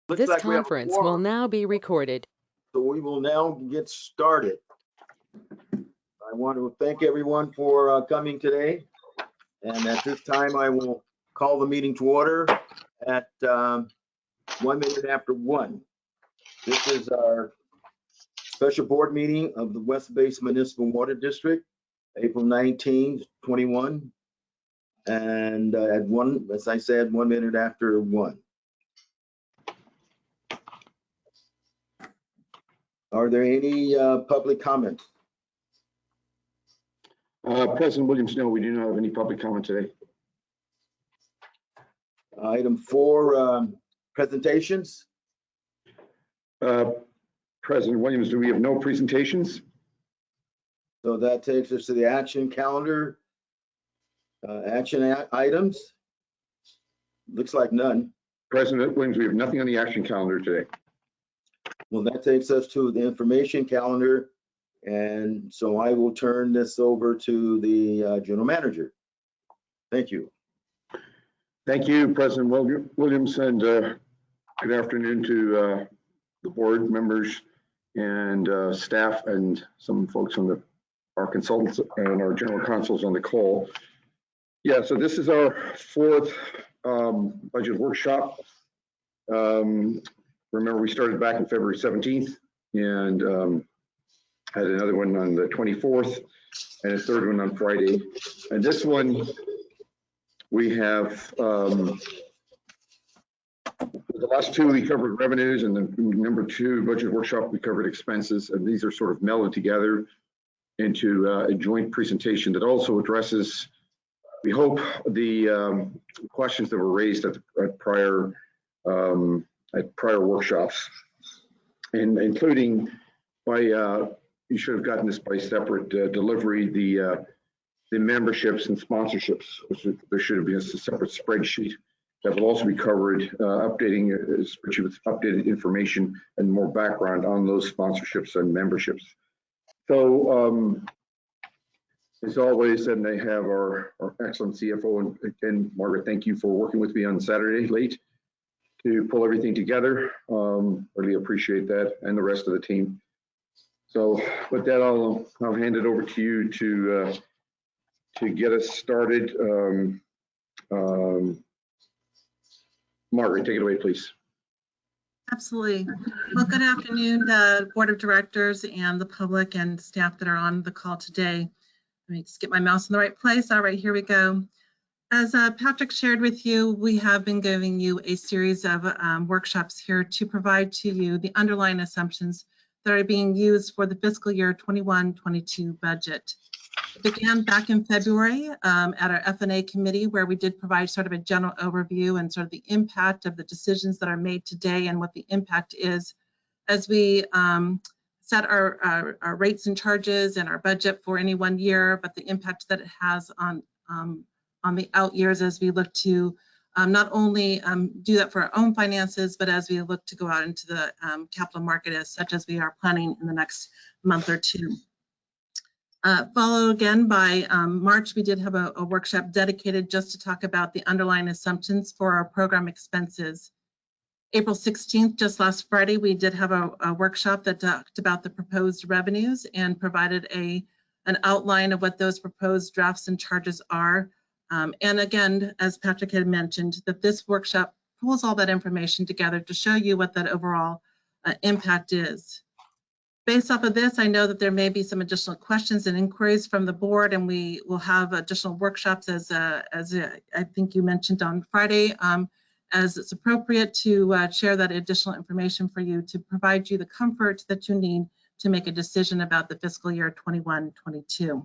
Looks This like we have a conference will quorum, now be recorded. so we will now get started. I want to thank everyone for coming today. And at this time, I will call the meeting to order at 1 minute after 1. This is our special board meeting of the West Basin Municipal Water District, April 19, 21. And at 1, as I said, 1 minute after 1. Are there any public comments? President Williams, no, we do not have any public comment today. Item 4, presentations. President Williams, do we have no presentations? So that takes us to the action calendar. Action items. Looks like none. President Williams, we have nothing on the action calendar today. Well, that takes us to the information calendar. And so I will turn this over to the general manager. Thank you. Thank you, President Williams, and good afternoon to the board members and staff and some folks on our consultants and our general counsels on the call. Yeah, so this is our 4th budget workshop. Remember, we started back on February 17th and had another one on the 24th and a third one on Friday. And this one, we have, the last 2 we covered revenues, and the number 2 budget workshop we covered expenses, and these are sort of melded together into a joint presentation that also addresses, we hope, the questions that were raised at prior workshops, and including by you should have gotten this by separate delivery, the memberships and sponsorships. There should have been a separate spreadsheet that will also be covered, updating a spreadsheet with updated information and more background on those sponsorships and memberships. So as always, and I have our excellent CFO, and again, Margaret, thank you for working with me on Saturday late to pull everything together. Really appreciate that, and the rest of the team. So with that, I'll hand it over to you to get us started. Margaret, take it away, please. Absolutely. Well, good afternoon, the board of directors and the public and staff that are on the call today. Let me just get my mouse in the right place. All right, here we go. As Patrick shared with you, we have been giving you a series of workshops here to provide to you the underlying assumptions that are being used for the fiscal year 21-22 budget. It began back in February at our F&A committee, where we did provide sort of a general overview and sort of the impact of the decisions that are made today and what the impact is as we set our rates and charges and our budget for any one year, but the impact that it has on the out years as we look to not only do that for our own finances, but as we look to go out into the capital market as such as we are planning in the next month or two. Followed again by March, we did have a workshop dedicated just to talk about the underlying assumptions for our program expenses. April 16th, just last Friday, we did have a workshop that talked about the proposed revenues and provided an outline of what those proposed drafts and charges are. And again, as Patrick had mentioned, that this workshop pulls all that information together to show you what that overall impact is. Based off of this, I know that there may be some additional questions and inquiries from the board, and we will have additional workshops as I think you mentioned on Friday, as it's appropriate to share that additional information for you to provide you the comfort that you need to make a decision about the fiscal year 21-22.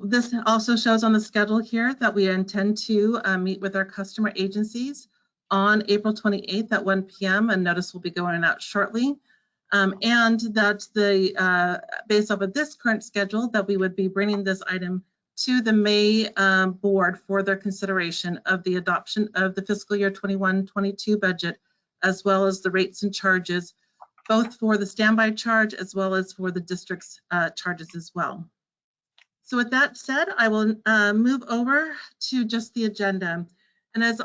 This also shows on the schedule here that we intend to meet with our customer agencies on April 28th at 1 p.m. A notice will be going out shortly. And that based off of this current schedule, that we would be bringing this item to the May board for their consideration of the adoption of the fiscal year 21-22 budget, as well as the rates and charges, both for the standby charge as well as for the district's charges as well. So with that said, I will move over to just the agenda. And as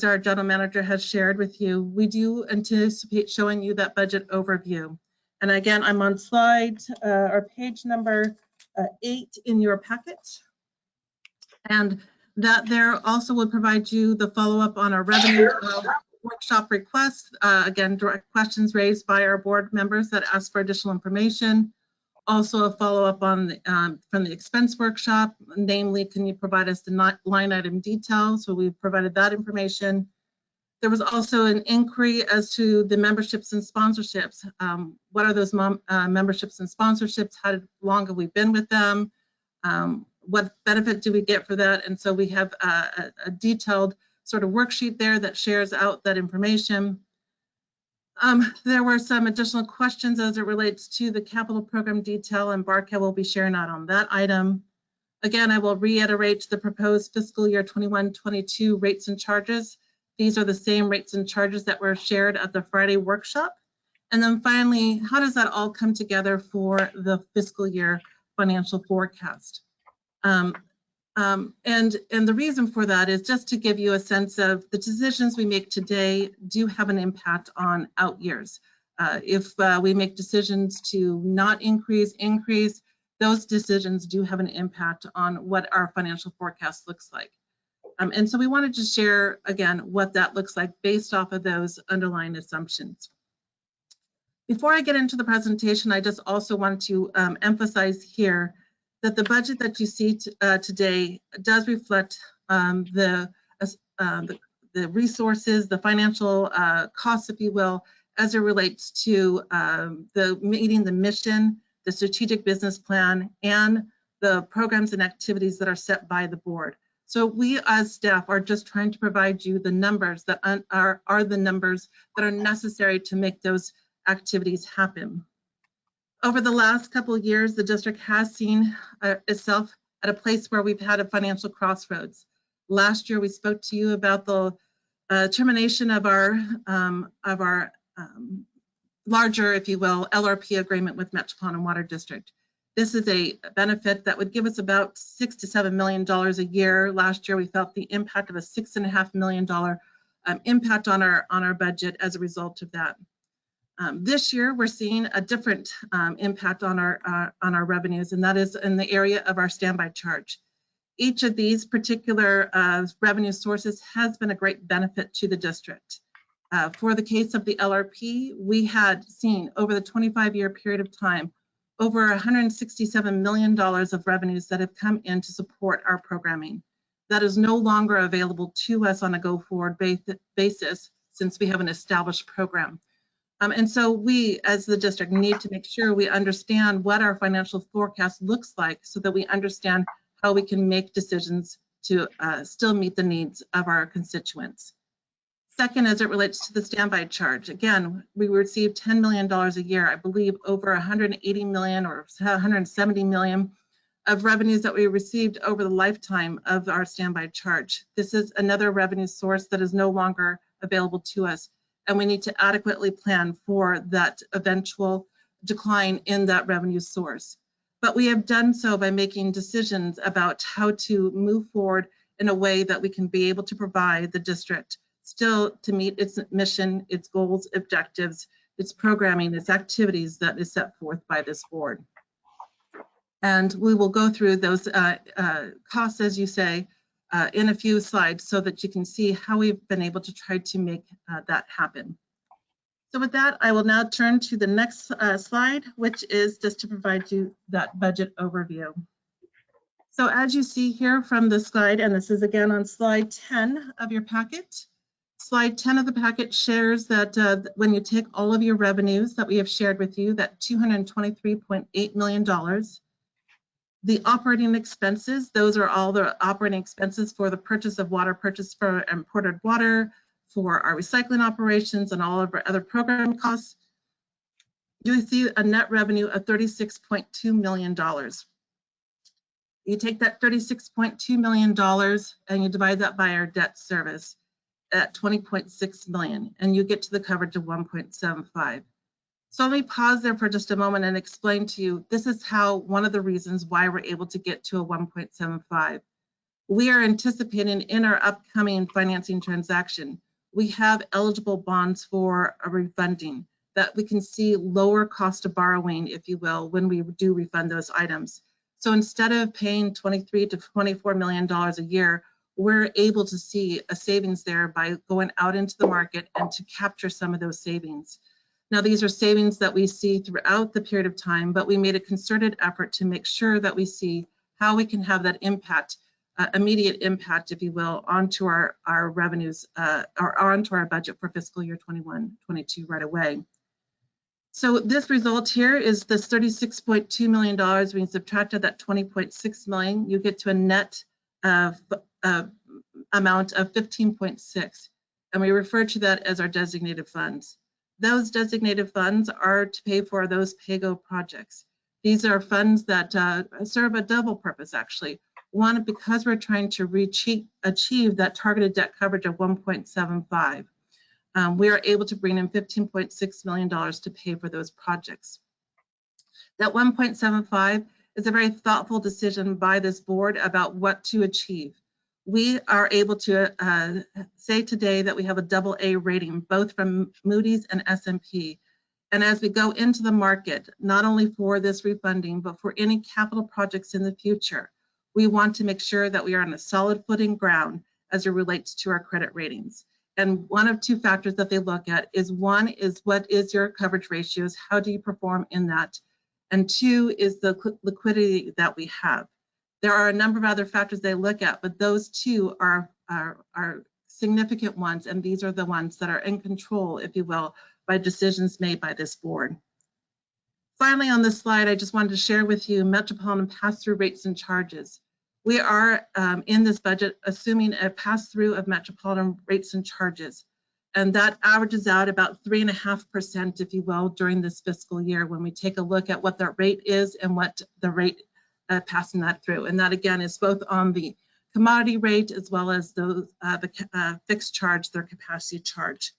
our general manager has shared with you, we do anticipate showing you that budget overview. And again, I'm on slide or page number 8 in your packet. And that there also will provide you the follow-up on our revenue workshop requests. Again, direct questions raised by our board members that ask for additional information. Also a follow-up on from the expense workshop, namely, can you provide us the line item details? So we've provided that information. There was also an inquiry as to the memberships and sponsorships. What are those memberships and sponsorships? How long have we been with them? What benefit do we get for that? And so we have a detailed sort of worksheet there that shares out that information. There were some additional questions as it relates to the capital program detail, and Barca will be sharing out on that item. Again, I will reiterate the proposed fiscal year 21-22 rates and charges. These are the same rates and charges that were shared at the Friday workshop. And then finally, how does that all come together for the fiscal year financial forecast? And the reason for that is just to give you a sense of the decisions we make today do have an impact on out years. If we make decisions to not increase, those decisions do have an impact on what our financial forecast looks like. And so we wanted to share, again, what that looks like based off of those underlying assumptions. Before I get into the presentation, I just also want to emphasize here that the budget that you see today does reflect the resources, the financial costs, if you will, as it relates to meeting the mission, the strategic business plan, and the programs and activities that are set by the board. So we as staff are just trying to provide you the numbers that are the numbers that are necessary to make those activities happen. Over the last couple of years, the district has seen itself at a place where we've had a financial crossroads. Last year, we spoke to you about the termination of our larger, if you will, LRP agreement with Metropolitan Water District. This is a benefit that would give us about $6 to $7 million a year. Last year, we felt the impact of a $6.5 million impact on our budget as a result of that. This year, we're seeing a different impact on our revenues, and that is in the area of our standby charge. Each of these particular revenue sources has been a great benefit to the district. For the case of the LRP, we had seen over the 25-year period of time over $167 million of revenues that have come in to support our programming. That is no longer available to us on a go-forward basis since we have an established program. And so we, as the district, need to make sure we understand what our financial forecast looks like so that we understand how we can make decisions to still meet the needs of our constituents. Second, as it relates to the standby charge, again, we receive $10 million a year, I believe over 180 million or 170 million of revenues that we received over the lifetime of our standby charge. This is another revenue source that is no longer available to us, and we need to adequately plan for that eventual decline in that revenue source. But we have done so by making decisions about how to move forward in a way that we can be able to provide the district still to meet its mission, its goals, objectives, its programming, its activities that is set forth by this board. And we will go through those costs, as you say, in a few slides so that you can see how we've been able to try to make that happen. So with that, I will now turn to the next slide, which is just to provide you that budget overview. So as you see here from the slide, and this is again on slide 10 of your packet, slide 10 of the packet shares that when you take all of your revenues that we have shared with you, that $223.8 million, the operating expenses, those are all the operating expenses for the purchase of water, purchase for imported water, for our recycling operations and all of our other program costs. You see a net revenue of $36.2 million. You take that $36.2 million and you divide that by our debt service at $20.6 million, and you get to the coverage of 1.75. So let me pause there for just a moment and explain to you, this is how one of the reasons why we're able to get to a 1.75. We are anticipating in our upcoming financing transaction, we have eligible bonds for a refunding that we can see lower cost of borrowing, if you will, when we do refund those items. So instead of paying $23 to $24 million a year, we're able to see a savings there by going out into the market and to capture some of those savings. Now, these are savings that we see throughout the period of time, but we made a concerted effort to make sure that we see how we can have that impact, immediate impact, if you will, onto our revenues or onto our budget for fiscal year 21-22 right away. So this result here is this $36.2 million. When you subtracted that $20.6 million, you get to a net amount of 15.6, and we refer to that as our designated funds. Those designated funds are to pay for those PAYGO projects. These are funds that serve a double purpose, actually. One, because we're trying to achieve that targeted debt coverage of 1.75. We are able to bring in $15.6 million to pay for those projects. That 1.75 is a very thoughtful decision by this board about what to achieve. We are able to say today that we have a AA rating, both from Moody's and S&P. And as we go into the market, not only for this refunding, but for any capital projects in the future, we want to make sure that we are on a solid footing ground as it relates to our credit ratings. And one of two factors that they look at is, one is what is your coverage ratios? How do you perform in that? And two is the liquidity that we have. There are a number of other factors they look at, but those two are significant ones, and these are the ones that are in control, if you will, by decisions made by this board. Finally, on this slide, I just wanted to share with you metropolitan pass-through rates and charges. We are in this budget assuming a pass-through of metropolitan rates and charges, and that averages out about 3.5%, if you will, during this fiscal year when we take a look at what that rate is and what the rate passing that through. And that, again, is both on the commodity rate as well as the fixed charge, their capacity charge.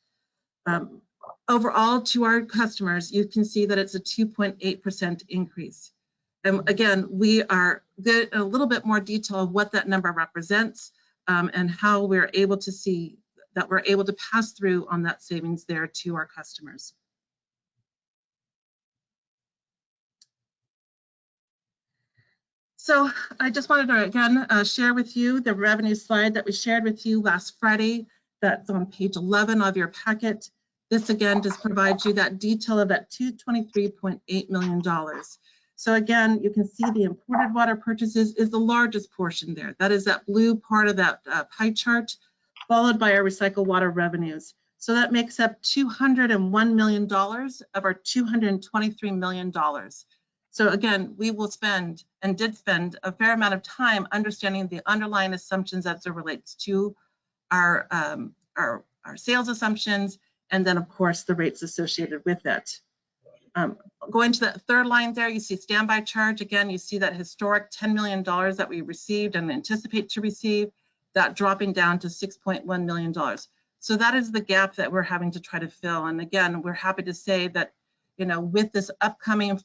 Overall, to our customers, you can see that it's a 2.8% increase. And again, we are good a little bit more detail of what that number represents and how we're able to see that we're able to pass through on that savings there to our customers. So I just wanted to again share with you the revenue slide that we shared with you last Friday. That's on page 11 of your packet. This again just provides you that detail of that $223.8 million. So again, you can see the imported water purchases is the largest portion there. That is that blue part of that pie chart, followed by our recycled water revenues. So that makes up $201 million of our $223 million. So again, we will spend and did spend a fair amount of time understanding the underlying assumptions as it relates to our sales assumptions, and then of course the rates associated with it. Going to the third line there, you see standby charge. Again, you see that historic $10 million that we received and anticipate to receive, that dropping down to $6.1 million. So that is the gap that we're having to try to fill. And again, we're happy to say that, you know, with this upcoming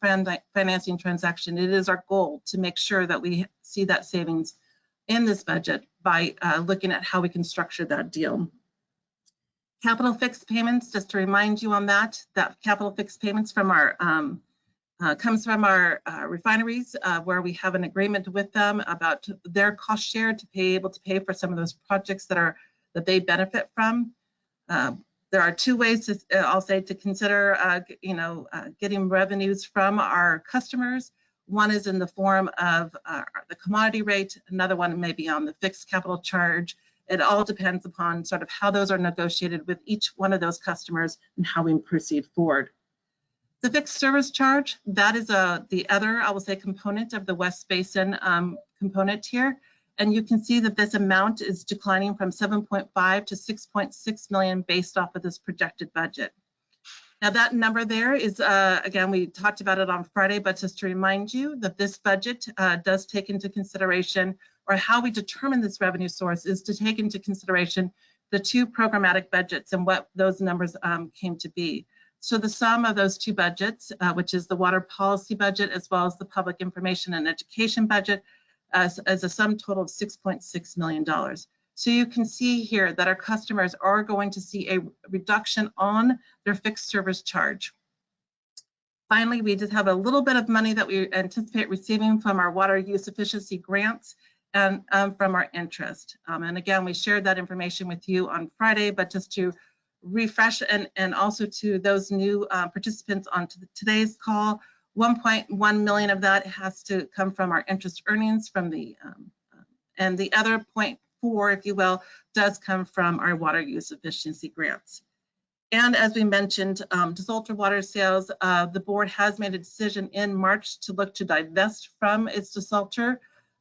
financing transaction, it is our goal to make sure that we see that savings in this budget by looking at how we can structure that deal. Capital fixed payments, just to remind you on that capital fixed payments from our comes from our refineries, where we have an agreement with them about their cost share to be able to pay for some of those projects that they benefit from. There are two ways I'll say to consider, getting revenues from our customers. One is in the form of the commodity rate. Another one may be on the fixed capital charge. It all depends upon sort of how those are negotiated with each one of those customers and how we proceed forward. The fixed service charge, that is the other, I will say, component of the West Basin component here. And you can see that this amount is declining from 7.5 to 6.6 million based off of this projected budget. Now that number there is, again, we talked about it on Friday, but just to remind you that this budget does take into consideration, or how we determine this revenue source is to take into consideration the two programmatic budgets and what those numbers came to be. So the sum of those two budgets, which is the water policy budget as well as the public information and education budget, as a sum total of $6.6 million. So you can see here that our customers are going to see a reduction on their fixed service charge. Finally, we just have a little bit of money that we anticipate receiving from our water use efficiency grants and from our interest. And again, we shared that information with you on Friday, but just to refresh and also to those new participants on today's call, 1.1 million of that has to come from our interest earnings from the, and the other 0.4, if you will, does come from our water use efficiency grants. And as we mentioned, desalter water sales, the board has made a decision in March to look to divest from its desalter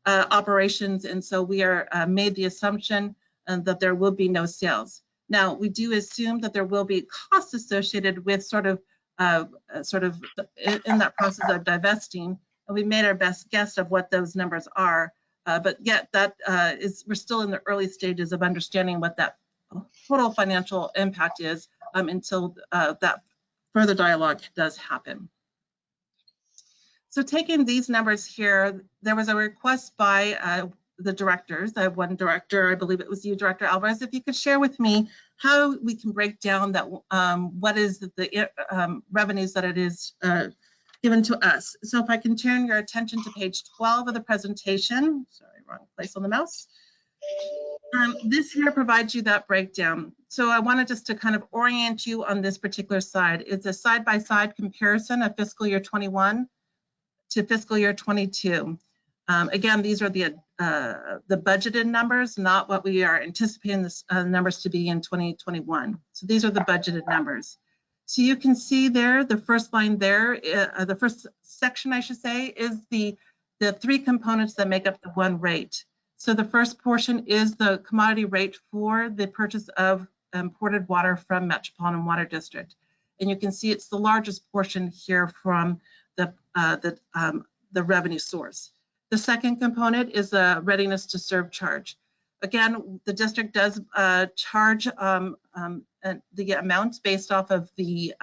operations. And so we are made the assumption that there will be no sales. Now, we do assume that there will be costs associated with sort of in that process of divesting. And we made our best guess of what those numbers are. But yet that we're still in the early stages of understanding what that total financial impact is until that further dialogue does happen. So taking these numbers here, there was a request by the directors. I have one director, I believe it was you, Director Alvarez, if you could share with me how we can break down that what is the revenues that it is given to us. So if I can turn your attention to page 12 of the presentation, sorry, wrong place on the mouse. This here provides you that breakdown. So I wanted just to kind of orient you on this particular slide. It's a side-by-side comparison of fiscal year 21 to fiscal year 22. Again, these are the budgeted numbers, not what we are anticipating the numbers to be in 2021. So these are the budgeted numbers. So you can see there, the first line there, the first section, I should say, is the three components that make up the one rate. So the first portion is the commodity rate for the purchase of imported water from Metropolitan Water District. And you can see it's the largest portion here from the revenue source. The second component is the readiness to serve charge. Again, the district does charge the amounts based off of the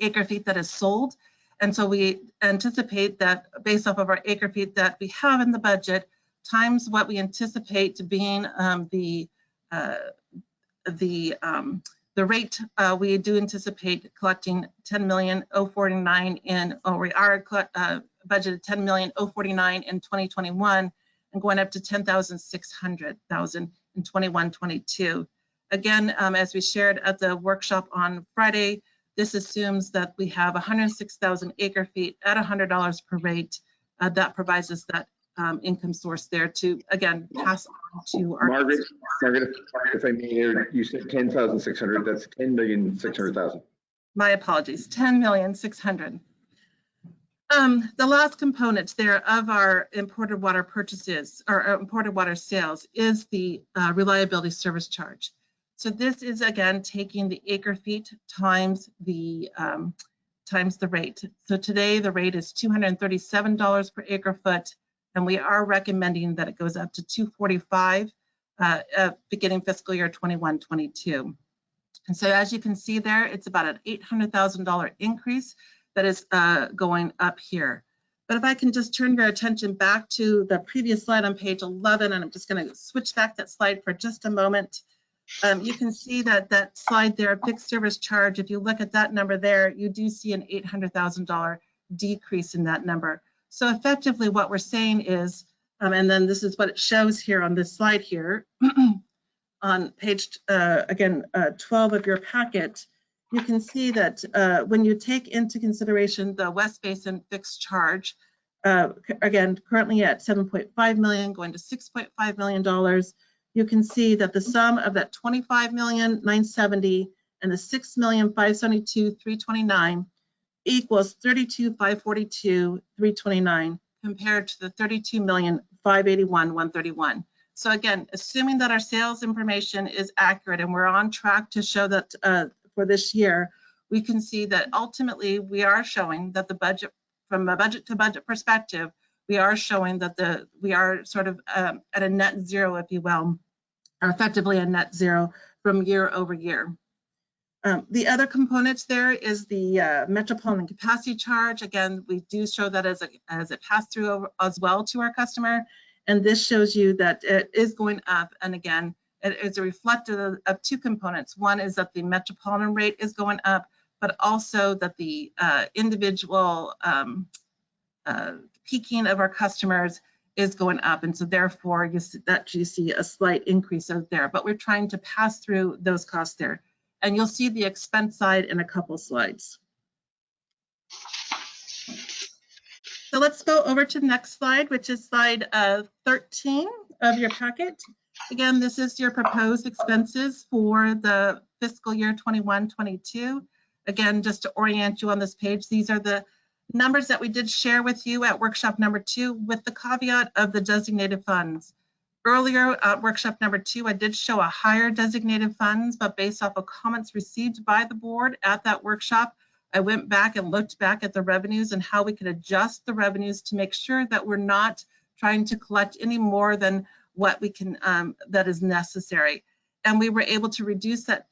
acre feet that is sold. And so we anticipate that based off of our acre feet that we have in the budget, times what we anticipate to being the rate, we do anticipate collecting 10,049 in, or we are budgeted 10,049 in 2021 and going up to 10,600 in 21-22. Again, as we shared at the workshop on Friday, this assumes that we have 106,000 acre feet at $100 per rate. That provides us that income source there to, again, pass on to our Margaret, if I may, you said 10,600, that's 10,600,000. My apologies, 10,600,000. The last component there of our imported water purchases or imported water sales is the reliability service charge. So this is again taking the acre feet times the rate. So today the rate is $237 per acre foot, and we are recommending that it goes up to $245 beginning fiscal year 21-22. And so as you can see there, it's about an $800,000 increase that is going up here. But if I can just turn your attention back to the previous slide on page 11, and I'm just going to switch back that slide for just a moment. You can see that slide there, fixed service charge, if you look at that number there, you do see an $800,000 decrease in that number. So effectively what we're saying is, and then this is what it shows here on this slide here, on page, again, 12 of your packet, you can see that when you take into consideration the West Basin fixed charge, again, currently at $7.5 million, going to $6.5 million, you can see that the sum of that $25,970,000 and the $6,572,329 equals $32,542,329 compared to the $32,581,131. So again, assuming that our sales information is accurate and we're on track to show that for this year, we can see that ultimately we are showing that the budget, from a budget to budget perspective, we are showing that we are sort of at a net zero, if you will, or effectively a net zero from year over year. The other components there is the metropolitan capacity charge. Again, we do show that as a pass-through as well to our customer. And this shows you that it is going up. And again, it is a reflective of two components. One is that the metropolitan rate is going up, but also that the individual peaking of our customers is going up. And so therefore, you see a slight increase out there. But we're trying to pass through those costs there. And you'll see the expense side in a couple slides. So let's go over to the next slide, which is slide 13 of your packet. Again, this is your proposed expenses for the fiscal year 21-22. Again, just to orient you on this page, these are the numbers that we did share with you at workshop number 2 with the caveat of the designated funds. Earlier at workshop number 2, I did show a higher designated funds, but based off of comments received by the board at that workshop, I went back and looked back at the revenues and how we could adjust the revenues to make sure that we're not trying to collect any more than what we can, that is necessary. And we were able to reduce that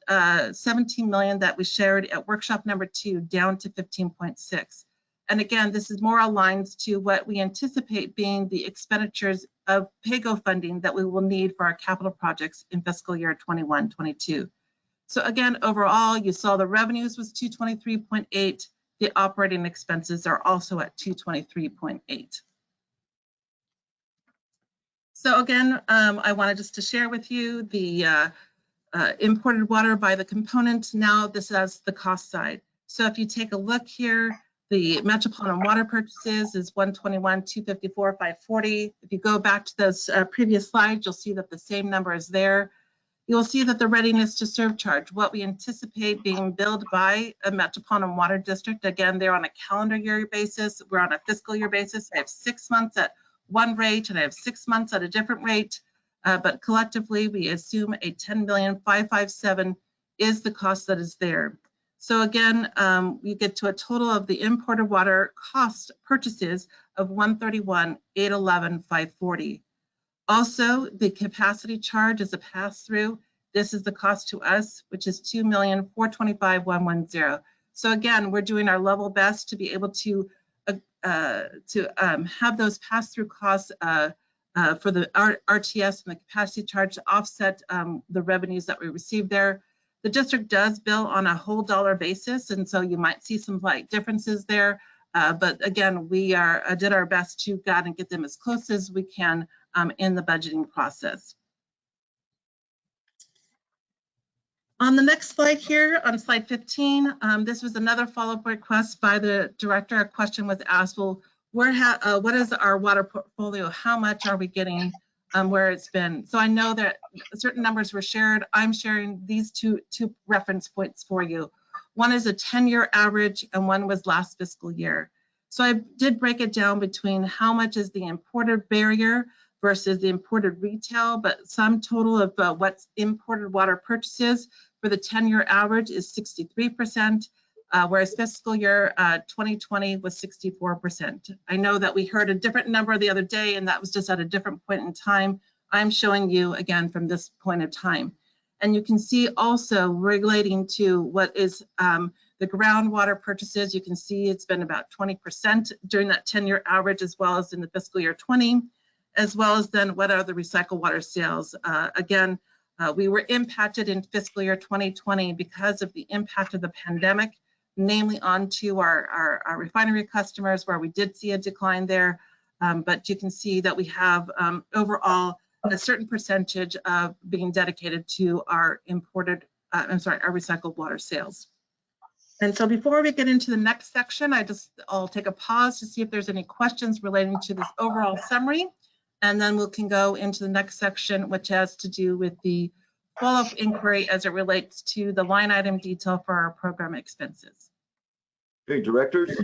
17 million that we shared at workshop number 2 down to 15.6. And again, this is more aligned to what we anticipate being the expenditures of PAYGO funding that we will need for our capital projects in fiscal year 21-22. So again, overall, you saw the revenues was 223.8. The operating expenses are also at 223.8. So again, I wanted just to share with you the imported water by the component. Now this is the cost side. So if you take a look here, the metropolitan water purchases is 121, 254, 540. If you go back to those previous slides, you'll see that the same number is there. You'll see that the readiness to serve charge, what we anticipate being billed by a metropolitan water district, again, they're on a calendar year basis. We're on a fiscal year basis. I have 6 months at one rate and I have 6 months at a different rate. But collectively, we assume a 10,557 is the cost that is there. So again, you get to a total of the imported water cost purchases of 131,811, 540. Also, the capacity charge is a pass-through. This is the cost to us, which is 2,425,110. So again, we're doing our level best to be able to have those pass-through costs for the RTS and the capacity charge to offset the revenues that we receive there. The district does bill on a whole dollar basis, and so you might see some slight differences there. But again, we did our best to guide and get them as close as we can in the budgeting process. On the next slide here, on slide 15, this was another follow-up request by the director. A question was asked, well, what is our water portfolio? How much are we getting where it's been? So I know that certain numbers were shared. I'm sharing these two reference points for you. One is a 10-year average and one was last fiscal year. So I did break it down between how much is the imported barrier versus the imported retail, but sum total of what's imported water purchases for the 10-year average is 63%, whereas fiscal year 2020 was 64%. I know that we heard a different number the other day, and that was just at a different point in time. I'm showing you again from this point of time. And you can see also relating to what is the groundwater purchases, you can see it's been about 20% during that 10-year average, as well as in the fiscal year 20, as well as then what are the recycled water sales. Again, we were impacted in fiscal year 2020 because of the impact of the pandemic, namely onto our refinery customers, where we did see a decline there. But you can see that we have overall a certain percentage of being dedicated to our our recycled water sales. And so before we get into the next section, I'll take a pause to see if there's any questions relating to this overall summary. And then we can go into the next section, which has to do with the follow-up inquiry as it relates to the line item detail for our program expenses. Okay, directors.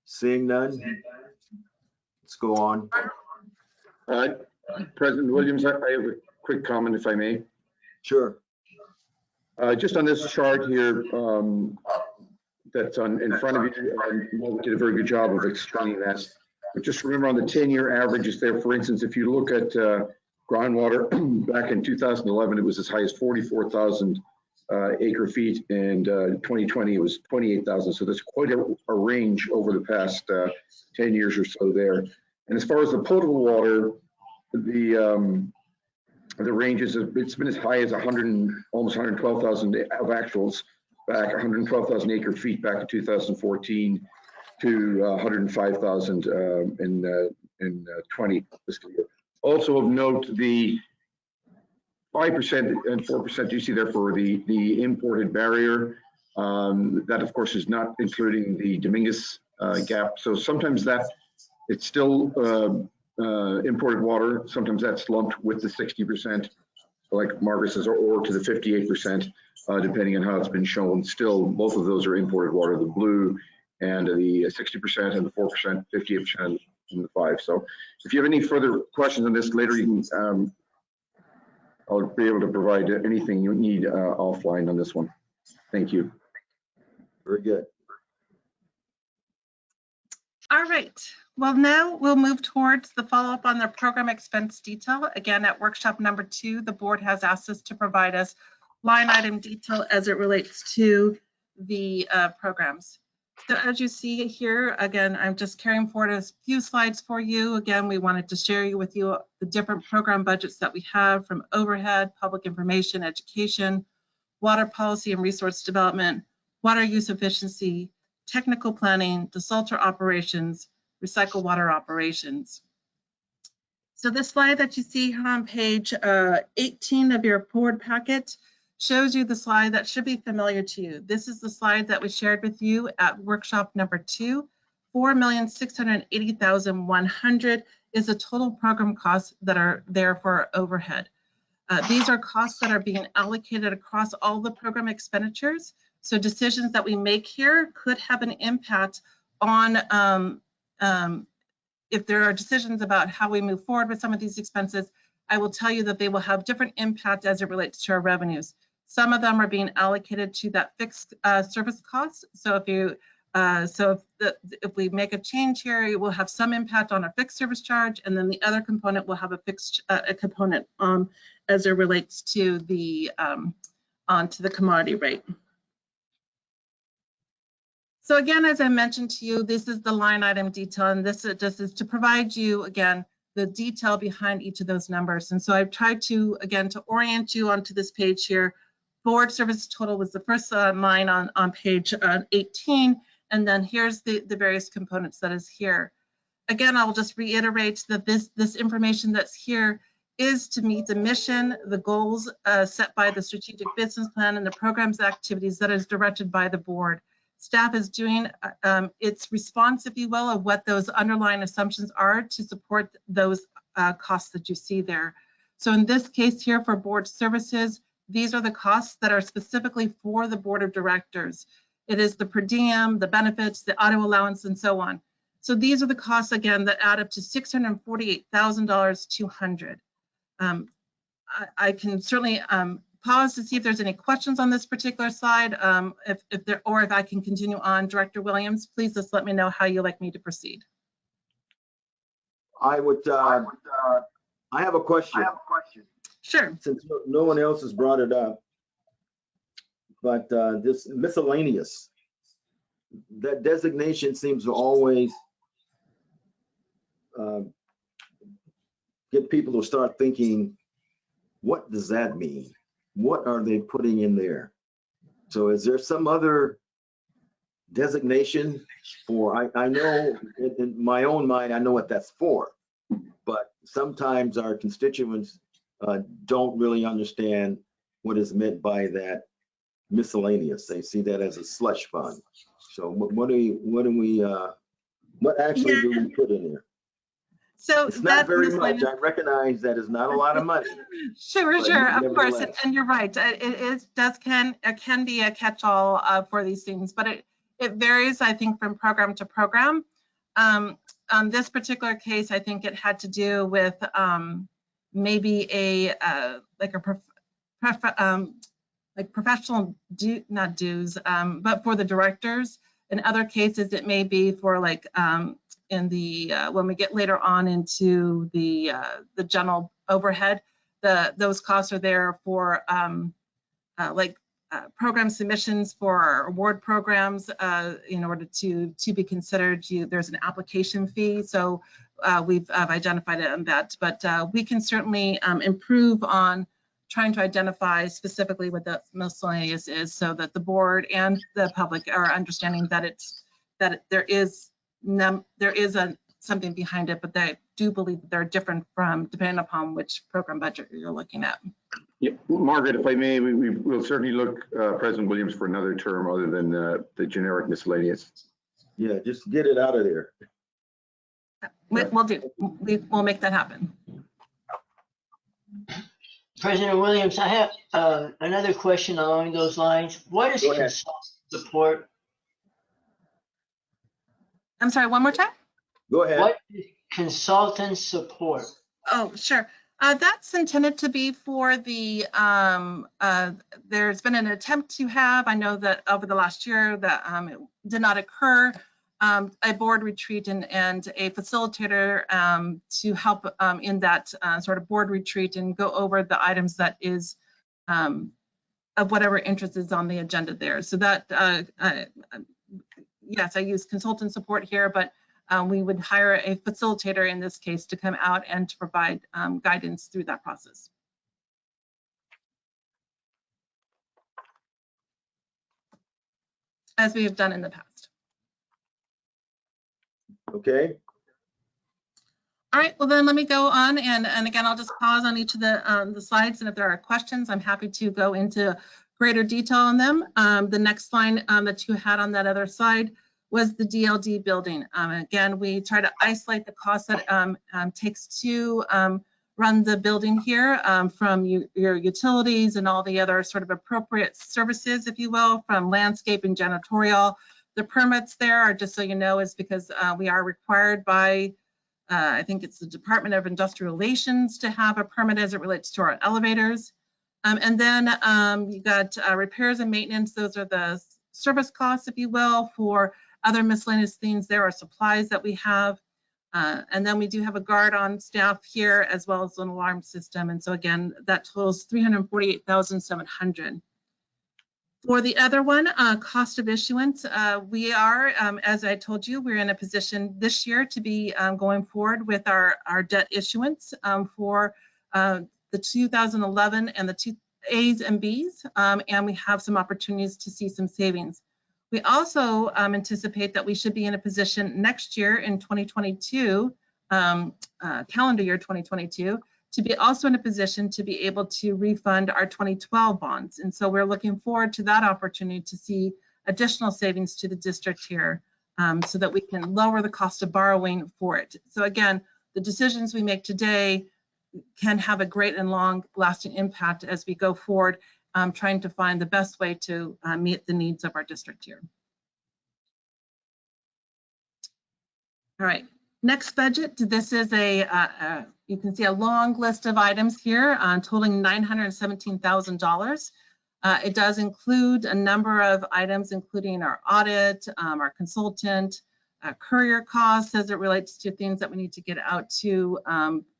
Seeing none, let's go on. President Williams, I have a quick comment, if I may. Sure. Just on this chart here that's in front of you, you did a very good job of explaining that. But just remember on the 10-year averages there, for instance, if you look at Groundwater, back in 2011, it was as high as 44,000 acre feet, and 2020 it was 28,000. So there's quite a range over the past 10 years or so there. And as far as the potable water, the ranges, it's been as high as almost 112,000 of actuals back, 112,000 acre feet back in 2014 to 105,000 in 20 fiscal year. Also of note, the 5% and 4% you see there for the imported barrier, that of course is not including the Dominguez gap. So sometimes that it's still imported water. Sometimes that's lumped with the 60%, like Margaret says, or to the 58%, depending on how it's been shown. Still, both of those are imported water, the blue and the 60% and the 4%, 58% and the 5. So if you have any further questions on this later, you can, I'll be able to provide anything you need offline on this one. Thank you. Very good. All right. Well, now we'll move towards the follow-up on the program expense detail. Again, at workshop number 2, the board has asked us to provide us line item detail as it relates to the programs. So as you see here, again, I'm just carrying forward a few slides for you. Again, we wanted to share with you the different program budgets that we have, from overhead, public information, education, water policy and resource development, water use efficiency, technical planning, desalter operations, recycle water operations. So this slide that you see here on page 18 of your board packet shows you the slide that should be familiar to you. This is the slide that we shared with you at workshop number 2. 4,680,100 is the total program costs that are there for overhead. These are costs that are being allocated across all the program expenditures. So decisions that we make here could have an impact on if there are decisions about how we move forward with some of these expenses. I will tell you that they will have different impact as it relates to our revenues. Some of them are being allocated to that fixed service cost. So if we make a change here, it will have some impact on our fixed service charge, and then the other component will have a fixed component as it relates to the onto the commodity rate. So again, as I mentioned to you, this is the line item detail, and this is to provide you, again, the detail behind each of those numbers. And so I've tried to, again, to orient you onto this page here. Forward service total was the first line on page 18, and then here's the various components that is here. Again, I'll just reiterate that this information that's here is to meet the mission, the goals set by the strategic business plan, and the programs activities that is directed by the board. Staff is doing its response, if you will, of what those underlying assumptions are to support those costs that you see there. So in this case here for board services, these are the costs that are specifically for the board of directors. It is the per diem, the benefits, the auto allowance, and so on. So these are the costs, again, that add up to $648,200. I can certainly pause to see if there's any questions on this particular slide. If I can continue on. Director Williams, please just let me know how you'd like me to proceed. I have a question. Sure. Since no one else has brought it up, but this miscellaneous, that designation seems to always get people to start thinking, what does that mean? What are they putting in there? So is there some other designation for, I know in my own mind, I know what that's for, but sometimes our constituents don't really understand what is meant by that miscellaneous. They see that as a slush fund. So what actually do we put in there? So it's not very much. I recognize that is not a lot of money. Sure, of course, and you're right. It can be a catch-all for these things, but it varies, I think, from program to program. On this particular case, I think it had to do with maybe like professional not dues, but for the directors. In other cases, it may be for like in the when we get later on into the general overhead, those costs are there for program submissions for our award programs. In order to be considered, there's an application fee. So we've identified it on that, but we can certainly improve on trying to identify specifically what the miscellaneous is, so that the board and the public are understanding that there is something behind it, but they do believe that they're different from depending upon which program budget you're looking at. Yeah, Margaret, if I may, we'll certainly look President Williams for another term other than the generic miscellaneous. Yeah, just get it out of there. We'll do. We'll make that happen. President Williams, I have another question along those lines. What is consultant support? I'm sorry, one more time? Go ahead. What is consultant support? Oh, sure. That's intended to be for the, there's been an attempt to have, I know that over the last year that it did not occur, a board retreat and a facilitator to help in that sort of board retreat and go over the items that is of whatever interest is on the agenda there. So that, yes, I use consultant support here, but we would hire a facilitator in this case to come out and to provide guidance through that process. As we have done in the past. Okay. All right, well then let me go on and again, I'll just pause on each of the slides, and if there are questions, I'm happy to go into greater detail on them. The next line that you had on that other slide was the DLD building. Again, we try to isolate the cost that takes to run the building here from your utilities and all the other sort of appropriate services, if you will, from landscape and janitorial. The permits there are, just so you know, is because we are required by, I think it's the Department of Industrial Relations to have a permit as it relates to our elevators. And then you got repairs and maintenance. Those are the service costs, if you will, for other miscellaneous things. There are supplies that we have. And then we do have a guard on staff here, as well as an alarm system. And so again, that totals $348,700. For the other one, cost of issuance, we are, as I told you, we're in a position this year to be going forward with our debt issuance for the 2011 and the two A's and B's, and we have some opportunities to see some savings. We also anticipate that we should be in a position next year in 2022, calendar year 2022, to be also in a position to be able to refund our 2012 bonds. And so we're looking forward to that opportunity to see additional savings to the district here so that we can lower the cost of borrowing for it. So again, the decisions we make today can have a great and long lasting impact as we go forward, trying to find the best way to meet the needs of our district here. All right, next budget. This is you can see a long list of items here totaling $917,000. It does include a number of items, including our audit, our consultant, courier costs as it relates to things that we need to get out to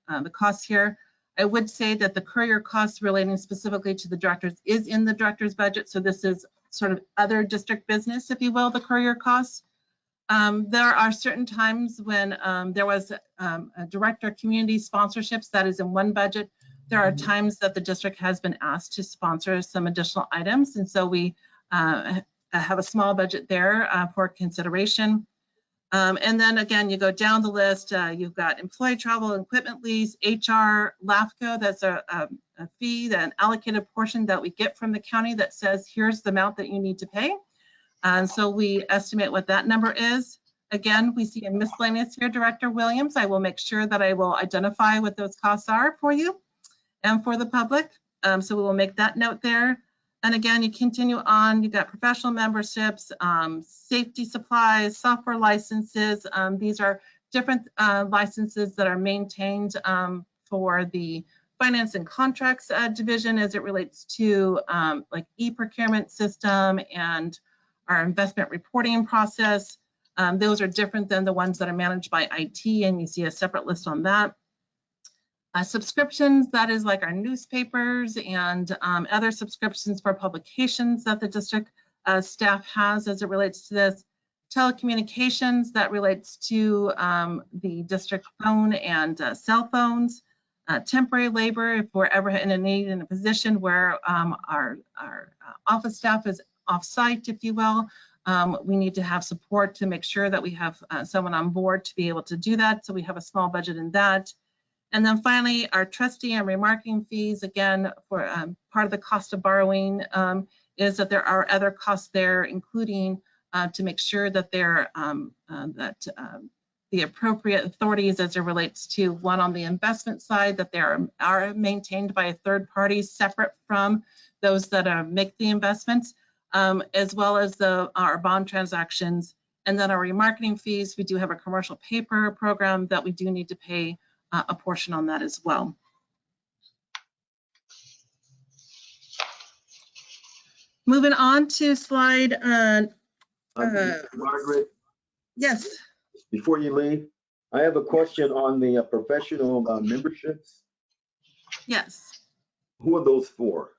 the costs here. I would say that the courier costs relating specifically to the directors is in the director's budget. So this is sort of other district business, if you will, the courier costs. There are certain times when there was a director community sponsorships that is in one budget. There are times that the district has been asked to sponsor some additional items. And so we have a small budget there for consideration. And then again, you go down the list, you've got employee travel, equipment lease, HR, LAFCO, that's a fee, an allocated portion that we get from the county that says, here's the amount that you need to pay. And so we estimate what that number is. Again, we see a miscellaneous here, Director Williams. I will make sure that I will identify what those costs are for you and for the public. So we will make that note there. And again, you continue on, you've got professional memberships, safety supplies, software licenses. These are different licenses that are maintained for the finance and contracts division as it relates to like e-procurement system and our investment reporting process. Those are different than the ones that are managed by IT, and you see a separate list on that. Subscriptions, that is like our newspapers and other subscriptions for publications that the district staff has as it relates to this. Telecommunications, that relates to the district phone and cell phones. Temporary labor, if we're ever in a need in a position where our office staff is off-site, if you will, we need to have support to make sure that we have someone on board to be able to do that. So we have a small budget in that. And then finally, our trustee and remarketing fees, again, for part of the cost of borrowing is that there are other costs there, including to make sure that they're the appropriate authorities as it relates to one on the investment side, that they are maintained by a third party separate from those that make the investments, as well as our bond transactions. And then our remarketing fees, we do have a commercial paper program that we do need to pay a portion on that as well. Moving on to slide. Margaret, Yes. before you leave, I have a question on the professional memberships. Yes. Who are those for?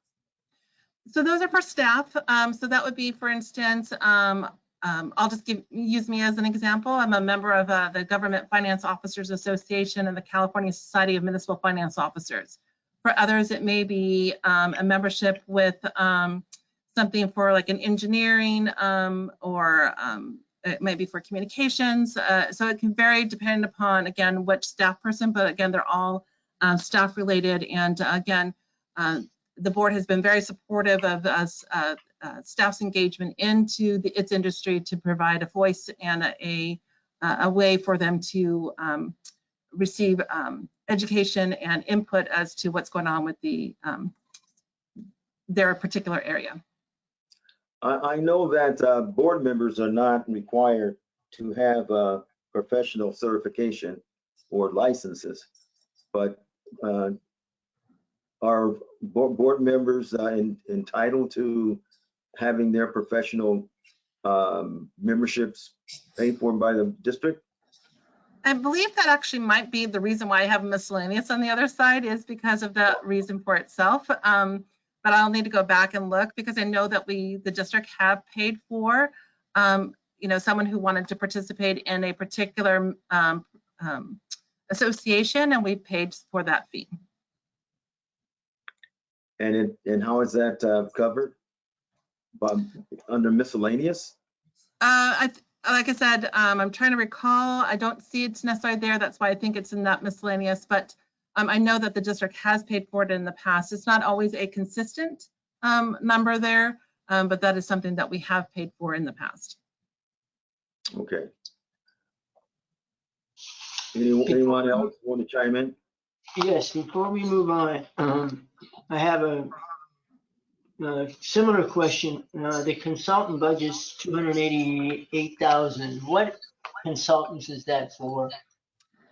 So those are for staff. So that would be, for instance, I'll just use me as an example. I'm a member of the Government Finance Officers Association and the California Society of Municipal Finance Officers. For others, it may be a membership with something for like an engineering or it may be for communications. So it can vary depending upon, again, which staff person, but again, they're all staff related. And again, the board has been very supportive of us, staff's engagement into its industry to provide a voice and a way for them to receive education and input as to what's going on with their particular area. I know that board members are not required to have professional certification or licenses, but are board members entitled to having their professional memberships paid for by the district? I believe that actually might be the reason why I have miscellaneous on the other side is because of that reason for itself. But I'll need to go back and look because I know that the district have paid for, someone who wanted to participate in a particular association, and we paid for that fee. And how is that covered? Under miscellaneous? Like I said, I'm trying to recall. I don't see it's necessarily there. That's why I think it's in that miscellaneous. But I know that the district has paid for it in the past. It's not always a consistent number there, but that is something that we have paid for in the past. Okay. Anyone else want to chime in? Yes, before we move on, I have a similar question. The consultant budget's $288,000. What consultants is that for?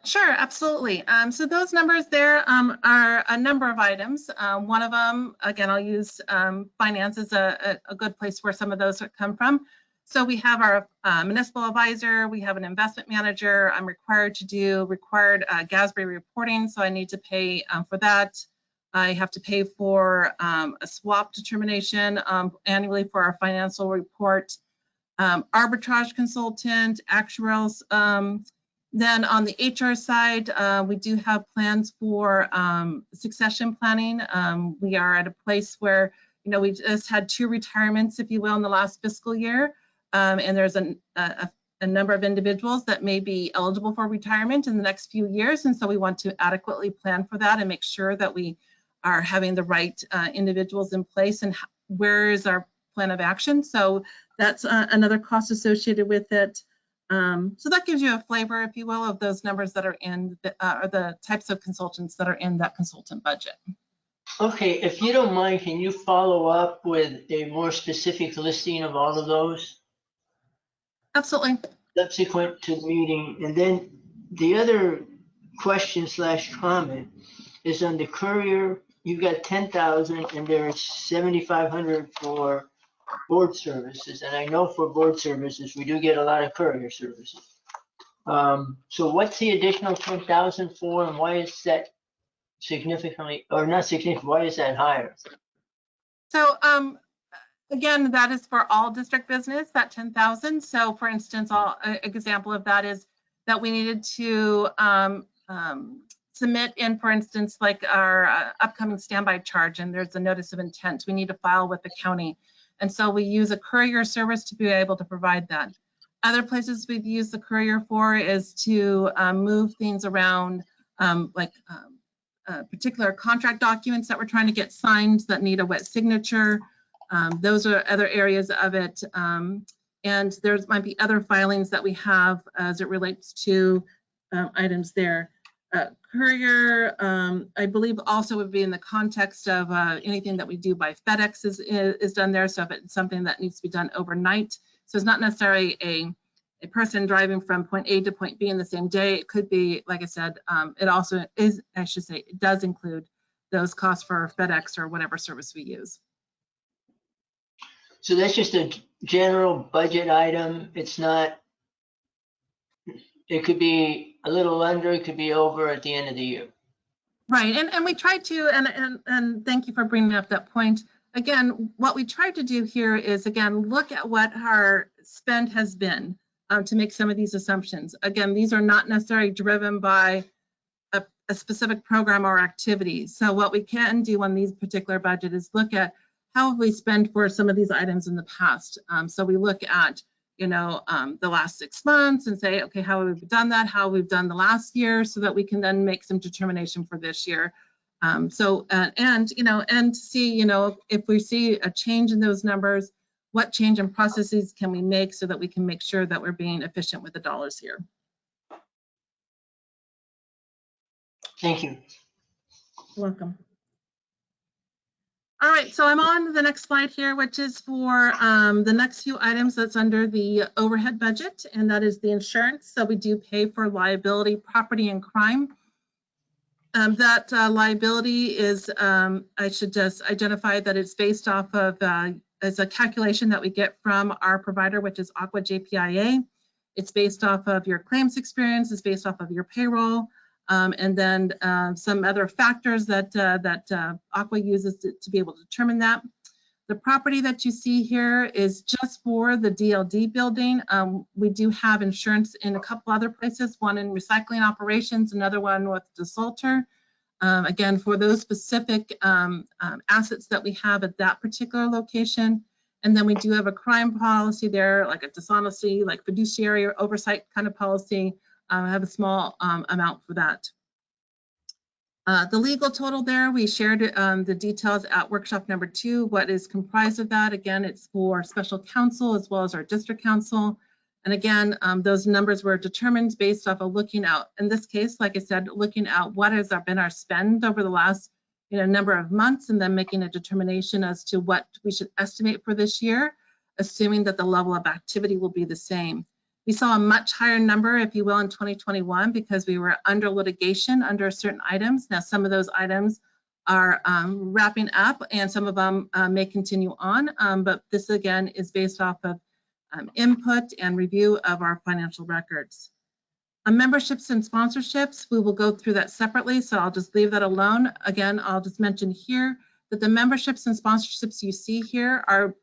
Sure, absolutely. So those numbers there are a number of items. One of them, again, I'll use finance as a good place where some of those come from. So we have our municipal advisor, we have an investment manager. I'm required to do GASB reporting, so I need to pay for that. I have to pay for a swap determination annually for our financial report, arbitrage consultant, actuarials. Then on the HR side, we do have plans for succession planning. We are at a place where, we just had 2 retirements, if you will, in the last fiscal year. And there's a number of individuals that may be eligible for retirement in the next few years. And so we want to adequately plan for that and make sure that we are having the right individuals in place and where is our plan of action. So that's another cost associated with it. So that gives you a flavor, if you will, of those numbers that are in the types of consultants that are in that consultant budget. Okay, if you don't mind, can you follow up with a more specific listing of all of those? Absolutely. Subsequent to the meeting. And then the other question / comment is on the courier. You've got 10,000 and there's 7,500 for board services, and I know for board services, we do get a lot of courier services. So what's the additional 10,000 for, and why is that significantly, or not significant, why is that higher? So again, that is for all district business, that 10,000. So for instance, an example of that is that we needed to submit in, for instance, like our upcoming standby charge, and there's a notice of intent. We need to file with the county. And so we use a courier service to be able to provide that. Other places we've used the courier for is to move things around, particular contract documents that we're trying to get signed that need a wet signature. Those are other areas of it. And there might be other filings that we have as it relates to items there. Courier, I believe also would be in the context of anything that we do by FedEx is done there. So if it's something that needs to be done overnight, so it's not necessarily a person driving from point A to point B in the same day. It could be, like I said, it also is, I should say, it does include those costs for FedEx or whatever service we use. So that's just a general budget item. It's not, it could be a little under, it could be over at the end of the year. Right, and we tried to, and thank you for bringing up that point. Again, what we tried to do here is, again, look at what our spend has been to make some of these assumptions. Again, these are not necessarily driven by a specific program or activity. So what we can do on these particular budget is look at how have we spent for some of these items in the past. So we look at, the last 6 months and say, okay, how have we done that? How we've done the last year, so that we can then make some determination for this year. And see, if we see a change in those numbers, what change in processes can we make so that we can make sure that we're being efficient with the dollars here. Thank you. You're welcome. All right, so I'm on the next slide here, which is for the next few items that's under the overhead budget, and that is the insurance. So we do pay for liability, property, and crime. That liability is, I should just identify that it's based off of, as a calculation that we get from our provider, which is Aqua JPIA. It's based off of your claims experience, it's based off of your payroll, and then some other factors that Aqua uses to be able to determine that. The property that you see here is just for the DLD building. We do have insurance in a couple other places, one in recycling operations, another one with DeSalter. Again, for those specific assets that we have at that particular location. And then we do have a crime policy there, like a dishonesty, like fiduciary or oversight kind of policy. I have a small amount for that. The legal total there, we shared the details at workshop number 2. What is comprised of that? Again, it's for special counsel as well as our district counsel. And again, those numbers were determined based off of looking out, in this case, like I said, looking at what has been our spend over the last number of months, and then making a determination as to what we should estimate for this year, assuming that the level of activity will be the same. We saw a much higher number, if you will, in 2021 because we were under litigation under certain items. Now, some of those items are wrapping up and some of them may continue on, but this again is based off of input and review of our financial records. Memberships and sponsorships, we will go through that separately, so I'll just leave that alone. Again, I'll just mention here that the memberships and sponsorships you see here are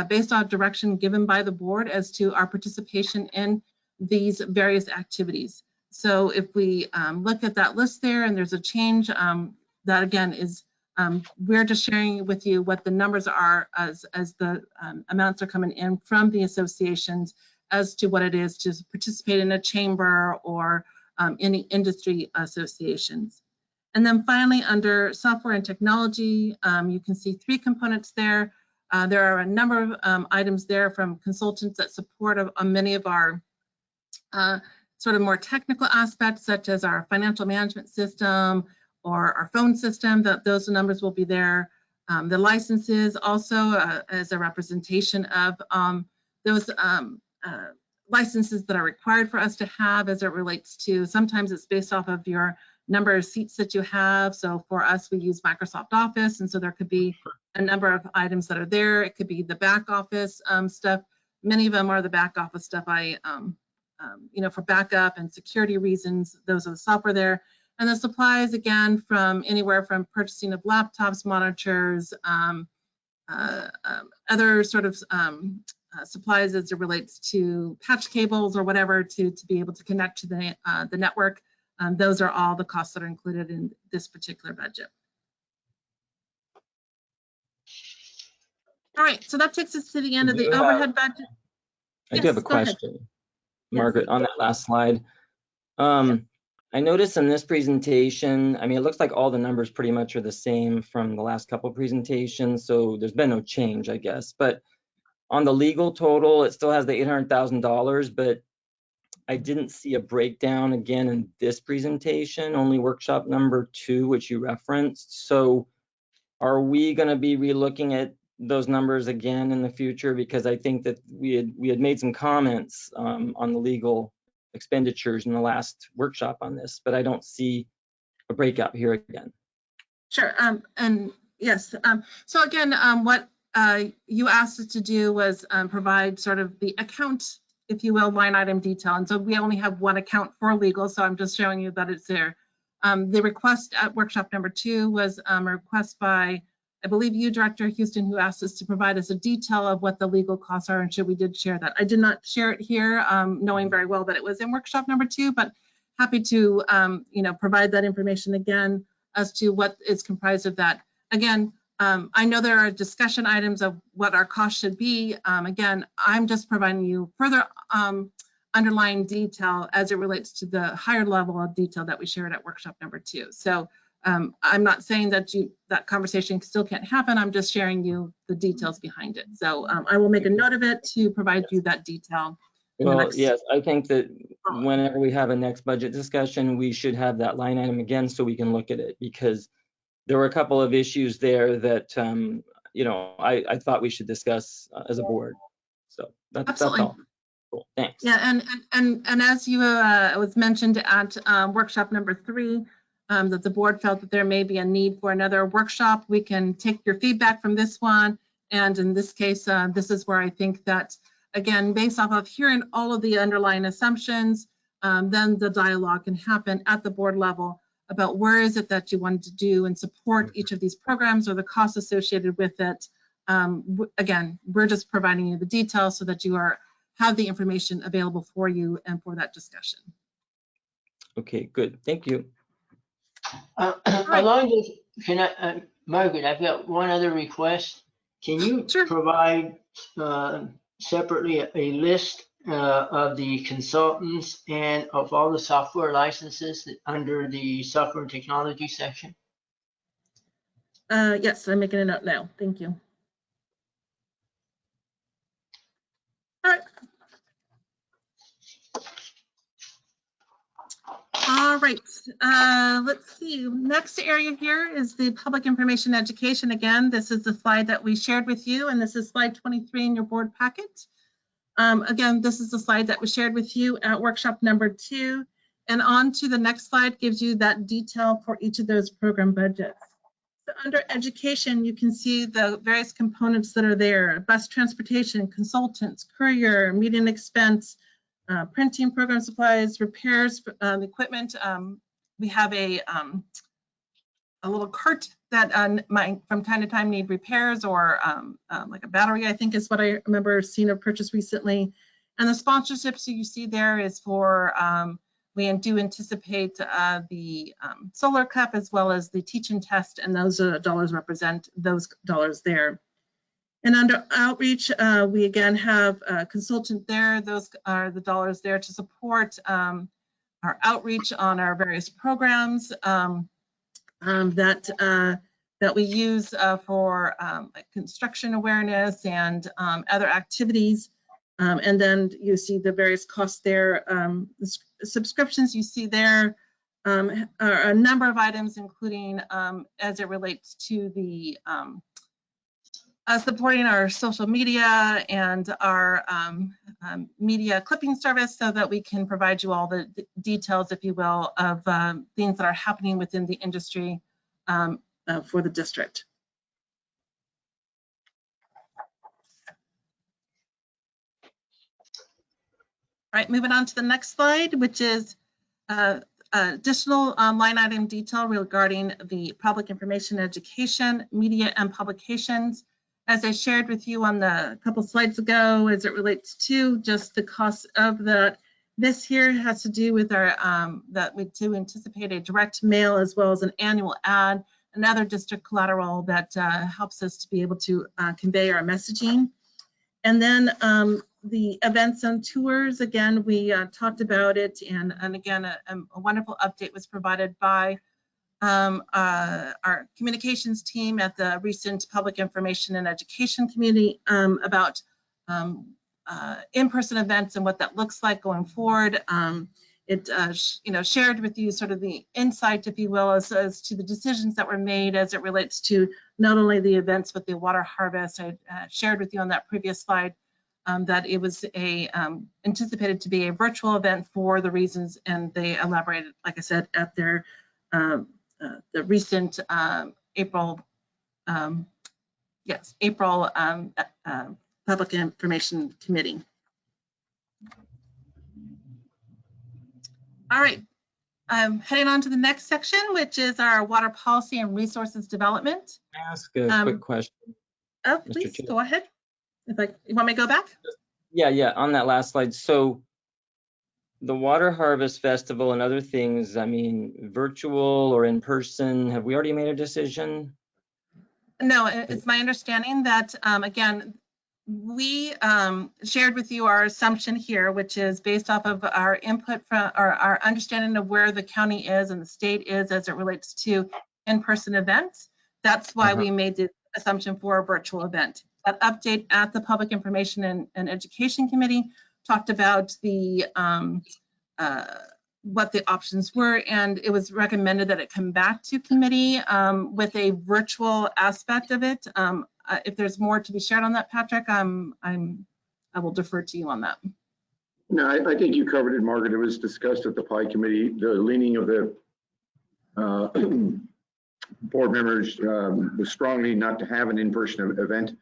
based on direction given by the board as to our participation in these various activities. So if we look at that list there and there's a change, that again is, we're just sharing with you what the numbers are as the amounts are coming in from the associations as to what it is to participate in a chamber or any industry associations. And then finally, under software and technology, you can see 3 components there. There are a number of items there from consultants that support many of our sort of more technical aspects, such as our financial management system or our phone system, that those numbers will be there. The licenses also as a representation of those licenses that are required for us to have as it relates to, sometimes it's based off of your number of seats that you have. So for us, we use Microsoft Office, and so there could be a number of items that are there. It could be the back office stuff. Many of them are the back office stuff. For backup and security reasons, those are the software there. And the supplies, again, from anywhere from purchasing of laptops, monitors, other sort of supplies as it relates to patch cables or whatever to be able to connect to the network. Those are all the costs that are included in this particular budget. All right, so that takes us to the end of the overhead budget. I do have a question, Margaret, on that last slide. I noticed in this presentation, I mean, it looks like all the numbers pretty much are the same from the last couple of presentations, so there's been no change, I guess. But on the legal total, it still has the $800,000, but I didn't see a breakdown again in this presentation, only workshop number 2, which you referenced. So are we going to be relooking at those numbers again in the future? Because I think that we had made some comments on the legal expenditures in the last workshop on this, but I don't see a breakout here again. Sure, and yes, so again, what you asked us to do was provide sort of the account, if you will, line item detail. And so we only have one account for legal, so I'm just showing you that it's there. The request at workshop number 2 was a request by, I believe, you, Director Houston, who asked us to provide us a detail of what the legal costs are, and we did share that. I did not share it here, knowing very well that it was in workshop number 2, but happy to provide that information again as to what is comprised of that. Again, I know there are discussion items of what our cost should be. Again, I'm just providing you further underlying detail as it relates to the higher level of detail that we shared at workshop number 2. So I'm not saying that that conversation still can't happen. I'm just sharing you the details behind it. So I will make a note of it to provide you that detail. Well, yes, I think that whenever we have a next budget discussion, we should have that line item again so we can look at it, because there were a couple of issues there that I thought we should discuss as a board. So that's all. Cool, thanks. Yeah, and as you was mentioned at workshop number 3, that the board felt that there may be a need for another workshop. We can take your feedback from this one, and in this case, this is where I think that, again, based off of hearing all of the underlying assumptions, then the dialogue can happen at the board level about where is it that you wanted to do and support each of these programs or the costs associated with it. Again, we're just providing you the details so that you have the information available for you and for that discussion. Okay, good. Thank you. Along this, Margaret, I've got one other request. Can you provide separately a list of the consultants and of all the software licenses under the software and technology section? Yes, I'm making a note now. Thank you. All right. All right, let's see. Next area here is the public information education. Again, this is the slide that we shared with you, and this is slide 23 in your board packet. Again, this is the slide that was shared with you at workshop number 2. And on to the next slide gives you that detail for each of those program budgets. So under education, you can see the various components that are there: bus transportation, consultants, courier, media and expense, printing, program supplies, repairs, equipment. We have a little cart that might from time to time need repairs, or like a battery, I think is what I remember seeing a purchase recently. And the sponsorships you see there is for, we do anticipate the Solar Cup as well as the teach and test, and those dollars represent those dollars there. And under outreach, we again have a consultant there. Those are the dollars there to support our outreach on our various programs that we use for like construction awareness and other activities. And then you see the various costs there. The subscriptions you see there are a number of items, including as it relates to the supporting our social media and our media clipping service so that we can provide you all the details, if you will, of things that are happening within the industry for the district. All right, moving on to the next slide, which is additional line item detail regarding the public information education, media, and publications. As I shared with you on the couple slides ago, as it relates to just the cost of that, this here has to do with our that we do anticipate a direct mail as well as an annual ad, another district collateral that helps us to be able to convey our messaging. And then the events and tours, again, we talked about it, and again, a wonderful update was provided by our communications team at the recent Public Information and Education Committee about in-person events and what that looks like going forward. It shared with you sort of the insight, if you will, as to the decisions that were made as it relates to not only the events but the water harvest. I shared with you on that previous slide that it was anticipated to be a virtual event for the reasons, and they elaborated, like I said, at their the recent April Public Information Committee. All right, heading on to the next section, which is our water policy and resources development. Can I ask a quick question? Oh, please go ahead. You want me to go back? Yeah, on that last slide. So the Water Harvest Festival and other things, I mean, virtual or in person, have we already made a decision? No, it's my understanding that, again, we shared with you our assumption here, which is based off of our input from our understanding of where the county is and the state is as it relates to in-person events. That's why we made the assumption for a virtual event. That update at the Public Information and Education Committee talked about the what the options were, and it was recommended that it come back to committee with a virtual aspect of it. If there's more to be shared on that, Patrick, I will defer to you on that. No, I think you covered it, Margaret. It was discussed at the PI committee. The leaning of the board members was strongly not to have an in-person event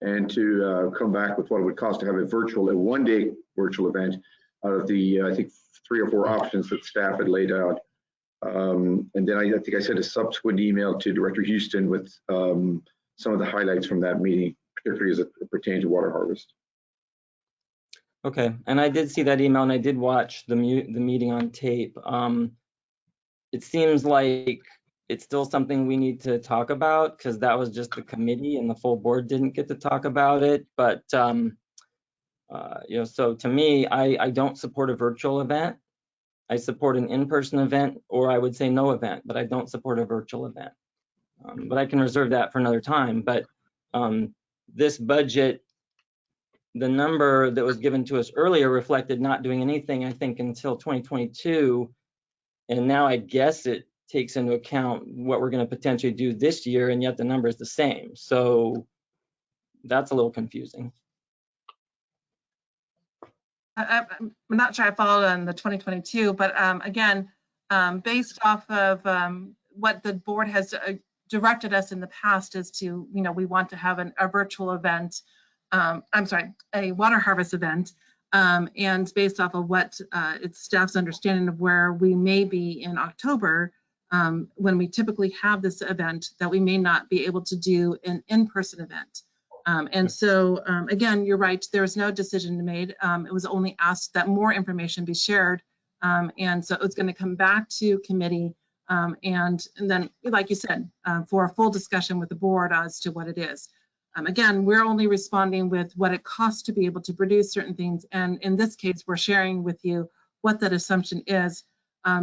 and to come back with what it would cost to have a one-day virtual event out of the, I think, 3 or 4 options that staff had laid out. And then I think I sent a subsequent email to Director Houston with some of the highlights from that meeting, particularly as it pertains to water harvest. Okay, and I did see that email and I did watch the meeting on tape. It seems like it's still something we need to talk about because that was just the committee and the full board didn't get to talk about it. But so to me, I don't support a virtual event. I support an in-person event, or I would say no event, but I don't support a virtual event. But I can reserve that for another time. But this budget, the number that was given to us earlier reflected not doing anything, I think, until 2022. And now I guess it takes into account what we're going to potentially do this year, and yet the number is the same. So that's a little confusing. I'm not sure I followed on the 2022, but again, based off of what the board has directed us in the past is to, we want to have a virtual event, a water harvest event, and based off of what its staff's understanding of where we may be in October, when we typically have this event, that we may not be able to do an in-person event. And so, again, you're right, there was no decision made. It was only asked that more information be shared. And so it's going to come back to committee. And then, like you said, for a full discussion with the board as to what it is. Again, we're only responding with what it costs to be able to produce certain things. And in this case, we're sharing with you what that assumption is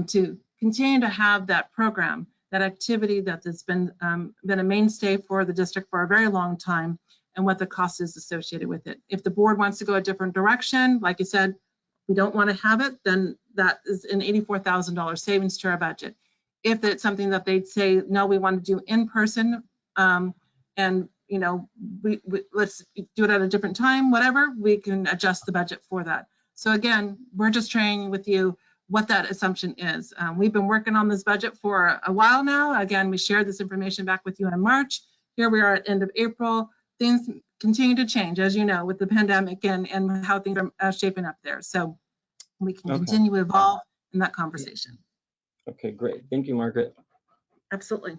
to continue to have that program, that activity that has been a mainstay for the district for a very long time, and what the cost is associated with it. If the board wants to go a different direction, like you said, we don't want to have it, then that is an $84,000 savings to our budget. If it's something that they'd say, no, we want to do in person, and let's do it at a different time, whatever, we can adjust the budget for that. So again, we're just sharing with you what that assumption is. We've been working on this budget for a while now. Again, we shared this information back with you in March. Here we are at end of April. Things continue to change, as you know, with the pandemic and how things are shaping up there. So we can continue to evolve in that conversation. Okay, great. Thank you, Margaret. Absolutely.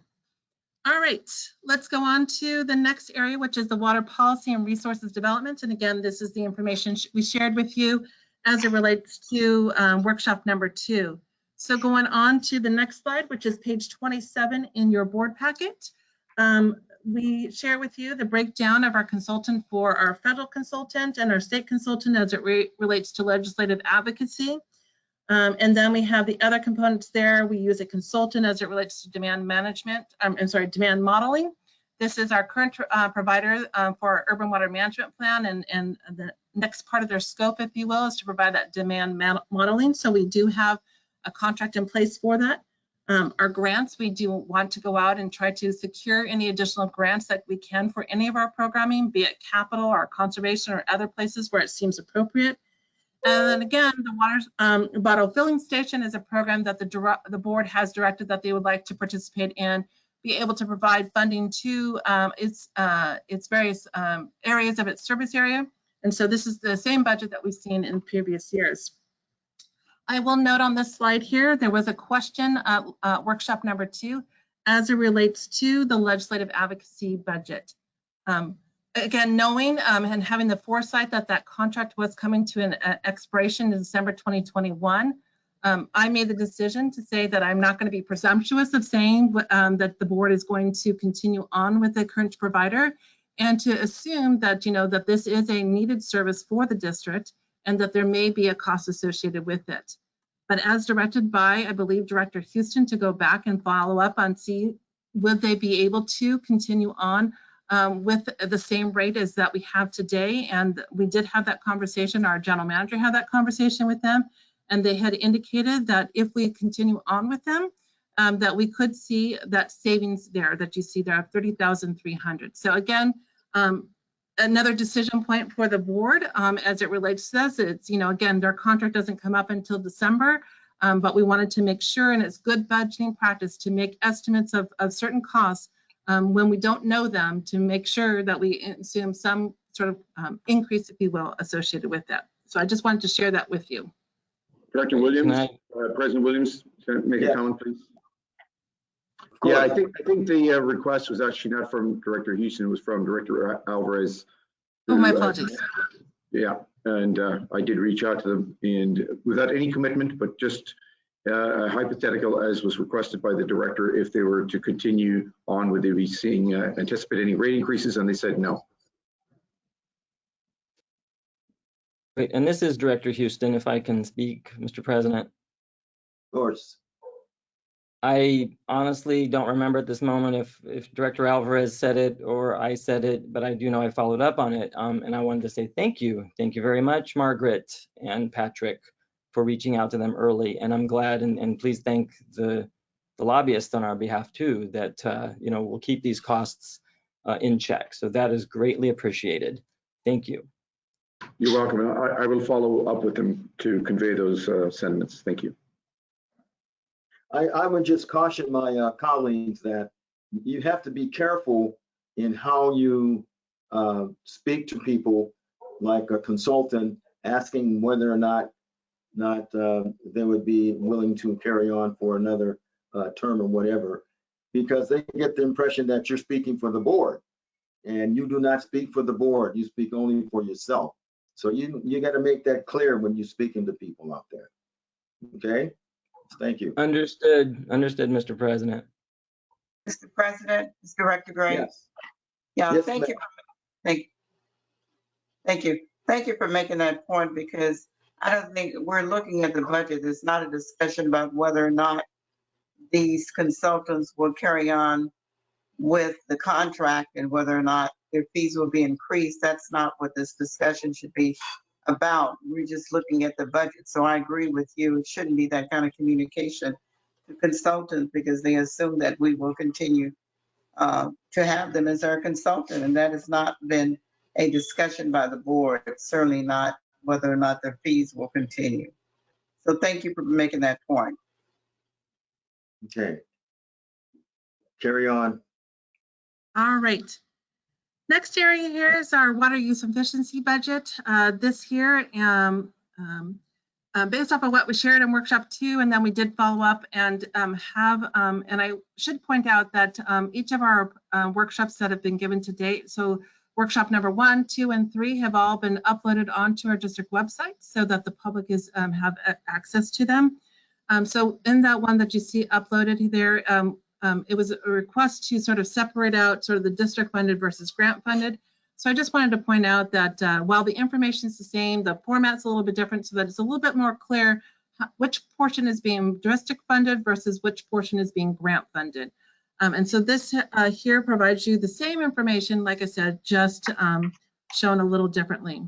All right, let's go on to the next area, which is the water policy and resources development. And again, this is the information we shared with you as it relates to workshop number 2. So going on to the next slide, which is page 27 in your board packet. We share with you the breakdown of our consultant for our federal consultant and our state consultant as it relates to legislative advocacy. And then we have the other components there. We use a consultant as it relates to demand management, demand modeling. This is our current provider for our urban water management plan, and the next part of their scope, if you will, is to provide that demand modeling. So we do have a contract in place for that. Our grants, we do want to go out and try to secure any additional grants that we can for any of our programming, be it capital or conservation or other places where it seems appropriate. And then again, the water bottle filling station is a program that the board has directed that they would like to participate in, be able to provide funding to its various areas of its service area. And so this is the same budget that we've seen in previous years. I will note on this slide here, there was a question at workshop number 2 as it relates to the legislative advocacy budget. Again, knowing and having the foresight that that contract was coming to an expiration in December 2021, I made the decision to say that I'm not going to be presumptuous of saying that the board is going to continue on with the current provider, and to assume that, that this is a needed service for the district and that there may be a cost associated with it. But as directed by, I believe, Director Houston, to go back and follow up on would they be able to continue on with the same rate as that we have today. And we did have that conversation. Our general manager had that conversation with them, and they had indicated that if we continue on with them, that we could see that savings there that you see there of $30,300. So again, another decision point for the board as it relates to this. It's, again, their contract doesn't come up until December, but we wanted to make sure, and it's good budgeting practice to make estimates of certain costs when we don't know them, to make sure that we assume some sort of increase, if you will, associated with that. So I just wanted to share that with you. Director Williams, President Williams, can I make a comment, please? Yeah, I think the request was actually not from Director Houston, it was from Director Alvarez. Oh, my apologies. Yeah, and I did reach out to them, and without any commitment, but just hypothetical, as was requested by the director, if they were to continue on, would they be seeing anticipate any rate increases, and they said no. Great, and this is Director Houston, if I can speak, Mr. President. Of course. I honestly don't remember at this moment if Director Alvarez said it or I said it, but I do know I followed up on it. And I wanted to say thank you. Thank you very much, Margaret and Patrick, for reaching out to them early. And I'm glad, and please thank the lobbyists on our behalf too, that we'll keep these costs in check. So that is greatly appreciated. Thank you. You're welcome. I will follow up with them to convey those sentiments. Thank you. I would just caution my colleagues that you have to be careful in how you speak to people, like a consultant, asking whether or not they would be willing to carry on for another term or whatever, because they get the impression that you're speaking for the board, and you do not speak for the board. You speak only for yourself. So you got to make that clear when you're speaking to people out there. Okay. Thank you. Understood, Mr. President. Mr. President, Mr. Director Gray. Yes. Yeah, Yes, thank you. Thank you for making that point, because I don't think we're looking at the budget. It's not a discussion about whether or not these consultants will carry on with the contract and whether or not their fees will be increased. That's not what this discussion should be about. We're just looking at the budget. So I agree with you. It shouldn't be that kind of communication to consultants, because they assume that we will continue to have them as our consultant, and that has not been a discussion by the board. It's certainly not whether or not their fees will continue. So thank you for making that point. Okay. Carry on. All right. Next area here is our water use efficiency budget. This year, based off of what was shared in workshop 2, and then we did follow up and and I should point out that each of our workshops that have been given to date, so workshop number 1, 2, and 3 have all been uploaded onto our district website so that the public is have access to them. So in that one that you see uploaded there, it was a request to sort of separate out sort of the district funded versus grant funded. So I just wanted to point out that while the information is the same, the format's a little bit different so that it's a little bit more clear which portion is being district funded versus which portion is being grant funded. And so this here provides you the same information, like I said, just shown a little differently.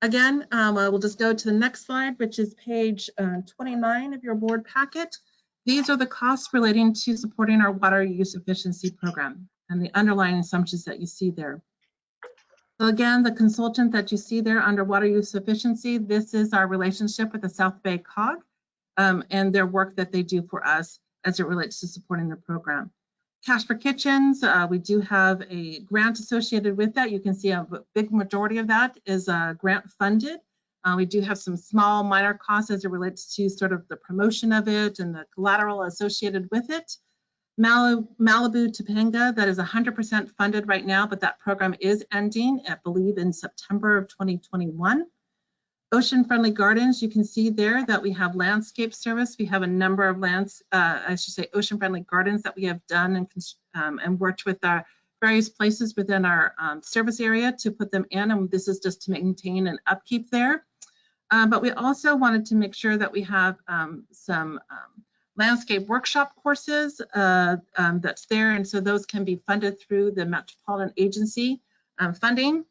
Again, we'll just go to the next slide, which is page 29 of your board packet. These are the costs relating to supporting our water use efficiency program and the underlying assumptions that you see there. So again, the consultant that you see there under water use efficiency, this is our relationship with the South Bay COG and their work that they do for us as it relates to supporting the program. Cash for Kitchens, we do have a grant associated with that. You can see a big majority of that is grant funded. We do have some small minor costs as it relates to sort of the promotion of it and the collateral associated with it. Malibu Topanga, that is 100% funded right now, but that program is ending, I believe, in September of 2021. Ocean Friendly Gardens, you can see there that we have landscape service. We have a number of Ocean Friendly Gardens that we have done and worked with our various places within our service area to put them in, and this is just to maintain and upkeep there. But we also wanted to make sure that we have some landscape workshop courses that's there, and so those can be funded through the Metropolitan Agency funding.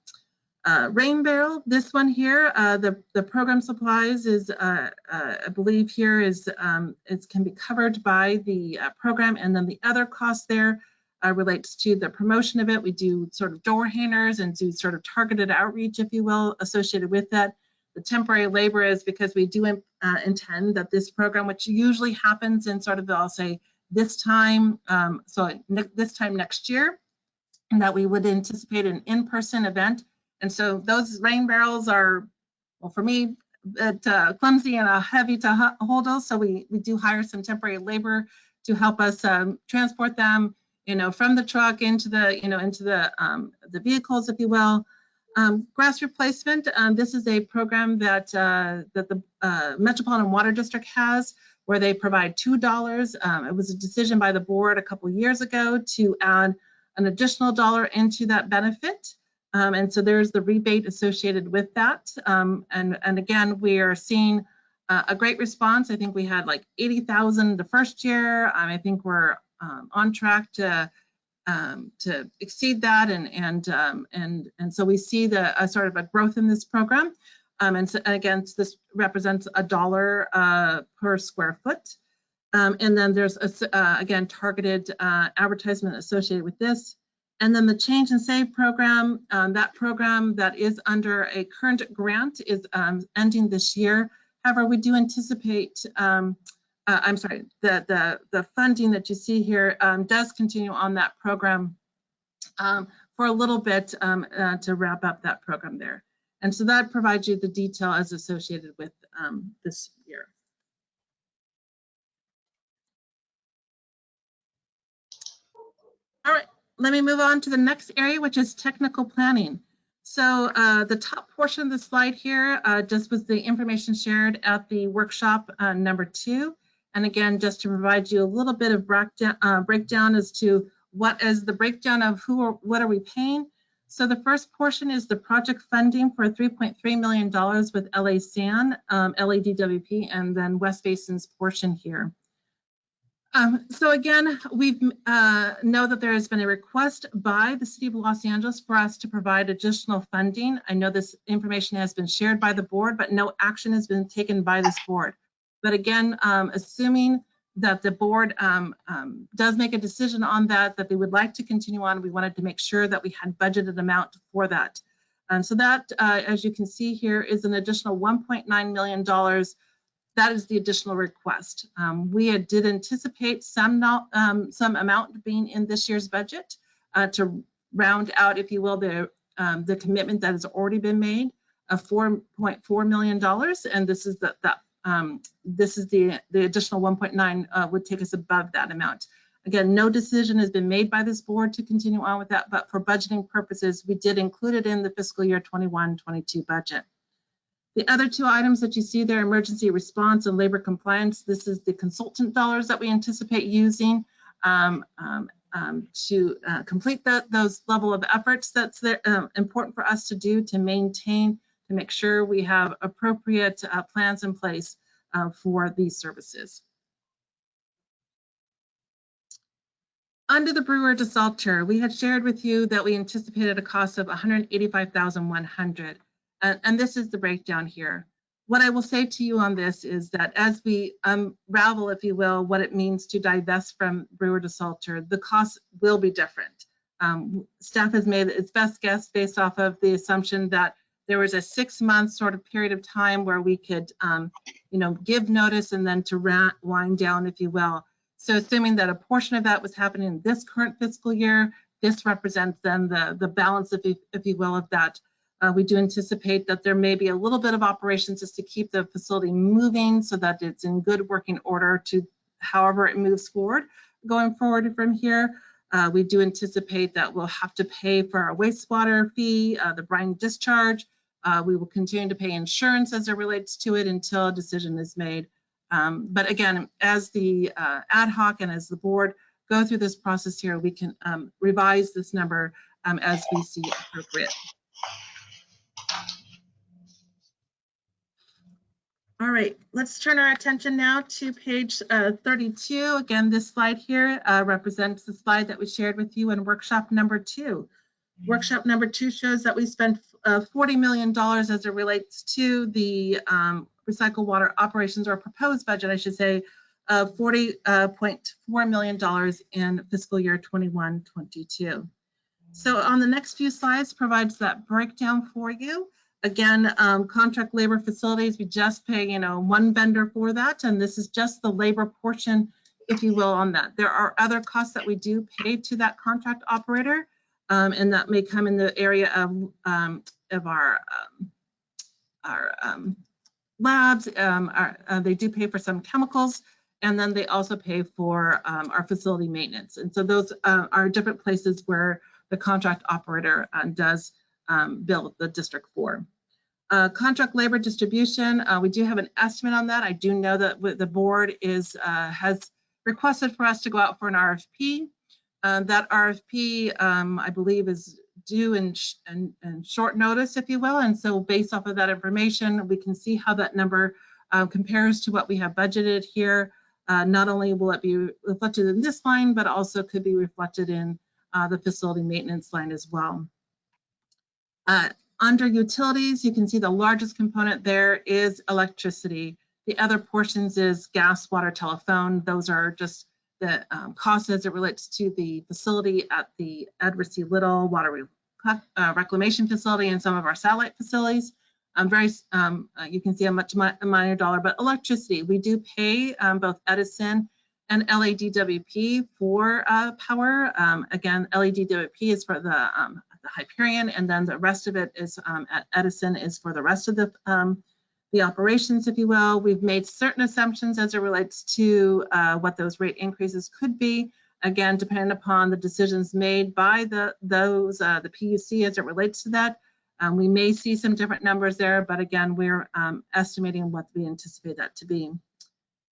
Rain Barrel, this one here, the program supplies is, I believe here is, it can be covered by the program, and then the other cost there relates to the promotion of it. We do sort of door hangers and do sort of targeted outreach, if you will, associated with that. The temporary labor is because we do intend that this program, which usually happens in sort of, I'll say, this time, this time next year, and that we would anticipate an in-person event. And so those rain barrels are, well, for me, clumsy and heavy to hold those. So we do hire some temporary labor to help us transport them, from the truck into the, into the vehicles, if you will. Grass replacement. This is a program that the Metropolitan Water District has, where they provide $2. It was a decision by the board a couple years ago to add an additional $1 into that benefit. And so there's the rebate associated with that. And again, we are seeing a great response. I think we had like 80,000 the first year. I think we're on track to exceed that, and so we see the sort of a growth in this program. And so again, this represents $1 per square foot. And then there's again targeted advertisement associated with this. And then the Change and Save program, that program that is under a current grant is ending this year. However, we do anticipate, I'm sorry, the funding that you see here does continue on that program for a little bit to wrap up that program there. And so that provides you the detail as associated with this year. All right. Let me move on to the next area, which is technical planning. So the top portion of the slide here just was the information shared at the workshop number 2. And again, just to provide you a little bit of breakdown as to what is the breakdown of what are we paying. So the first portion is the project funding for $3.3 million with LA SAN, LADWP, and then West Basin's portion here. So again, we know that there has been a request by the City of Los Angeles for us to provide additional funding. I know this information has been shared by the board, but no action has been taken by this board. But again, assuming that the board does make a decision on that they would like to continue on, we wanted to make sure that we had budgeted amount for that. And so that, as you can see here, is an additional $1.9 million. That is the additional request. We did anticipate some amount being in this year's budget to round out, if you will, the commitment that has already been made of $4.4 million, and this is the additional 1.9 would take us above that amount. Again, no decision has been made by this board to continue on with that, but for budgeting purposes, we did include it in the fiscal year 21-22 budget. The other two items that you see there, emergency response and labor compliance, this is the consultant dollars that we anticipate using to complete those level of efforts that's important for us to do to maintain, to make sure we have appropriate plans in place for these services. Under the brewer desalter, we had shared with you that we anticipated a cost of $185,100, and this is the breakdown here. What I will say to you on this is that as we unravel, if you will, what it means to divest from brewer desalter, the cost will be different. Staff has made its best guess based off of the assumption that there was a 6-month sort of period of time where we could, give notice and then to wind down, if you will. So assuming that a portion of that was happening in this current fiscal year, this represents then the balance, if you will, of that. We do anticipate that there may be a little bit of operations just to keep the facility moving so that it's in good working order to however it moves forward. Going forward from here, we do anticipate that we'll have to pay for our wastewater fee, the brine discharge. We will continue to pay insurance as it relates to it until a decision is made. But again, as the ad hoc and as the board go through this process here, we can revise this number as we see appropriate. All right, let's turn our attention now to page 32. Again, this slide here represents the slide that we shared with you in workshop number 2. Workshop number 2 shows that we spent $40 million as it relates to the recycled water operations, or proposed budget, I should say, of $40.4 million in fiscal year 21-22. So on the next few slides provides that breakdown for you. Again, contract labor facilities, we just pay, one vendor for that, and this is just the labor portion, if you will, on that. There are other costs that we do pay to that contract operator, and that may come in the area of our labs. They do pay for some chemicals, and then they also pay for our facility maintenance. And so those are different places where the contract operator does bill the district for. Contract labor distribution, we do have an estimate on that. I do know that the board has requested for us to go out for an RFP. That RFP, I believe, is due in short notice, if you will. And so based off of that information, we can see how that number compares to what we have budgeted here. Not only will it be reflected in this line, but also could be reflected in the facility maintenance line as well. Under utilities, you can see the largest component there is electricity. The other portions is gas, water, telephone. Those are just the costs as it relates to the facility at the Edward C. Little Water Reclamation Facility and some of our satellite facilities. You can see a much minor dollar, but electricity, we do pay both Edison and LADWP for power. Again, LADWP is for the Hyperion, and then the rest of it is at Edison is for the rest of the operations, if you will. We've made certain assumptions as it relates to what those rate increases could be. Again, depending upon the decisions made by the PUC as it relates to that. We may see some different numbers there, but again, we're estimating what we anticipate that to be.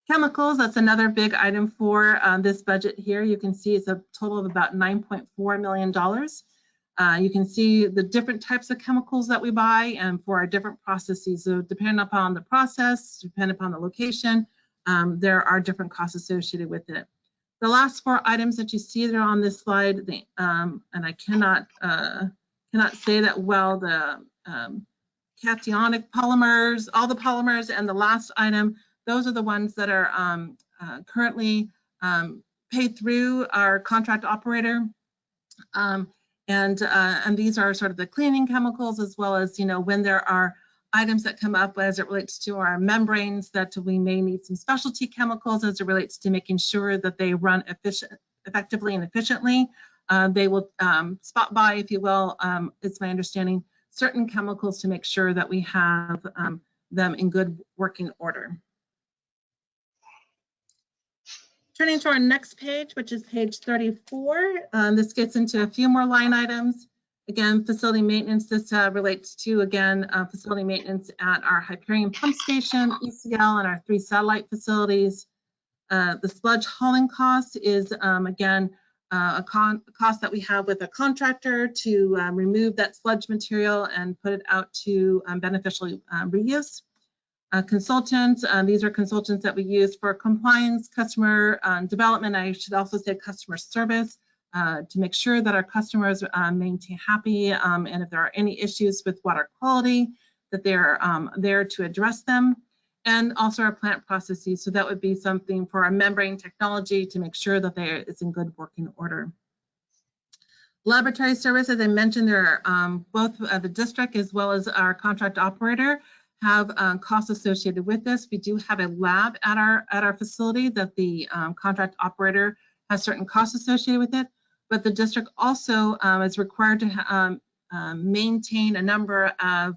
Chemicals, that's another big item for this budget here. You can see it's a total of about $9.4 million. You can see the different types of chemicals that we buy and for our different processes. So depending upon the process, depending upon the location, there are different costs associated with it. The last 4 items that you see there on this slide, and I cannot say that well, the cationic polymers, all the polymers, and the last item, those are the ones that are currently paid through our contract operator. And these are sort of the cleaning chemicals, as well as, when there are items that come up as it relates to our membranes, that we may need some specialty chemicals as it relates to making sure that they run effectively and efficiently. They will spot by, if you will, it's my understanding, certain chemicals to make sure that we have them in good working order. Turning to our next page, which is page 34, this gets into a few more line items. Again, facility maintenance, this relates to, again, facility maintenance at our Hyperion Pump Station, ECL, and our 3 satellite facilities. The sludge hauling cost is, again, a cost that we have with a contractor to remove that sludge material and put it out to beneficial reuse. Consultants, these are consultants that we use for compliance, customer development, I should also say customer service, to make sure that our customers maintain happy, and if there are any issues with water quality, that they're there to address them. And also our plant processes, so that would be something for our membrane technology to make sure that it's in good working order. Laboratory service, as I mentioned, there are both the district as well as our contract operator have costs associated with this. We do have a lab at our facility that the contract operator has certain costs associated with it, but the district also is required to maintain a number of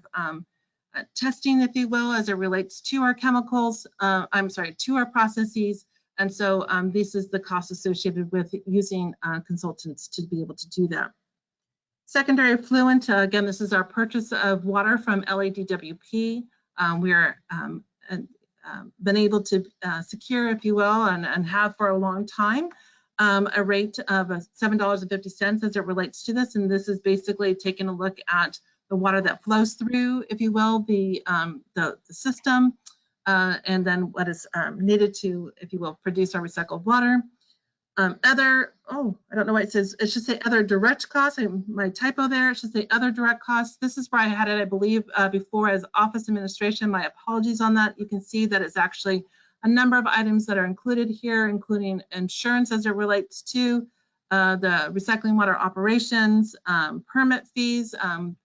testing, if you will, as it relates to our chemicals, to our processes. And so this is the cost associated with using consultants to be able to do that. Secondary effluent, again, this is our purchase of water from LADWP. We are been able to secure, if you will, and have for a long time, a rate of $7.50 as it relates to this. And this is basically taking a look at the water that flows through, if you will, the system, and then what is needed to, if you will, produce our recycled water. I don't know why it says, it should say other direct costs. My typo there, it should say other direct costs. This is where I had it, I believe, before as office administration. My apologies on that. You can see that it's actually a number of items that are included here, including insurance as it relates to the recycling water operations, permit fees, and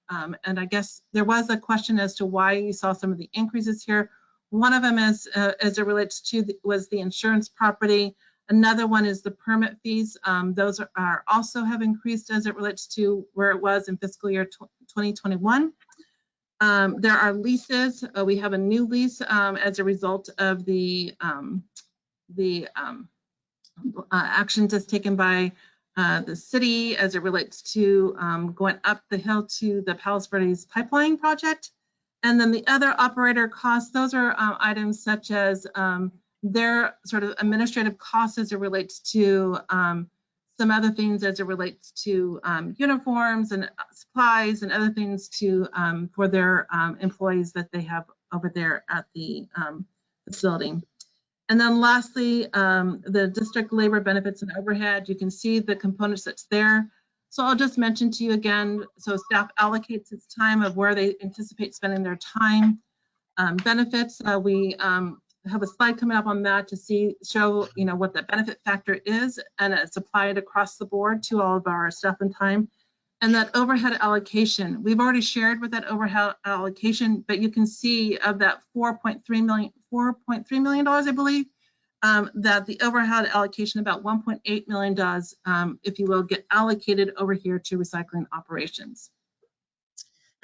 I guess there was a question as to why you saw some of the increases here. One of them is, as it relates to, was the insurance property. Another one is the permit fees. Those are also have increased as it relates to where it was in fiscal year 2021. There are leases. We have a new lease as a result of the actions that's taken by the city as it relates to going up the hill to the Palos Verdes pipeline project. And then the other operator costs, those are items such as their sort of administrative costs as it relates to some other things as it relates to uniforms and supplies and other things to for their employees that they have over there at the facility. And then lastly, the district labor benefits and overhead, you can see the components that's there. So I'll just mention to you again, so staff allocates its time of where they anticipate spending their time. Benefits, we have a slide coming up on that to show what the benefit factor is, and it's applied across the board to all of our staff and time. And that overhead allocation, we've already shared with that overhead allocation, but you can see of that $4.3 million, I believe, that the overhead allocation, about $1.8 million does, if you will, get allocated over here to recycling operations.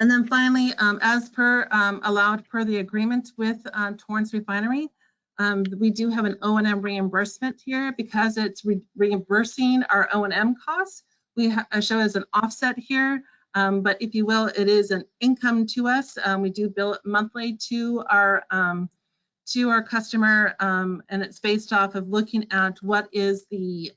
And then finally, as per allowed per the agreement with Torrance Refinery, we do have an O&M reimbursement here because it's reimbursing our O&M costs. We show as an offset here, but if you will, it is an income to us. We do bill it monthly to our customer, and it's based off of looking at what is the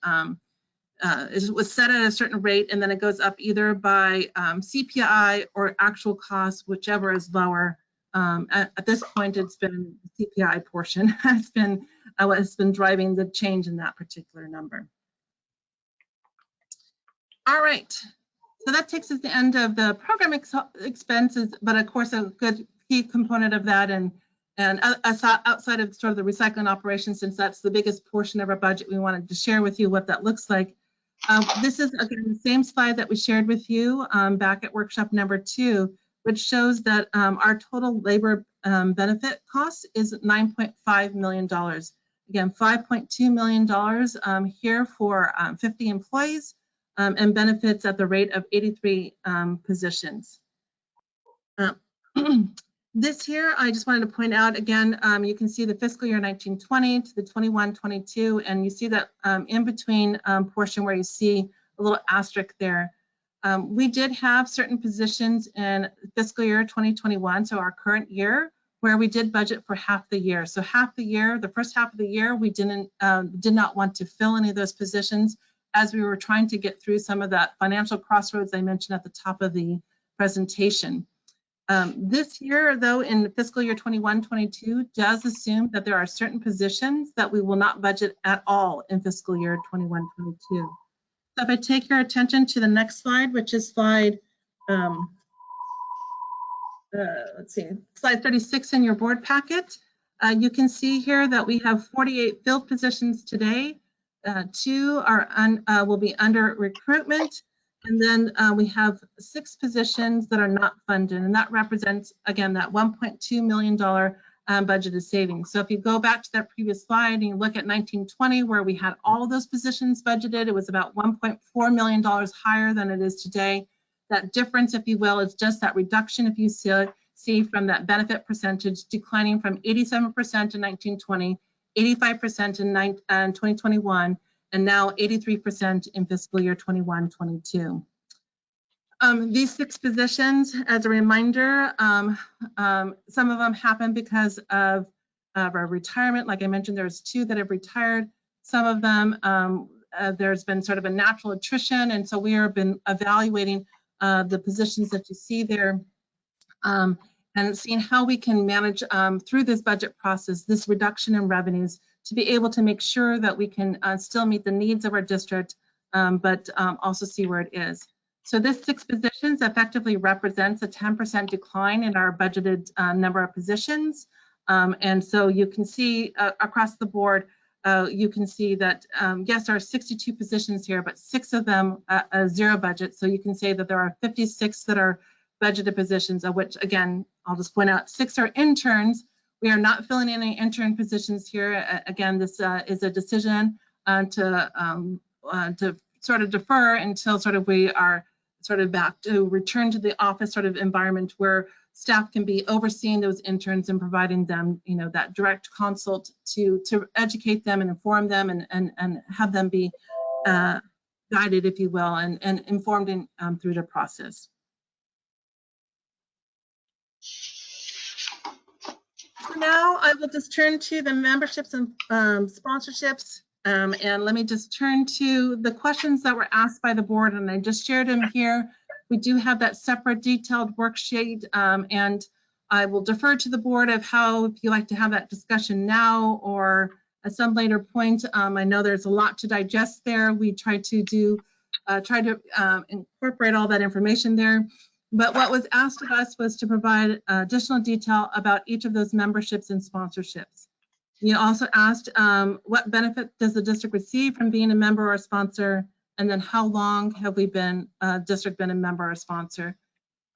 it was set at a certain rate, and then it goes up either by CPI or actual cost, whichever is lower. At this point, it's been the CPI portion has been what's been driving the change in that particular number. All right, so that takes us to the end of the program expenses, but of course a good key component of that and And outside of sort of the recycling operation, since that's the biggest portion of our budget, we wanted to share with you what that looks like. This is, again, the same slide that we shared with you back at workshop number 2, which shows that our total labor benefit cost is $9.5 million. Again, $5.2 million here for 50 employees and benefits at the rate of 83 positions. This here, I just wanted to point out again, you can see the fiscal year 1920 to the 21-22, and you see that in between portion where you see a little asterisk there. We did have certain positions in fiscal year 2021, so our current year, where we did budget for half the year. So half the year, the first half of the year, we did not want to fill any of those positions as we were trying to get through some of that financial crossroads I mentioned at the top of the presentation. This year, though, in fiscal year 21-22, does assume that there are certain positions that we will not budget at all in fiscal year 21-22. So if I take your attention to the next slide, which is slide, let's see, slide 36 in your board packet, you can see here that we have 48 filled positions today. 2 are will be under recruitment. And then we have 6 positions that are not funded, and that represents, again, that $1.2 million budgeted savings. So if you go back to that previous slide and you look at 1920, where we had all of those positions budgeted, it was about $1.4 million higher than it is today. That difference, if you will, is just that reduction, if you see from that benefit percentage declining from 87% in 1920, 85% in 2021, and now 83% in fiscal year 21-22. These 6 positions, as a reminder, some of them happen because of our retirement. Like I mentioned, there's 2 that have retired. Some of them, there's been sort of a natural attrition, and so we have been evaluating the positions that you see there and seeing how we can manage through this budget process, this reduction in revenues, to be able to make sure that we can still meet the needs of our district, but also see where it is. So this 6 positions effectively represents a 10% decline in our budgeted number of positions. And so you can see across the board, you can see that, yes, there are 62 positions here, but 6 of them zero budget. So you can say that there are 56 that are budgeted positions, of which, again, I'll just point out 6 are interns. We are not filling any intern positions here. Again, this is a decision to sort of defer until sort of we are sort of back to return to the office sort of environment where staff can be overseeing those interns and providing them, you know, that direct consult to educate them and inform them and have them be guided, if you will, and informed through the process. So now I will just turn to the memberships and sponsorships, and let me just turn to the questions that were asked by the board, and I just shared them here. We do have that separate detailed worksheet, and I will defer to the board of how, if you like to have that discussion now or at some later point. I know there's a lot to digest there. We try to incorporate all that information there. But what was asked of us was to provide additional detail about each of those memberships and sponsorships. You also asked what benefit does the district receive from being a member or a sponsor, and then how long have we been district been a member or sponsor.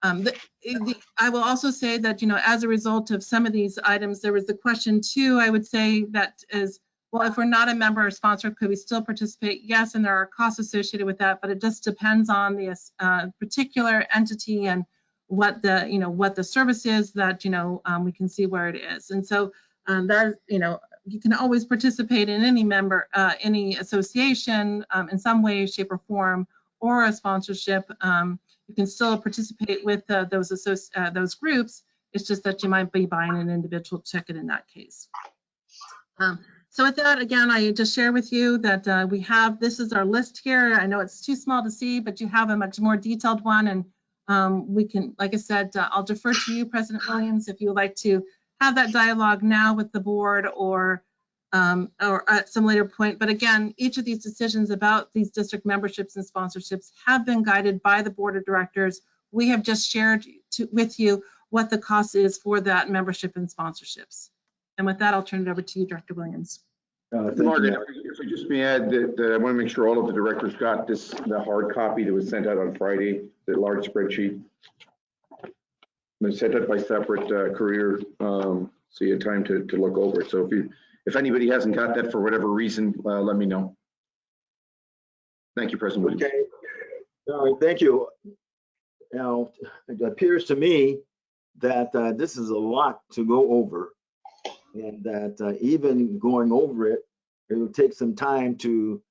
I will also say that, you know, as a result of some of these items, there was the question too, I would say, that is, well, if we're not a member or sponsor, could we still participate? Yes, and there are costs associated with that, but it just depends on the particular entity and what the, you know, what the service is that, you know, we can see where it is. And so that, you know, you can always participate in any member, any association in some way, shape, or form, or a sponsorship. You can still participate with those groups. It's just that you might be buying an individual ticket in that case. So with that, again, I just share with you that we have, this is our list here. I know it's too small to see, but you have a much more detailed one. And we can, like I said, I'll defer to you, President Williams, if you would like to have that dialogue now with the board or at some later point. But again, each of these decisions about these district memberships and sponsorships have been guided by the board of directors. We have just shared with you what the cost is for that membership and sponsorships. And with that, I'll turn it over to you, Director Williams. Thank you, Margaret, Matt. if I just may add that I want to make sure all of the directors got the hard copy that was sent out on Friday, the large spreadsheet. It was sent out by separate courier, so you had time to look over it. So if anybody hasn't got that for whatever reason, let me know. Thank you, President Williams. Okay. All right, thank you. Now, it appears to me that this is a lot to go over, and that even going over it, it will take some time to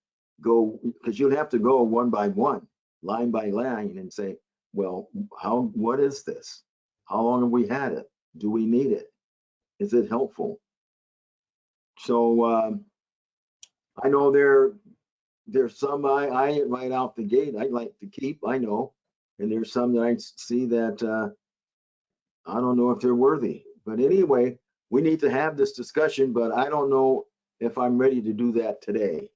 go, because you'll have to go one by one, line by line, and say, well, what is this? How long have we had it? Do we need it? Is it helpful? So I know there's some I right out the gate I'd like to keep, I know, and there's some that I see that I don't know if they're worthy. But anyway, we need to have this discussion, but I don't know if I'm ready to do that today.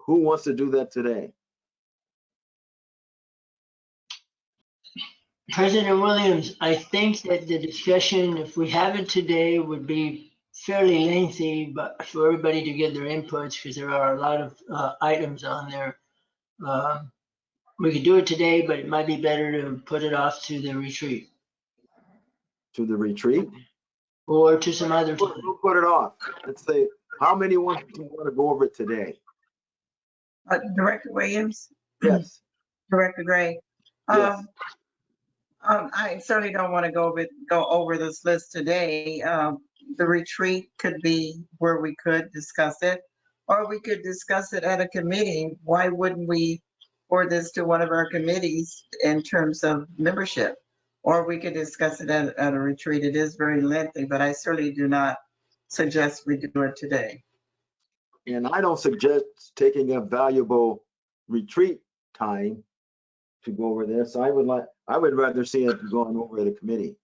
Who wants to do that today? President Williams, I think that the discussion, if we have it today, would be fairly lengthy, but for everybody to get their inputs, because there are a lot of items on there. We could do it today, but it might be better to put it off to the retreat To the retreat? or to some other time. We'll put it off. Let's say, how many want to go over it today? Director Williams, Yes. Director Gray. Yes. I certainly don't want to go over this list today. The retreat could be where we could discuss it, or we could discuss it at a committee. Why wouldn't we forward this to one of our committees in terms of membership? Or we could discuss it at a retreat. It is very lengthy, but I certainly do not suggest we do it today. And I don't suggest taking a valuable retreat time to go over this. I would rather see it going over at a committee.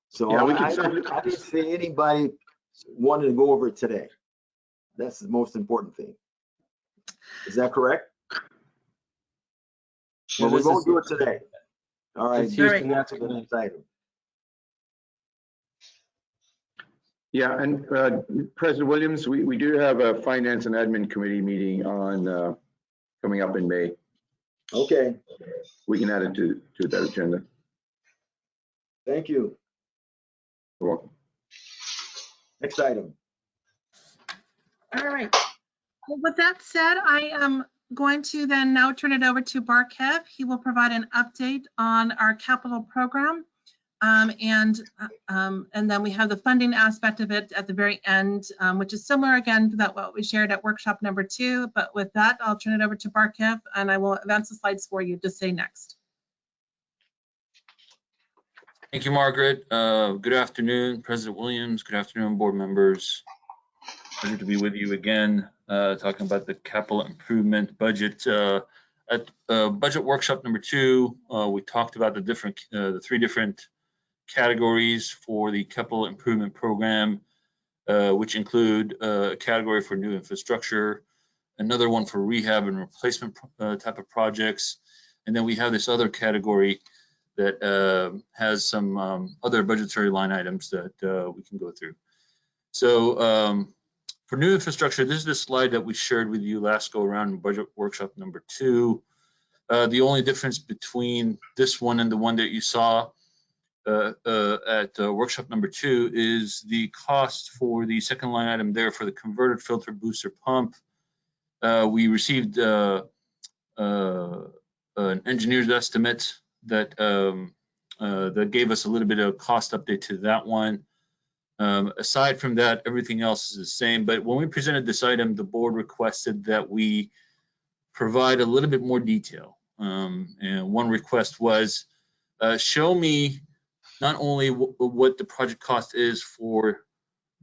So Yeah, we I can didn't see anybody wanting to go over it today. That's the most important thing. Is that correct? Well, we won't do it today. All right. It's Houston, That's a good next item. Yeah, and President Williams, we do have a Finance and Admin Committee meeting on coming up in May. Okay, We can add it to that agenda. thank you. You're welcome. Next item. All right. Well, with that said, I am going to then now turn it over to Barkev. He will provide an update on our capital program. And then we have the funding aspect of it at the very end, which is similar again to what we shared at workshop number 2. But with that, I'll turn it over to Barkev, and I will advance the slides for you to say next. Thank you, Margaret. Good afternoon, President Williams. Good afternoon, board members. Pleasure to be with you again, talking about the capital improvement budget. At budget workshop number 2, we talked about the 3 different categories for the capital improvement program, which include a category for new infrastructure, another one for rehab and replacement type of projects, and then we have this other category that has some other budgetary line items that we can go through. So for new infrastructure, this is the slide that we shared with you last go around in budget workshop number 2. The only difference between this one and the one that you saw at workshop number 2 is the cost for the second line item there for the converted filter booster pump. We received an engineer's estimate that gave us a little bit of cost update to that one. Aside from that, everything else is the same. But when we presented this item, the board requested that we provide a little bit more detail. And one request was, show me not only what the project cost is for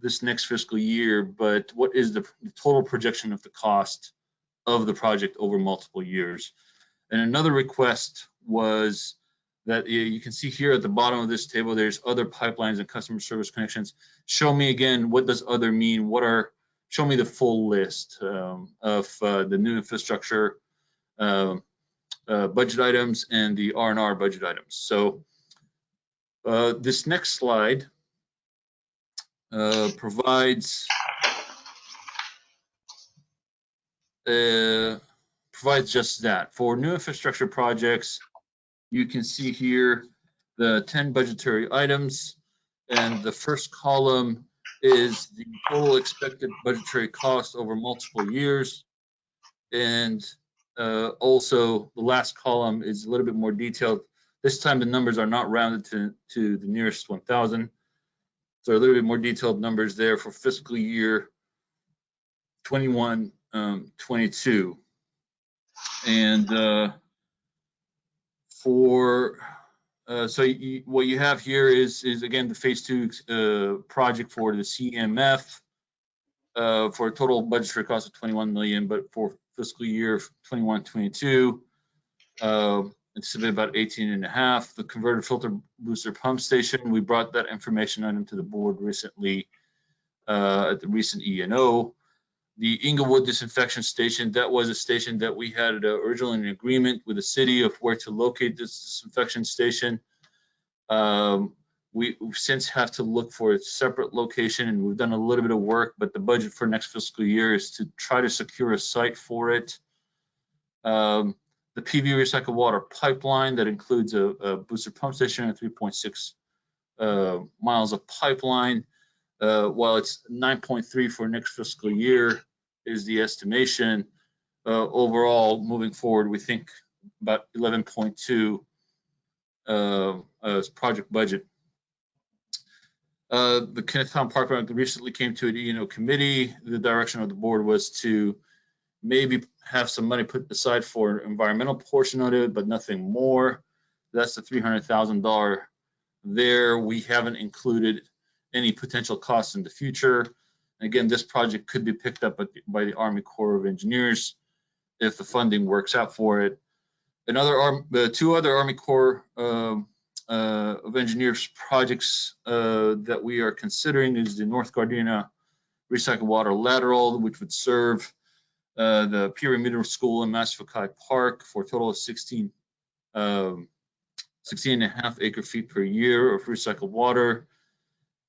this next fiscal year, but what is the total projection of the cost of the project over multiple years. And another request was that you can see here at the bottom of this table, there's other pipelines and customer service connections. Show me again, what does other mean? Show me the full list of the new infrastructure budget items and the R&R budget items. So this next slide provides just that. For new infrastructure projects, you can see here the 10 budgetary items, and the first column is the total expected budgetary cost over multiple years. And also the last column is a little bit more detailed. This time the numbers are not rounded to the nearest 1,000. So a little bit more detailed numbers there for fiscal year 21, 22. And what you have here is again the phase 2 project for the CMF for a total budgetary cost of 21 million, but for fiscal year 21-22, it's about 18.5. The converter filter booster pump station, we brought that information item to the board recently at the recent E&O. The Inglewood disinfection station, that was a station that we had originally an agreement with the city of where to locate this disinfection station. We've since have to look for a separate location, and we've done a little bit of work, but the budget for next fiscal year is to try to secure a site for it. The PV recycled water pipeline, that includes a booster pump station and 3.6 miles of pipeline. While it's 9.3 for next fiscal year is the estimation, overall moving forward, we think about 11.2 as project budget. The Kennethtown Park recently came to an E&O committee. The direction of the board was to maybe have some money put aside for an environmental portion of it, but nothing more. That's the $300,000 there. We haven't included any potential costs in the future. Again, this project could be picked up by the Army Corps of Engineers if the funding works out for it. The two other Army Corps of Engineers projects that we are considering is the North Gardena recycled water lateral, which would serve the Peoria Middle School and Massachusetts Park for a total of 16.5 acre feet per year of recycled water.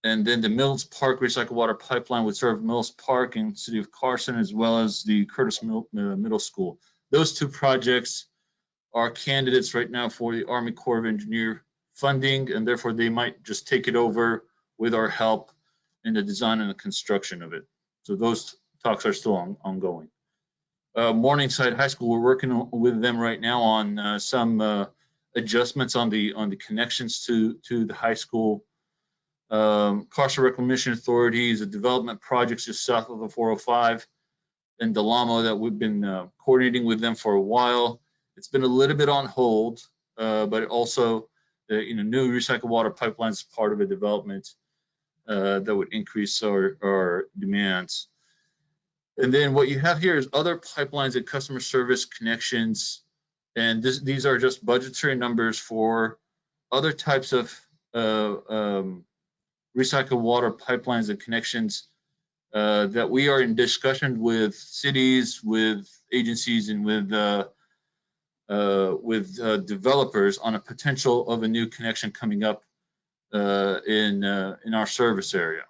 And then the Mills Park recycled water pipeline would serve Mills Park and City of Carson, as well as the Curtis Middle School. Those two projects are candidates right now for the Army Corps of Engineer funding, and therefore they might just take it over with our help in the design and the construction of it. So those talks are still ongoing. Morningside High School, we're working with them right now on some adjustments on the connections to the high school. Carson Reclamation Authority is a development project just south of the 405 in Delamo that we've been coordinating with them for a while. It's been a little bit on hold, but also new recycled water pipelines is part of a development that would increase our demands. And then what you have here is other pipelines and customer service connections. And these are just budgetary numbers for other types of recycled water pipelines and connections that we are in discussion with cities, with agencies, and with developers on a potential of a new connection coming up in our service area.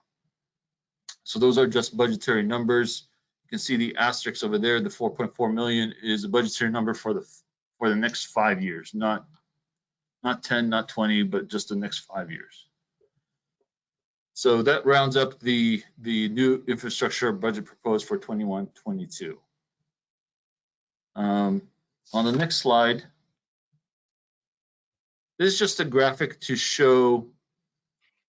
So those are just budgetary numbers. You can see the asterisks over there. The 4.4 million is a budgetary number for the next 5 years, not 10, not 20, but just the next 5 years. So that rounds up the new infrastructure budget proposed for 21-22. On the next slide, this is just a graphic to show.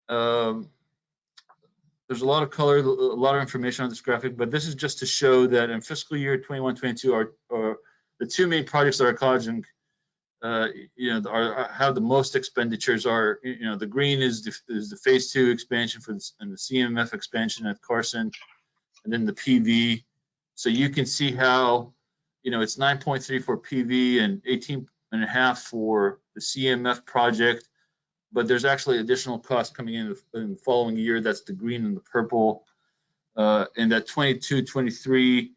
There's a lot of color, a lot of information on this graphic, but this is just to show that in fiscal year 21-22, are the two main projects that are causing, have the most expenditures are, the green is the phase 2 expansion and the CMF expansion at Carson, and then the PV. So you can see how, it's 9.3 for PV and 18.5 for the CMF project, but there's actually additional costs coming in the following year. That's the green and the purple. And that 22-23,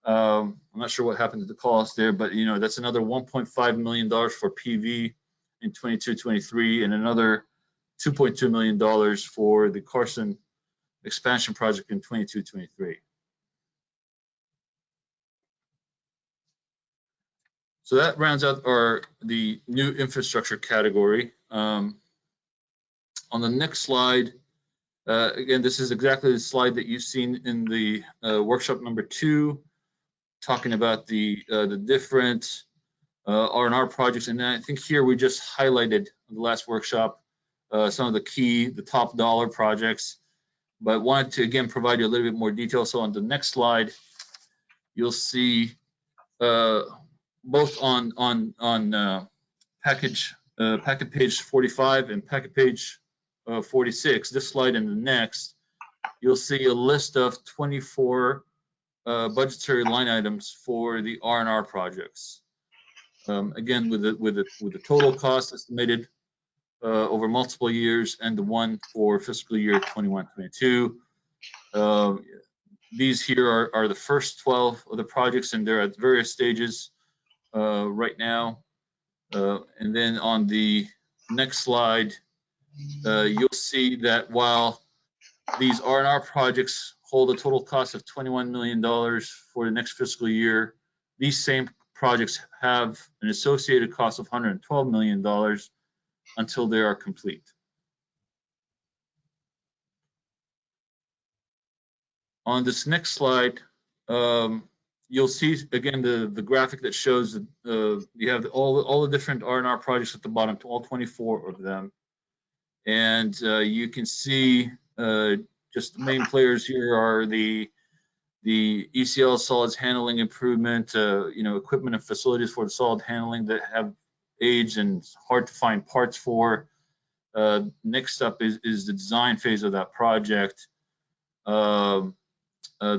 I'm not sure what happened to the cost there, but that's another $1.5 million for PV in 22-23, and another $2.2 million for the Carson expansion project in 22-23. So that rounds out the new infrastructure category. On the next slide, again, this is exactly the slide that you've seen in the workshop number 2, talking about the different R&R projects. And I think here we just highlighted in the last workshop some of the top dollar projects, but wanted to again provide you a little bit more detail. So on the next slide, you'll see both on packet page 45 and packet page 46, this slide and the next, you'll see a list of 24 budgetary line items for the R&R projects. Again, with the total cost estimated over multiple years, and the one for fiscal year 21-22. These here are the first 12 of the projects, and they're at various stages right now. And then on the next slide, you'll see that while these R&R projects hold a total cost of $21 million for the next fiscal year, these same projects have an associated cost of $112 million until they are complete. On this next slide, you'll see again the graphic that shows that you have all the different R&R projects at the bottom, all 24 of them, and you can see just the main players here are the ECL solids handling improvement, equipment and facilities for the solid handling that have aged and hard to find parts for. Next up is the design phase of that project. The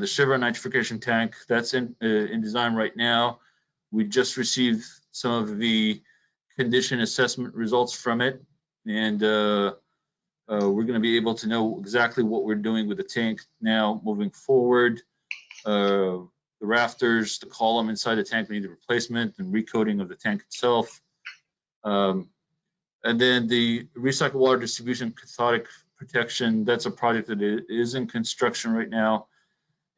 Chevron nitrification tank, that's in design right now. We just received some of the condition assessment results from it, and we're going to be able to know exactly what we're doing with the tank now moving forward. The rafters, the column inside the tank need replacement and recoating of the tank itself. And then the recycled water distribution cathodic protection, that's a project that is in construction right now.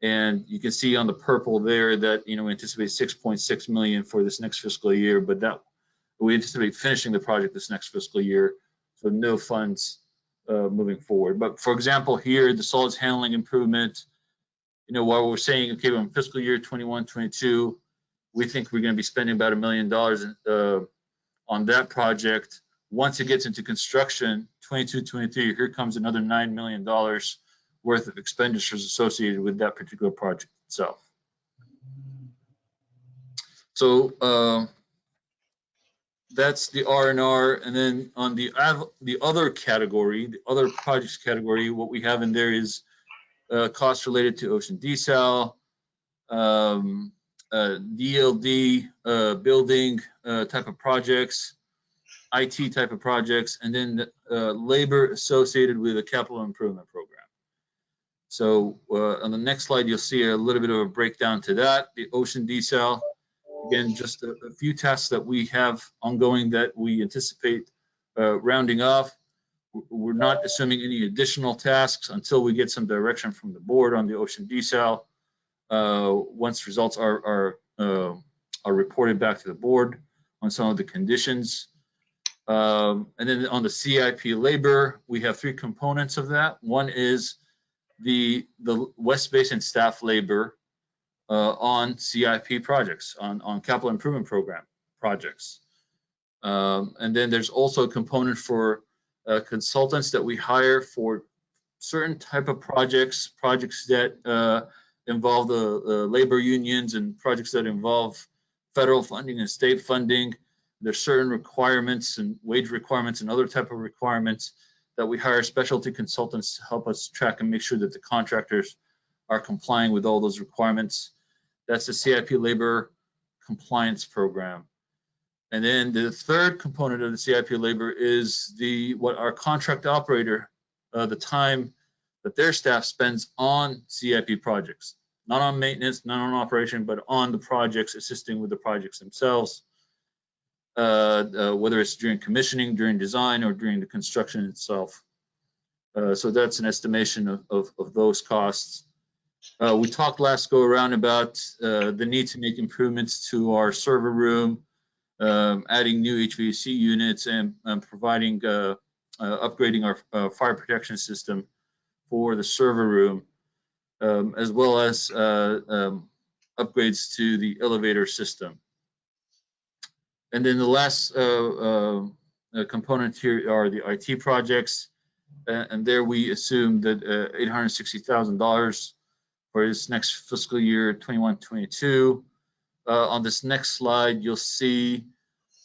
And you can see on the purple there that we anticipate $6.6 million for this next fiscal year, but that we anticipate finishing the project this next fiscal year, so no funds moving forward. But for example, here the solids handling improvement, while we're saying okay, in fiscal year 21-22, we think we're going to be spending about $1 million on that project. Once it gets into construction, 22-23, here comes another $9 million worth of expenditures associated with that particular project itself. So that's the R&R, and then on the other category, the other projects category, what we have in there is costs related to ocean desal, DLD, building type of projects, IT type of projects, and then labor associated with a capital improvement program. So on the next slide, you'll see a little bit of a breakdown to that. The ocean desal, again, just a few tasks that we have ongoing that we anticipate rounding off. We're not assuming any additional tasks until we get some direction from the board on the ocean desal. Once results are reported back to the board on some of the conditions. And then on the CIP labor, we have 3 components of that. One is the West Basin staff labor on CIP projects, on capital improvement program projects. And then there's also a component for consultants that we hire for certain type of projects that involve the labor unions and projects that involve federal funding and state funding. There's certain requirements and wage requirements and other type of requirements that we hire specialty consultants to help us track and make sure that the contractors are complying with all those requirements. That's the CIP labor compliance program. And then the third component of the CIP labor is what our contract operator, the time that their staff spends on CIP projects, not on maintenance, not on operation, but on the projects, assisting with the projects themselves, whether it's during commissioning, during design, or during the construction itself. So that's an estimation of those costs. We talked last go around about the need to make improvements to our server room, adding new HVAC units, and providing upgrading our fire protection system for the server room, as well as upgrades to the elevator system. And then the last component here are the IT projects, and there we assume that $860,000 for this next fiscal year 21-22. On this next slide, you'll see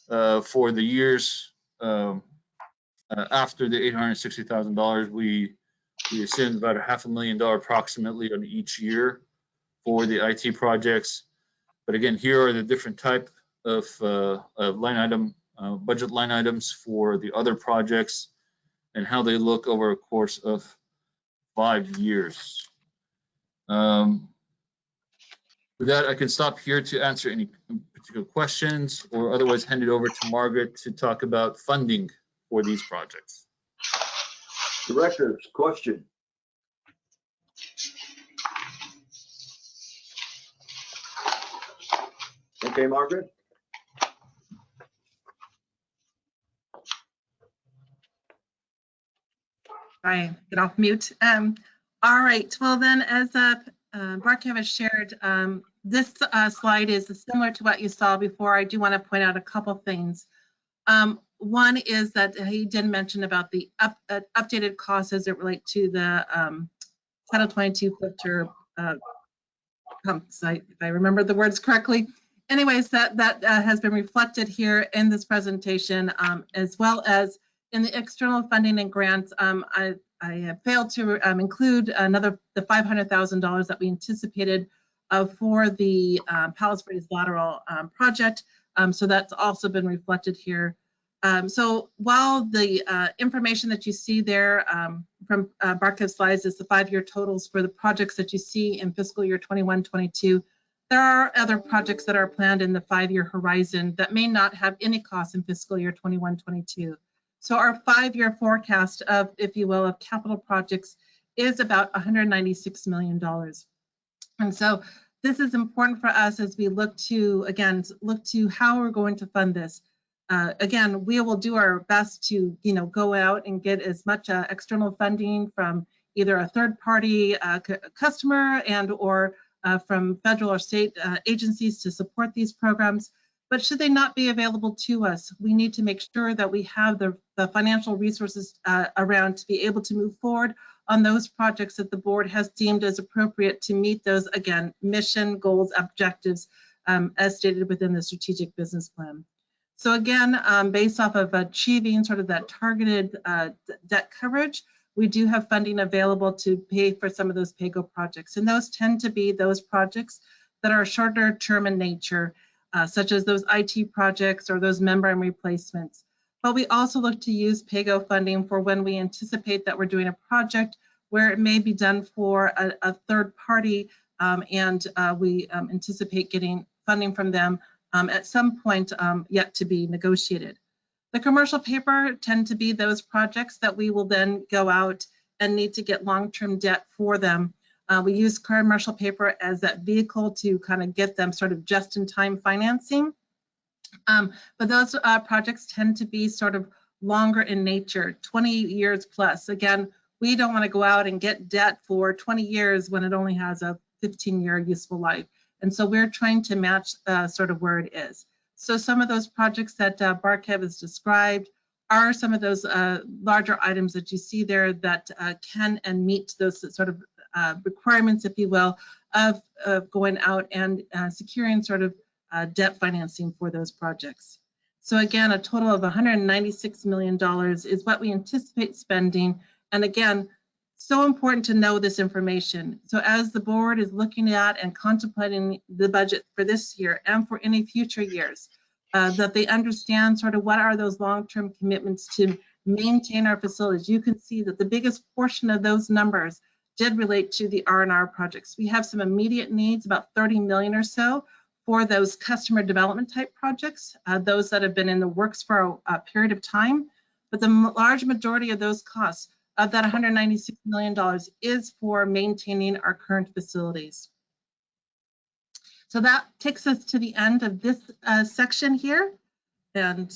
for the years after the $860,000, we assumed about $500,000 approximately on each year for the IT projects. But again, here are the different type of line item, budget line items for the other projects and how they look over a course of 5 years. With that, I can stop here to answer any particular questions, or otherwise hand it over to Margaret to talk about funding for these projects. Directors, question? Okay, Margaret? Sorry, get off mute. All right, well then, as Barkev has shared, this slide is similar to what you saw before. I do want to point out a couple things. One is that he did mention about the updated costs as it relates to the Title 22 filter pumps, if I remember the words correctly. Anyways, that has been reflected here in this presentation, as well as in the external funding and grants. I have failed to include the $500,000 that we anticipated for the Palos Verdes lateral project. So that's also been reflected here. So while the information that you see there from Barkev's slides is the 5-year totals for the projects that you see in fiscal year 21-22, there are other projects that are planned in the 5-year horizon that may not have any costs in fiscal year 21-22. So our 5-year forecast of, if you will, of capital projects is about $196 million. And so this is important for us as we look to, again, look to how we're going to fund this. Again, we will do our best to, go out and get as much external funding from either a third-party customer and or from federal or state agencies to support these programs. But should they not be available to us, we need to make sure that we have the financial resources around to be able to move forward on those projects that the board has deemed as appropriate to meet those, again, mission, goals, objectives, as stated within the strategic business plan. So again, based off of achieving sort of that targeted debt coverage, we do have funding available to pay for some of those PAYGO projects. And those tend to be those projects that are shorter term in nature, such as those IT projects or those membrane replacements. But we also look to use PAYGO funding for when we anticipate that we're doing a project where it may be done for a third party, and we anticipate getting funding from them at some point yet to be negotiated. The commercial paper tend to be those projects that we will then go out and need to get long-term debt for them. We use commercial paper as that vehicle to kind of get them sort of just-in-time financing. But those projects tend to be sort of longer in nature, 20 years plus. Again, we don't want to go out and get debt for 20 years when it only has a 15-year useful life. And so we're trying to match sort of where it is. So some of those projects that Barkev has described are some of those larger items that you see there that can and meet those sort of requirements, if you will, of going out and securing sort of debt financing for those projects. So again, a total of $196 million is what we anticipate spending. And again, so important to know this information. So as the board is looking at and contemplating the budget for this year and for any future years, that they understand sort of what are those long-term commitments to maintain our facilities. You can see that the biggest portion of those numbers did relate to the R&R projects. We have some immediate needs, about 30 million or so, for those customer development type projects, those that have been in the works for a period of time. But the large majority of those costs of that $196 million is for maintaining our current facilities. So that takes us to the end of this section here. And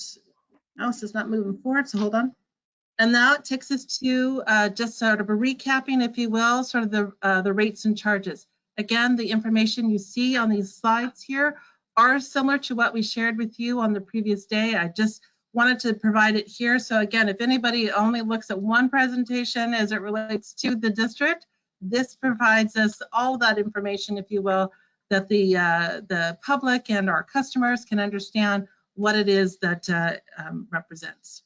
mouse is not moving forward, so hold on. And now it takes us to just sort of a recapping, if you will, sort of the rates and charges. Again, the information you see on these slides here are similar to what we shared with you on the previous day. I just wanted to provide it here. So again, if anybody only looks at one presentation as it relates to the district, this provides us all that information, if you will, that the public and our customers can understand what it is that represents.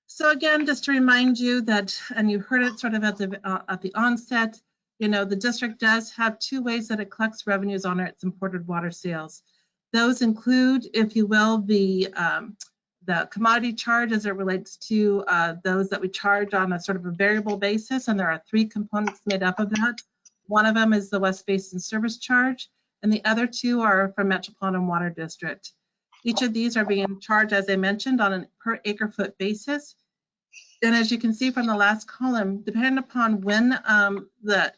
So again, just to remind you that, and you heard it sort of at the onset, you know, the district does have two ways that it collects revenues on its imported water sales. Those include, if you will, the commodity charge as it relates to those that we charge on a sort of a variable basis, and there are three components made up of that. One of them is the West Basin service charge, and the other two are from Metropolitan Water District. Each of these are being charged, as I mentioned, on a per acre foot basis. And as you can see from the last column, depending upon when that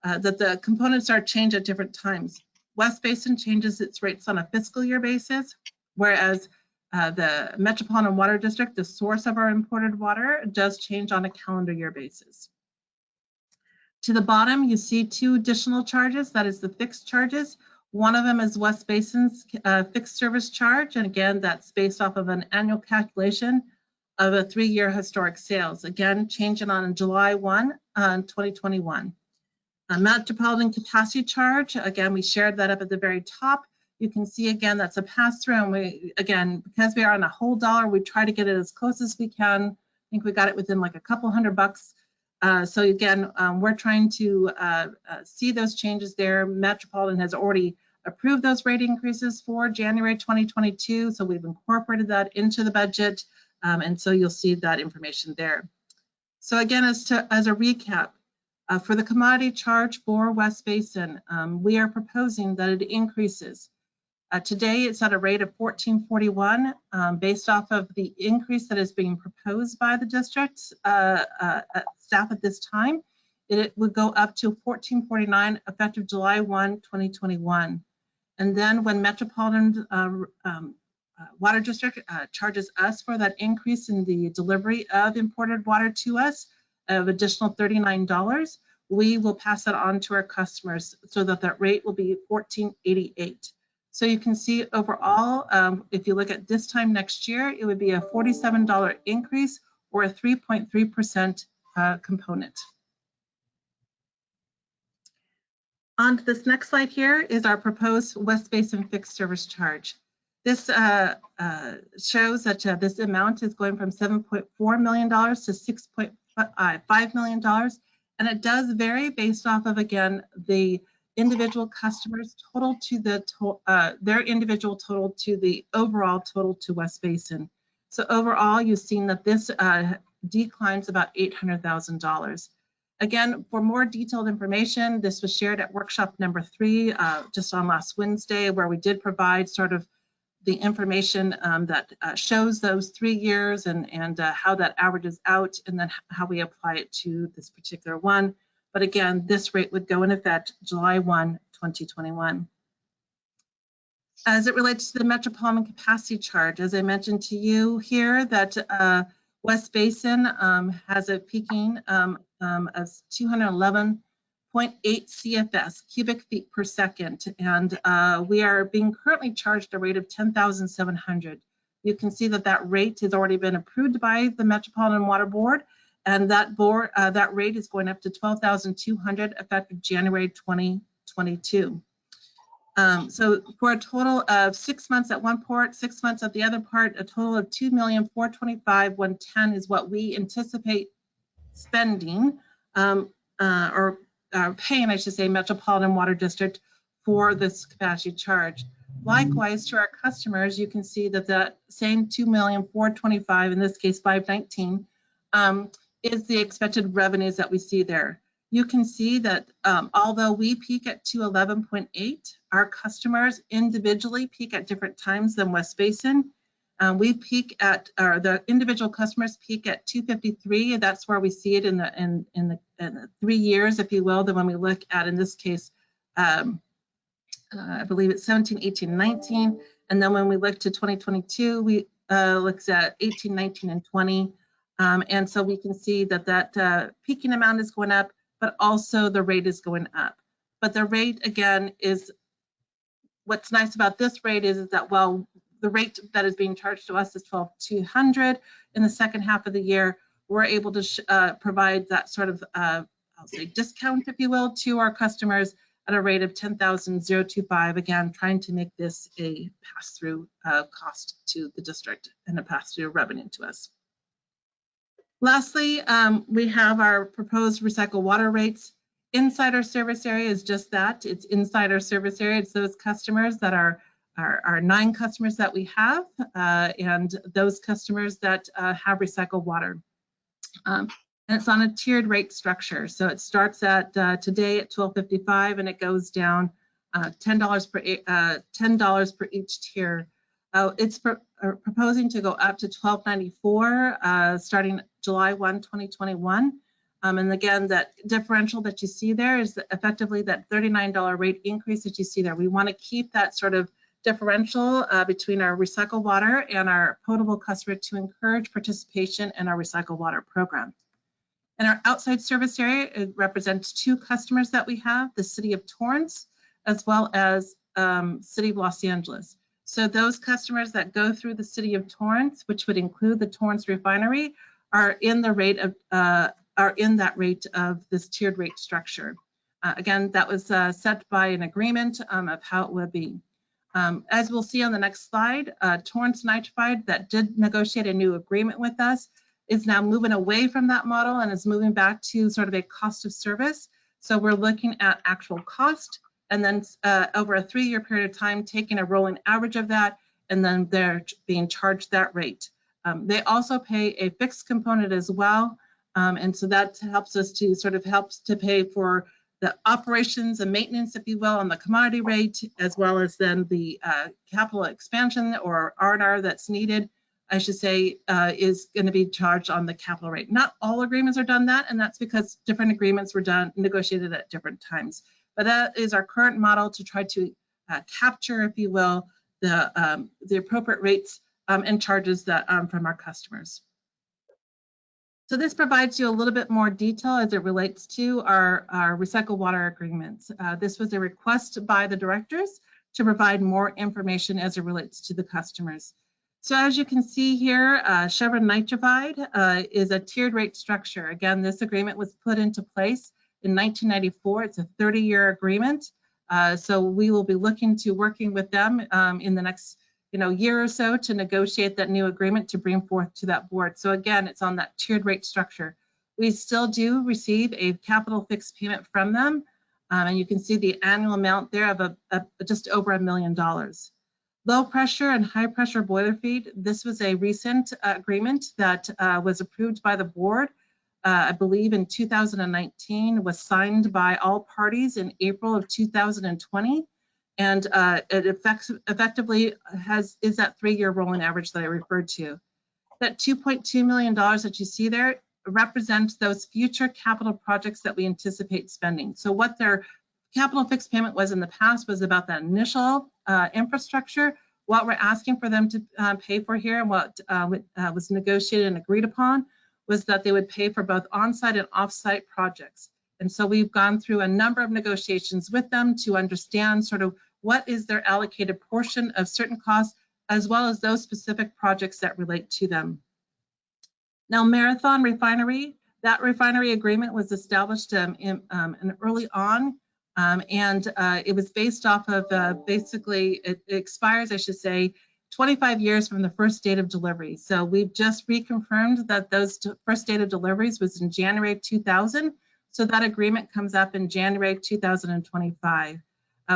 the components are changed at different times. West Basin changes its rates on a fiscal year basis, whereas the Metropolitan Water District, the source of our imported water, does change on a calendar year basis. To the bottom, you see two additional charges. That is the fixed charges. One of them is West Basin's fixed service charge. And again, that's based off of an annual calculation of a 3-year historic sales. Again, changing on July 1, 2021. Metropolitan capacity charge, again, we shared that up at the very top. You can see again, that's a pass-through. And we, again, because we are on a whole dollar, we try to get it as close as we can. I think we got it within like a couple $100. So again, we're trying to see those changes there. Metropolitan has already approved those rate increases for January 2022. So we've incorporated that into the budget. And so you'll see that information there. So again, as a recap, for the commodity charge for West Basin, we are proposing that it increases. Today, it's at a rate of $14.41 based off of the increase that is being proposed by the district staff at this time. It would go up to $14.49 effective July 1, 2021. And then when Metropolitan Water District charges us for that increase in the delivery of imported water to us of additional $39, we will pass that on to our customers so that that rate will be $14.88. So you can see overall, if you look at this time next year, it would be a $47 increase or a 3.3% component. On to this next slide here is our proposed West Basin fixed service charge. This shows that this amount is going from $7.4 million to $6.5 million. And it does vary based off of, again, the individual customers total to their individual total to the overall total to West Basin. So overall, you've seen that this declines about $800,000. Again, for more detailed information, this was shared at workshop number 3 just on last Wednesday, where we did provide sort of the information that shows those 3 years and how that averages out, and then how we apply it to this particular one. But again, this rate would go in effect July 1, 2021. As it relates to the Metropolitan capacity charge, as I mentioned to you here, that West Basin has a peaking of 211.8 CFS, cubic feet per second, and we are being currently charged a rate of 10,700. You can see that that rate has already been approved by the Metropolitan Water Board, and that rate is going up to 12,200 effective January 2022. So for a total of 6 months at one port, 6 months at the other part, a total of $2,425,110 is what we anticipate spending or paying, I should say, Metropolitan Water District for this capacity charge. Likewise, to our customers, you can see that that same $2,425,000, in this case $519, is the expected revenues that we see there. You can see that although we peak at 211.8, our customers individually peak at different times than West Basin. We peak at, or the individual customers peak at 253. That's where we see it in the 3 years, if you will. Then when we look at, in this case, I believe it's 17, 18, 19. And then when we look to 2022, we looks at 18, 19, and 20. And so we can see that that peaking amount is going up, but also the rate is going up. But the rate, again, is what's nice about this rate is that, well, the rate that is being charged to us is $12,200 in the second half of the year. We're able to provide that sort of, I'll say, discount, if you will, to our customers at a rate of $10,025. Again, trying to make this a pass-through cost to the district and a pass-through revenue to us. Lastly, we have our proposed recycled water rates. Inside our service area is just that. It's inside our service area. It's those customers that are our 9 customers that we have, and those customers that have recycled water. And it's on a tiered rate structure. So it starts at today at $12.55, and it goes down $10 per each tier. It's proposing to go up to $12.94 starting July 1, 2021. And again, that differential that you see there is effectively that $39 rate increase that you see there. We want to keep that sort of differential between our recycled water and our potable customer to encourage participation in our recycled water program. In our outside service area, it represents 2 customers that we have, the City of Torrance, as well as City of Los Angeles. So those customers that go through the City of Torrance, which would include the Torrance refinery, are in the rate of that rate of this tiered rate structure. Again, that was set by an agreement of how it would be. As we'll see on the next slide, Torrance Nitrified, that did negotiate a new agreement with us, is now moving away from that model and is moving back to sort of a cost of service. So we're looking at actual cost, and then over a 3-year period of time, taking a rolling average of that, and then they're being charged that rate. They also pay a fixed component as well. And so that helps us to helps to pay for the operations and maintenance, if you will, on the commodity rate, as well as then the capital expansion or R&R that's needed, I should say, is going to be charged on the capital rate. Not all agreements are done that, and that's because different agreements were negotiated at different times. But that is our current model to try to capture, if you will, the appropriate rates and charges that from our customers. So this provides you a little bit more detail as it relates to our recycled water agreements. This was a request by the directors to provide more information as it relates to the customers. So as you can see here, Chevron Nitrified is a tiered rate structure. Again, this agreement was put into place in 1994. It's a 30-year agreement. So we will be looking to working with them in the next year or so to negotiate that new agreement to bring forth to that board. So again, it's on that tiered rate structure. We still do receive a capital fixed payment from them. And you can see the annual amount there of just over $1 million. Low pressure and high pressure boiler feed. This was a recent agreement that was approved by the board, I believe in 2019, was signed by all parties in April of 2020. And it effectively is that 3-year rolling average that I referred to. That $2.2 million that you see there represents those future capital projects that we anticipate spending. So what their capital fixed payment was in the past was about that initial infrastructure. What we're asking for them to pay for here and what was negotiated and agreed upon was that they would pay for both on-site and off-site projects. And so we've gone through a number of negotiations with them to understand sort of what is their allocated portion of certain costs, as well as those specific projects that relate to them. Now, Marathon Refinery, that refinery agreement was established early on, and it was based off of basically, it expires, I should say, 25 years from the first date of delivery. So we've just reconfirmed that those first date of deliveries was in January of 2000. So that agreement comes up in January 2025.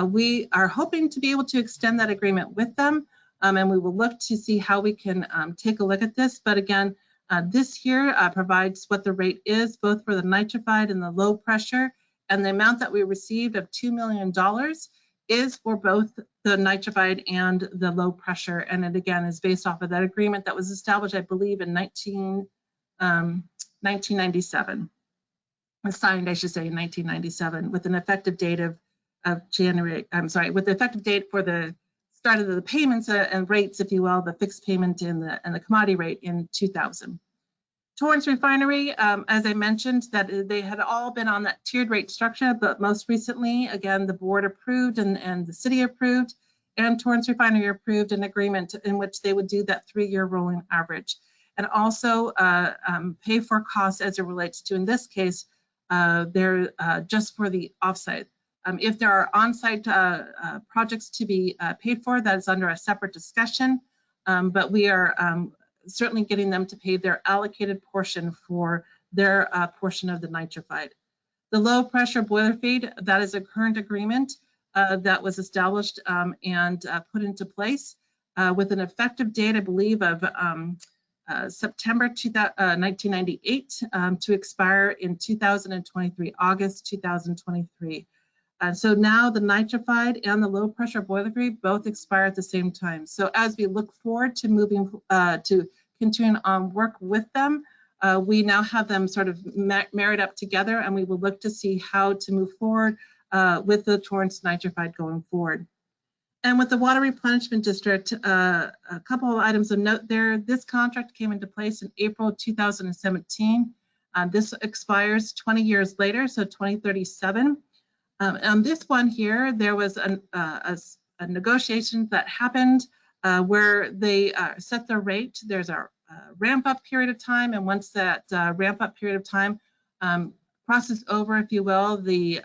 We are hoping to be able to extend that agreement with them, and we will look to see how we can take a look at this. But again, this here provides what the rate is, both for the nitrified and the low pressure, and the amount that we received of $2 million is for both the nitrified and the low pressure. And it again is based off of that agreement that was established, I believe, in 1997. Signed, I should say, in 1997, with an effective date of January, I'm sorry, with the effective date for the start of the payments and rates, if you will, the fixed payment and the commodity rate in 2000. Torrance Refinery, as I mentioned, that they had all been on that tiered rate structure, but most recently, again, the board approved and the city approved, and Torrance Refinery approved an agreement in which they would do that 3-year rolling average, and also pay for costs as it relates to, in this case, they're just for the offsite. If there are on-site projects to be paid for, that is under a separate discussion, but we are certainly getting them to pay their allocated portion for their portion of the nitrified. The low pressure boiler feed, that is a current agreement that was established and put into place with an effective date, I believe, of September 1998 to expire in 2023, August 2023. So now the nitrified and the low pressure boiler feed both expire at the same time. So as we look forward to moving to continuing on work with them, we now have them sort of married up together, and we will look to see how to move forward with the Torrance nitrified going forward. And with the Water Replenishment District, a couple of items of note there. This contract came into place in April 2017. This expires 20 years later, so 2037. On this one here, there was a negotiation that happened where they set their rate. There's a ramp-up period of time, and once that ramp-up period of time crosses over, if you will, the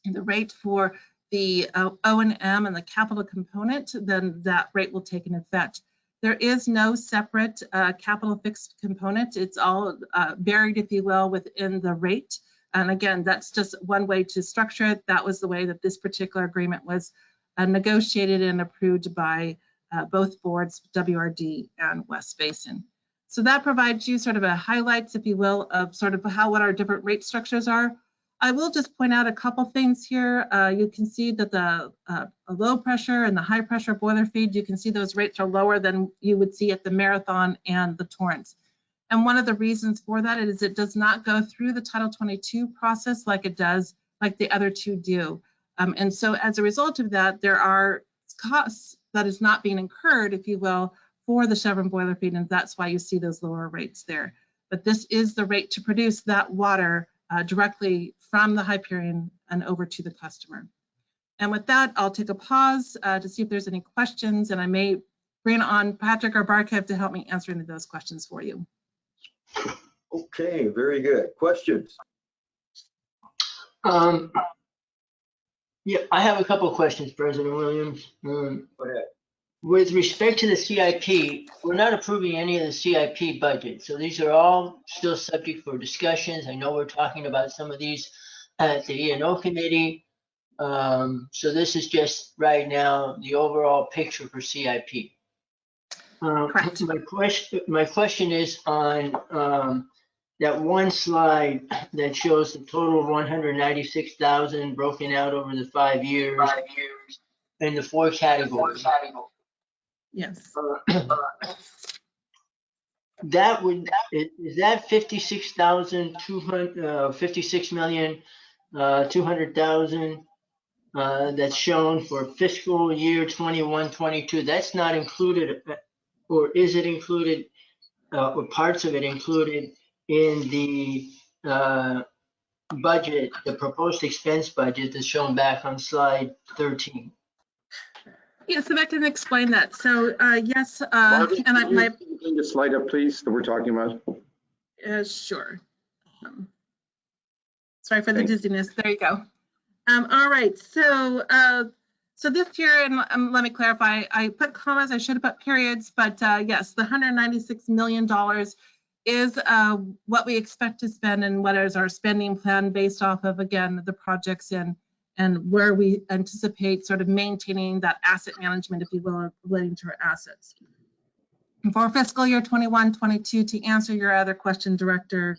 rate for the O&M and the capital component, then that rate will take an effect. There is no separate capital fixed component. It's all buried, if you will, within the rate. And again, that's just one way to structure it. That was the way that this particular agreement was negotiated and approved by both boards, WRD and West Basin. So that provides you sort of a highlights, if you will, of sort of what our different rate structures are. I will just point out a couple things here. You can see that the low pressure and the high pressure boiler feed, you can see those rates are lower than you would see at the Marathon and the Torrance. And one of the reasons for that is it does not go through the Title 22 process like it does, like the other two do. And so as a result of that, there are costs that is not being incurred, if you will, for the Chevron boiler feed, and that's why you see those lower rates there. But this is the rate to produce that water directly from the Hyperion and over to the customer. And with that, I'll take a pause to see if there's any questions, and I may bring on Patrick or Barkev to help me answer any of those questions for you. Okay, very good. Questions? Yeah, I have a couple of questions, President Williams. Go ahead. With respect to the CIP, we're not approving any of the CIP budget. So these are all still subject for discussions. I know we're talking about some of these at the E&O committee. So this is just right now the overall picture for CIP. Correct. My question is on that one slide that shows the total of 196,000 broken out over the 5 years and the 4 categories. Yes. That would, is that 56,200,200,000 that's shown for fiscal year 21-22? That's not included, or is it included, or parts of it included in the budget, the proposed expense budget that's shown back on slide 13? Yes, if I can explain that. So yes, Margaret, and can you bring the slide up, please, that we're talking about? Sure. Sorry for the Thanks. dizziness. There you go. All right. So so this year, and let me clarify, I put commas, I should have put periods, but yes, the $196 million is what we expect to spend and what is our spending plan based off of, again, the projects and where we anticipate sort of maintaining that asset management, if you will, relating to our assets. For fiscal year 21-22, to answer your other question, Director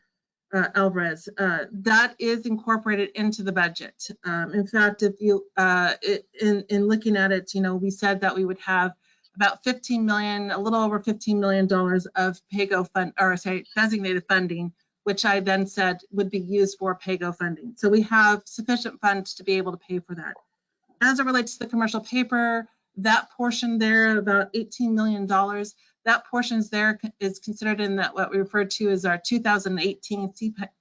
Alvarez, that is incorporated into the budget. In fact, if you, in looking at it, we said that we would have about 15 million, a little over $15 million of PAYGO fund, or sorry, designated funding, which I then said would be used for PAYGO funding. So we have sufficient funds to be able to pay for that. As it relates to the commercial paper, that portion there, about $18 million, that portion is considered in that what we refer to as our 2018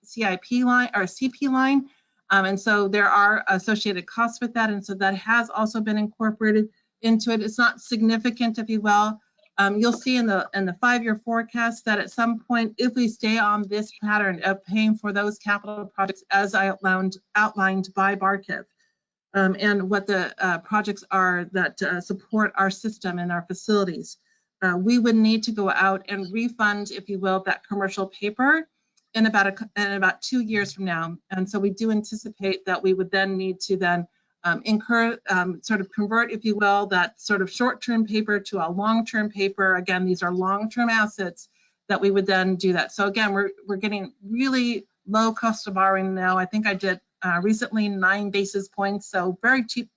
CIP line or CP line. And so there are associated costs with that. And so that has also been incorporated into it. It's not significant, if you will. You'll see in the 5-year forecast that at some point, if we stay on this pattern of paying for those capital projects as I outlined by Barkev, and what the projects are that support our system and our facilities, we would need to go out and refund, if you will, that commercial paper in about 2 years from now. And so we do anticipate that we would then need to then sort of convert, if you will, that sort of short-term paper to a long-term paper. Again, these are long-term assets that we would then do that. So again, we're getting really low cost of borrowing now. I think I did recently 9 basis points, so very cheap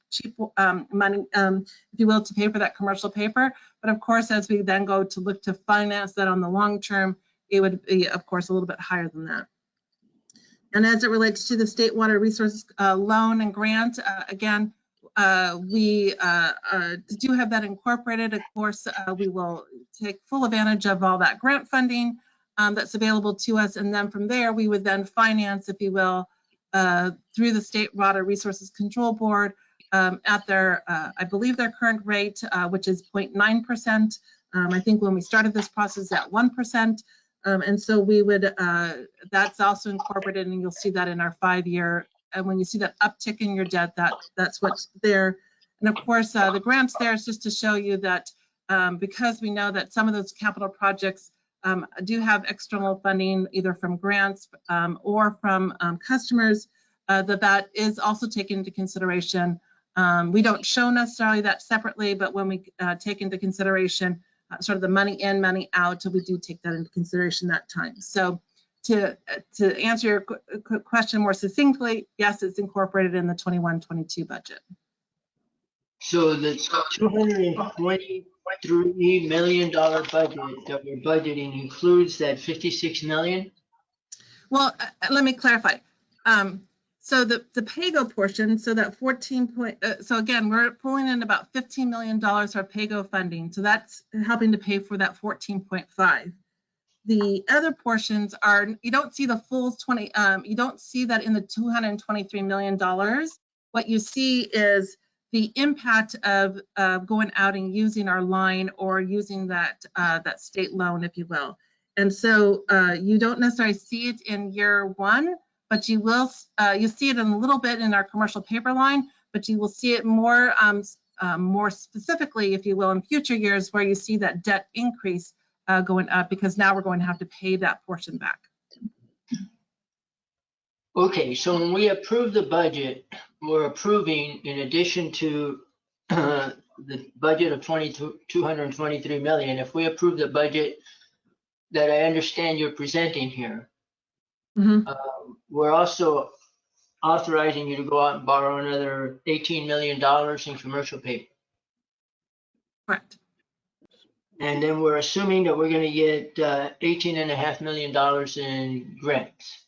money, if you will, to pay for that commercial paper. But of course, as we then go to look to finance that on the long term, it would be, of course, a little bit higher than that. And as it relates to the State Water Resources loan and grant, again, we do have that incorporated. Of course, we will take full advantage of all that grant funding that's available to us. And then from there, we would then finance, if you will, through the State Water Resources Control Board at their, I believe their current rate, which is 0.9%. I think when we started this process at 1%. And so we would, that's also incorporated, and you'll see that in our 5-year. And when you see that uptick in your debt, that's what's there. And of course, the grants there is just to show you that because we know that some of those capital projects do have external funding, either from grants or from customers, that is also taken into consideration. We don't show necessarily that separately, but when we take into consideration sort of the money in, money out, we do take that into consideration that time. So to answer your question more succinctly, yes, it's incorporated in the 21-22 budget. So the $223 million budget that we're budgeting includes that 56 million? Well, let me clarify. So the PAYGO portion, so that 14 so again, we're pulling in about $15 million for PAYGO funding. So that's helping to pay for that 14.5. The other portions are, you don't see the full 20, you don't see that in the $223 million. What you see is the impact of going out and using our line or using that, that state loan, if you will. And so you don't necessarily see it in year 1, but you will, you see it in a little bit in our commercial paper line, but you will see it more, more specifically, if you will, in future years where you see that debt increase going up, because now we're going to have to pay that portion back. Okay, so when we approve the budget, we're approving, in addition to the budget of 223 million, if we approve the budget that I understand you're presenting here, we're also authorizing you to go out and borrow another $18 million in commercial paper. Correct. And then we're assuming that we're going to get $18.5 million in grants.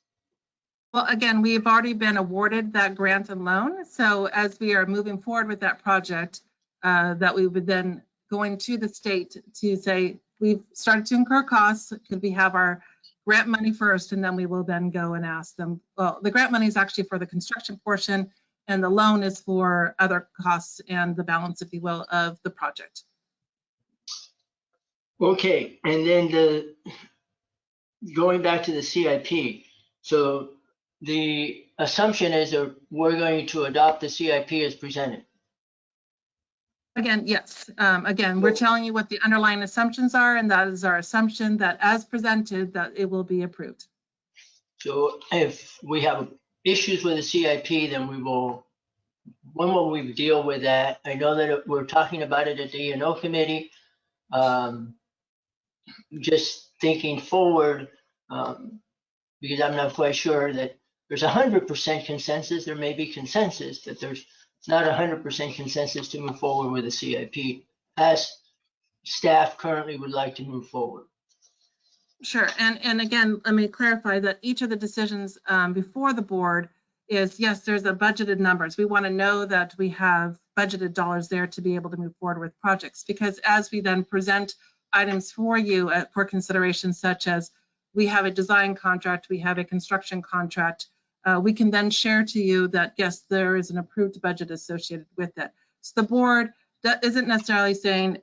Well, again, we've already been awarded that grant and loan. So as we are moving forward with that project, that we would then go into the state to say, we've started to incur costs. Could we have our grant money first? And then we will then go and ask them. Well, the grant money is actually for the construction portion, and the loan is for other costs and the balance, if you will, of the project. Okay, and then going back to the CIP. So the assumption is that we're going to adopt the CIP as presented. Again, yes. Again, we're telling you what the underlying assumptions are, and that is our assumption that as presented, that it will be approved. So if we have issues with the CIP, then when will we deal with that? I know that we're talking about it at the E&O committee. Just thinking forward, because I'm not quite sure that there's 100% consensus. There may be consensus, but there's not 100% consensus to move forward with a CIP as staff currently would like to move forward. Sure, and again, let me clarify that each of the decisions before the board is, yes, there's a budgeted numbers. We want to know that we have budgeted dollars there to be able to move forward with projects, because as we then present items for you for consideration, such as we have a design contract, we have a construction contract, we can then share to you that, yes, there is an approved budget associated with it. So the board that isn't necessarily saying,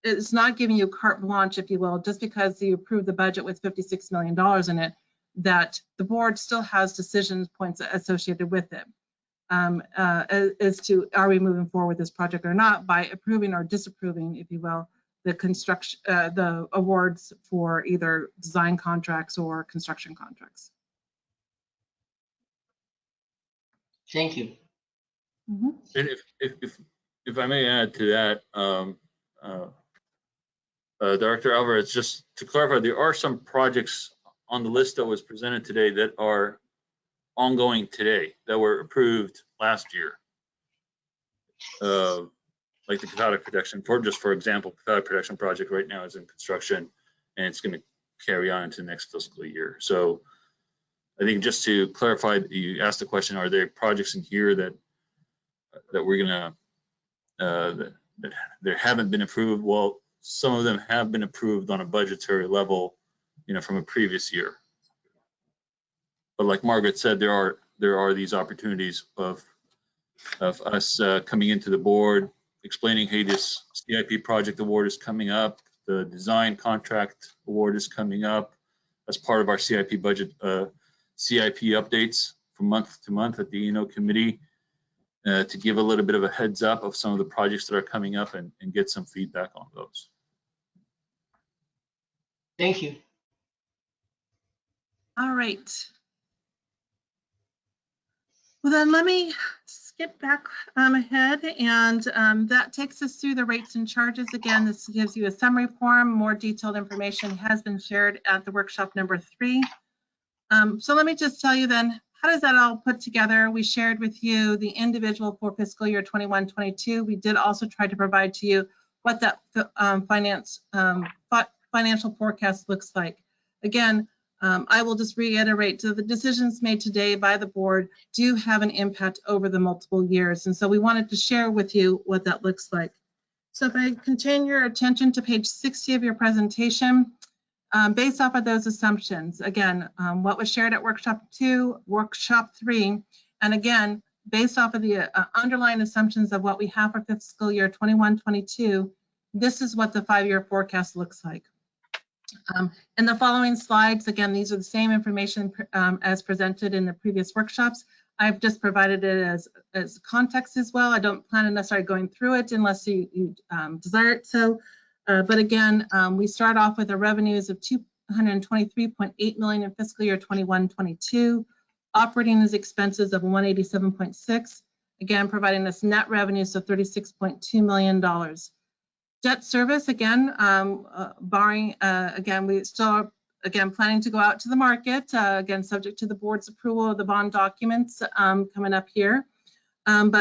it's not giving you carte blanche, if you will, just because you approve the budget with $56 million in it, that the board still has decision points associated with it as to, are we moving forward with this project or not, by approving or disapproving, if you will, the construction, the awards for either design contracts or construction contracts. Thank you. And if I may add to that, Director Alvarez, just to clarify, there are some projects on the list that was presented today that are ongoing today that were approved last year. Like the cathodic protection, for example, cathodic protection project right now is in construction and it's going to carry on into next fiscal year. So I think just to clarify, you asked the question, are there projects in here that we're gonna that there haven't been approved? Well, some of them have been approved on a budgetary level, from a previous year. But like Margaret said, there are these opportunities of us coming into the board, explaining, hey, this CIP project award is coming up, the design contract award is coming up as part of our CIP budget, CIP updates from month to month at the E&O committee, to give a little bit of a heads up of some of the projects that are coming up and get some feedback on those. Thank you. All right. Well, then let me skip back ahead, and that takes us through the rates and charges. Again, this gives you a summary form. More detailed information has been shared at the workshop number 3. So let me just tell you then, how does that all put together? We shared with you the individual for fiscal year 21-22. We did also try to provide to you what that financial forecast looks like. Again, I will just reiterate, so the decisions made today by the board do have an impact over the multiple years. And so we wanted to share with you what that looks like. So if I continue your attention to page 60 of your presentation, based off of those assumptions, again, what was shared at workshop 2, workshop 3, and again, based off of the underlying assumptions of what we have for fiscal year 21-22, this is what the 5-year forecast looks like. In the following slides, again, these are the same information as presented in the previous workshops. I've just provided it as context as well. I don't plan on necessarily going through it unless you desire it so. But again, we start off with the revenues of $223.8 million in fiscal year 21-22, operating as expenses of $187.6, again, providing us net revenues of $36.2 million. Debt service, again, barring, again, we still are, again, planning to go out to the market, again, subject to the board's approval of the bond documents coming up here. And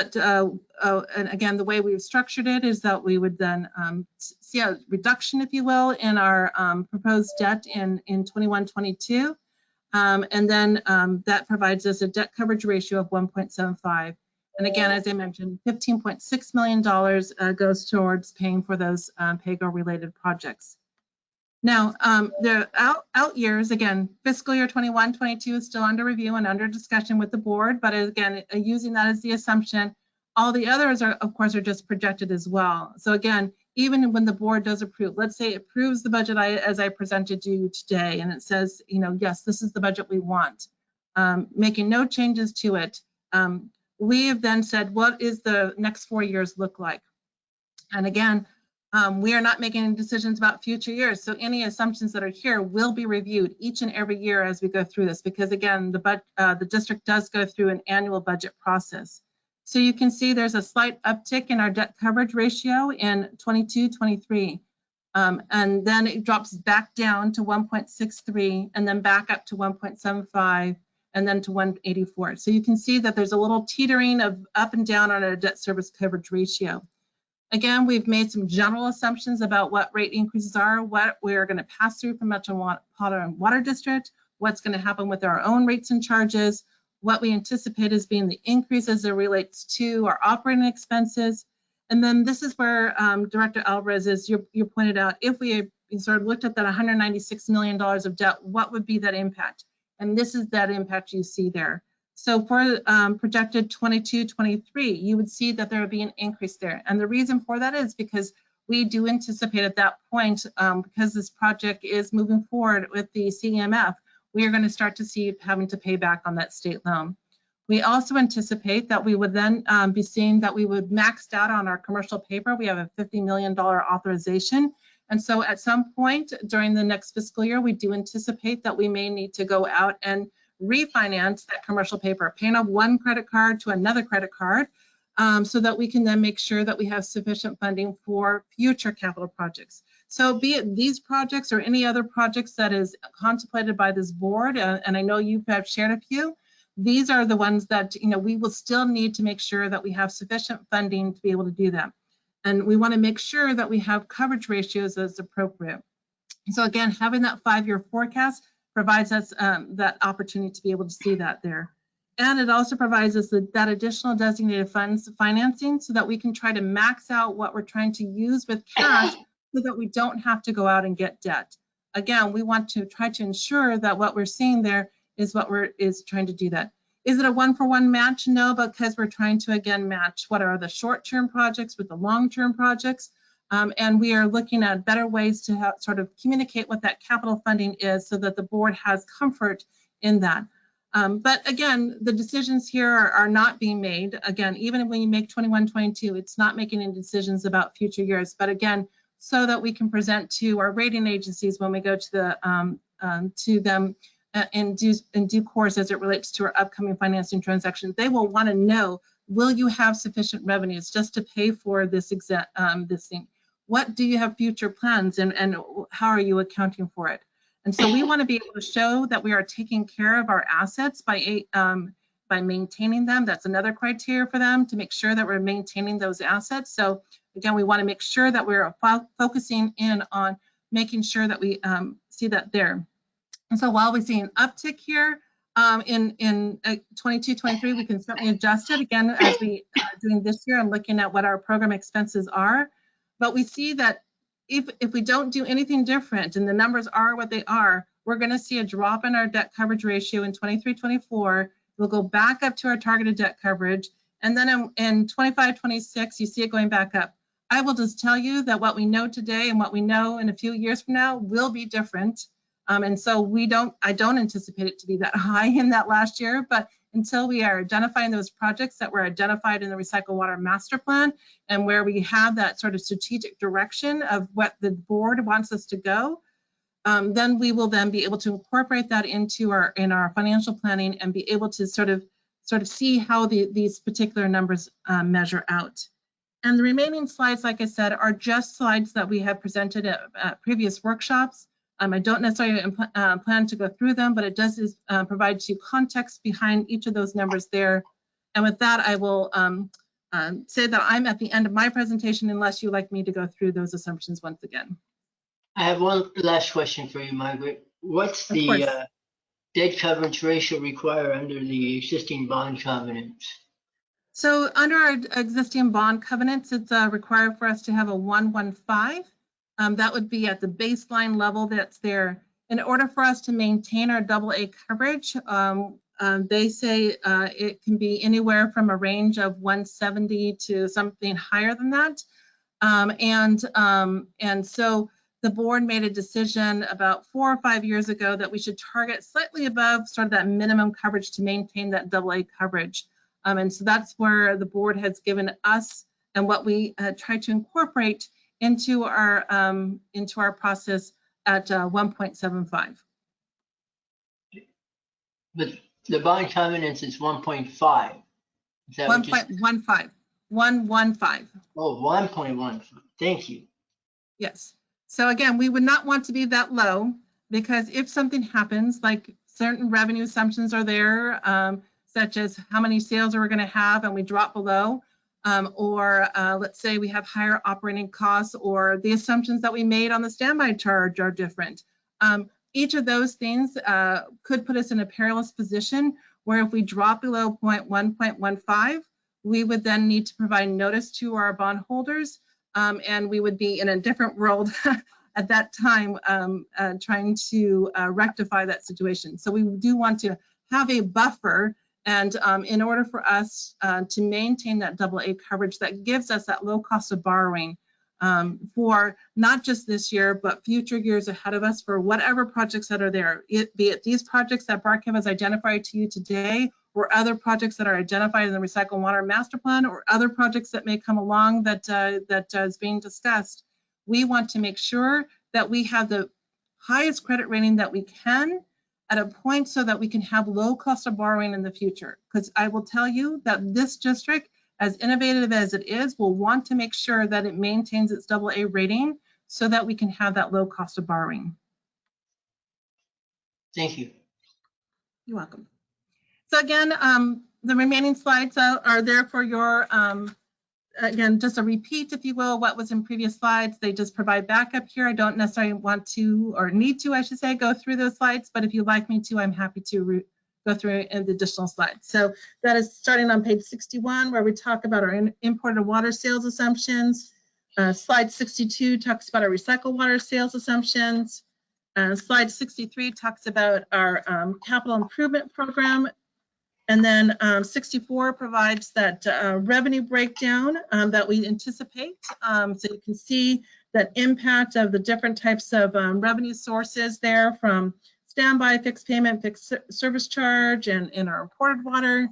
again, the way we've structured it is that we would then see a reduction, if you will, in our proposed debt in 21-22. And then that provides us a debt coverage ratio of 1.75. And again, as I mentioned, $15.6 million goes towards paying for those PAYGO-related projects. Now, the out years, again, fiscal year 21-22 is still under review and under discussion with the board, but again, using that as the assumption, all the others are, of course, are just projected as well. So again, even when the board does approve, let's say it approves the budget as I presented to you today, and it says, yes, this is the budget we want, making no changes to it. We have then said, what is the next 4 years look like? And again, we are not making any decisions about future years. So any assumptions that are here will be reviewed each and every year as we go through this, because again, the district does go through an annual budget process. So you can see there's a slight uptick in our debt coverage ratio in 22-23. And then it drops back down to 1.63 and then back up to 1.75 and then to 184. So you can see that there's a little teetering of up and down on our debt service coverage ratio. Again, we've made some general assumptions about what rate increases are, what we're going to pass through from Metropolitan Water District, what's going to happen with our own rates and charges, what we anticipate as being the increase as it relates to our operating expenses. And then this is where Director Alvarez, as you pointed out, if we sort of looked at that $196 million of debt, what would be that impact? And this is that impact you see there. So for projected 22-23, you would see that there would be an increase there. And the reason for that is because we do anticipate at that point, because this project is moving forward with the CEMF, we are going to start to see having to pay back on that state loan. We also anticipate that we would then be seeing that we would maxed out on our commercial paper. We have a $50 million authorization. And so at some point during the next fiscal year, we do anticipate that we may need to go out and refinance that commercial paper, paying off one credit card to another credit card, so that we can then make sure that we have sufficient funding for future capital projects. So be it these projects or any other projects that is contemplated by this board, and I know you have shared a few, these are the ones that we will still need to make sure that we have sufficient funding to be able to do that. And we want to make sure that we have coverage ratios as appropriate. So again, having that 5-year forecast provides us that opportunity to be able to see that there. And it also provides us that additional designated funds financing so that we can try to max out what we're trying to use with cash so that we don't have to go out and get debt. Again, we want to try to ensure that what we're seeing there is what is trying to do that. Is it a one-for-one match? No, because we're trying to, again, match what are the short-term projects with the long-term projects. And we are looking at better ways to sort of communicate what that capital funding is so that the board has comfort in that. But again, the decisions here are not being made. Again, even when you make 21-22, it's not making any decisions about future years. But again, so that we can present to our rating agencies when we go to them in due course as it relates to our upcoming financing transactions, they will want to know, will you have sufficient revenues just to pay for this thing? What do you have future plans and how are you accounting for it? And so we want to be able to show that we are taking care of our assets by maintaining them. That's another criteria for them, to make sure that we're maintaining those assets. So again, we want to make sure that we're focusing in on making sure that we see that there. And so while we see an uptick here in 22-23, we can certainly adjust it again as we are doing this year and looking at what our program expenses are. But we see that if we don't do anything different and the numbers are what they are, we're going to see a drop in our debt coverage ratio in 23-24. We'll go back up to our targeted debt coverage. And then in 25-26, you see it going back up. I will just tell you that what we know today and what we know in a few years from now will be different. And so I don't anticipate it to be that high in that last year, but until we are identifying those projects that were identified in the Recycle Water Master Plan and where we have that sort of strategic direction of what the board wants us to go, then we will then be able to incorporate that into our financial planning and be able to sort of see how these particular numbers measure out. And the remaining slides, like I said, are just slides that we have presented at previous workshops. I don't necessarily plan to go through them, but it does provide you context behind each of those numbers there. And with that, I will say that I'm at the end of my presentation unless you'd like me to go through those assumptions once again. I have one last question for you, Margaret. What's the debt coverage ratio required under the existing bond covenants? So under our existing bond covenants, it's required for us to have a 115. That would be at the baseline level that's there. In order for us to maintain our AA coverage, they say it can be anywhere from a range of 170 to something higher than that. And so the board made a decision about 4 or 5 years ago that we should target slightly above sort of that minimum coverage to maintain that AA coverage. And so that's where the board has given us and what we try to incorporate into our process at 1.75. But the bond covenants is 1.5. Is that 1.15. 115. Oh, 1.15. Thank you. Yes. So again, we would not want to be that low, because if something happens, like certain revenue assumptions are there, such as how many sales are we going to have, and we drop below, or let's say we have higher operating costs, or the assumptions that we made on the standby charge are different. Each of those things could put us in a perilous position where if we drop below 0.1, 0.15, we would then need to provide notice to our bondholders, and we would be in a different world at that time, trying to rectify that situation. So we do want to have a buffer, and in order for us to maintain that AA coverage, that gives us that low cost of borrowing for not just this year, but future years ahead of us for whatever projects that are there, be it these projects that Barkev has identified to you today, or other projects that are identified in the Recycle Water Master Plan, or other projects that may come along that is being discussed. We want to make sure that we have the highest credit rating that we can at a point so that we can have low cost of borrowing in the future. Because I will tell you that this district, as innovative as it is, will want to make sure that it maintains its AA rating so that we can have that low cost of borrowing. Thank you. You're welcome. So again, the remaining slides are there for your, again, just a repeat, if you will, what was in previous slides. They just provide backup here. I don't necessarily want to, or need to, I should say, go through those slides, but if you'd like me to, I'm happy to go through the additional slides. So that is starting on page 61, where we talk about our imported water sales assumptions. Slide 62 talks about our recycled water sales assumptions. Slide 63 talks about our capital improvement program. And then 64 provides that revenue breakdown that we anticipate. So you can see that impact of the different types of revenue sources there, from standby, fixed payment, fixed service charge, and in our imported water.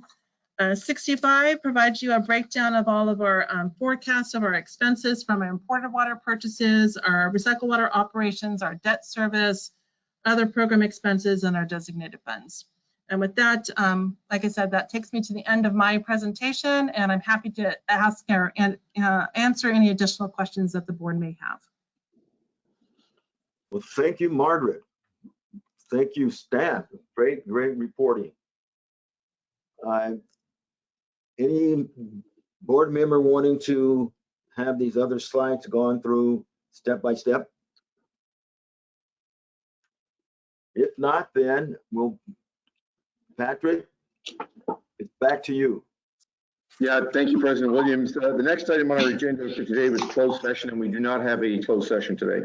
65 provides you a breakdown of all of our forecasts of our expenses from our imported water purchases, our recycled water operations, our debt service, other program expenses, and our designated funds. And with that, like I said, that takes me to the end of my presentation, and I'm happy to ask or answer any additional questions that the board may have. Well, thank you, Margaret. Thank you, staff. Great reporting. Any board member wanting to have these other slides gone through step by step? If not, then Patrick, it's back to you. Yeah, thank you, President Williams. The next item on our agenda for today was closed session, and we do not have a closed session today.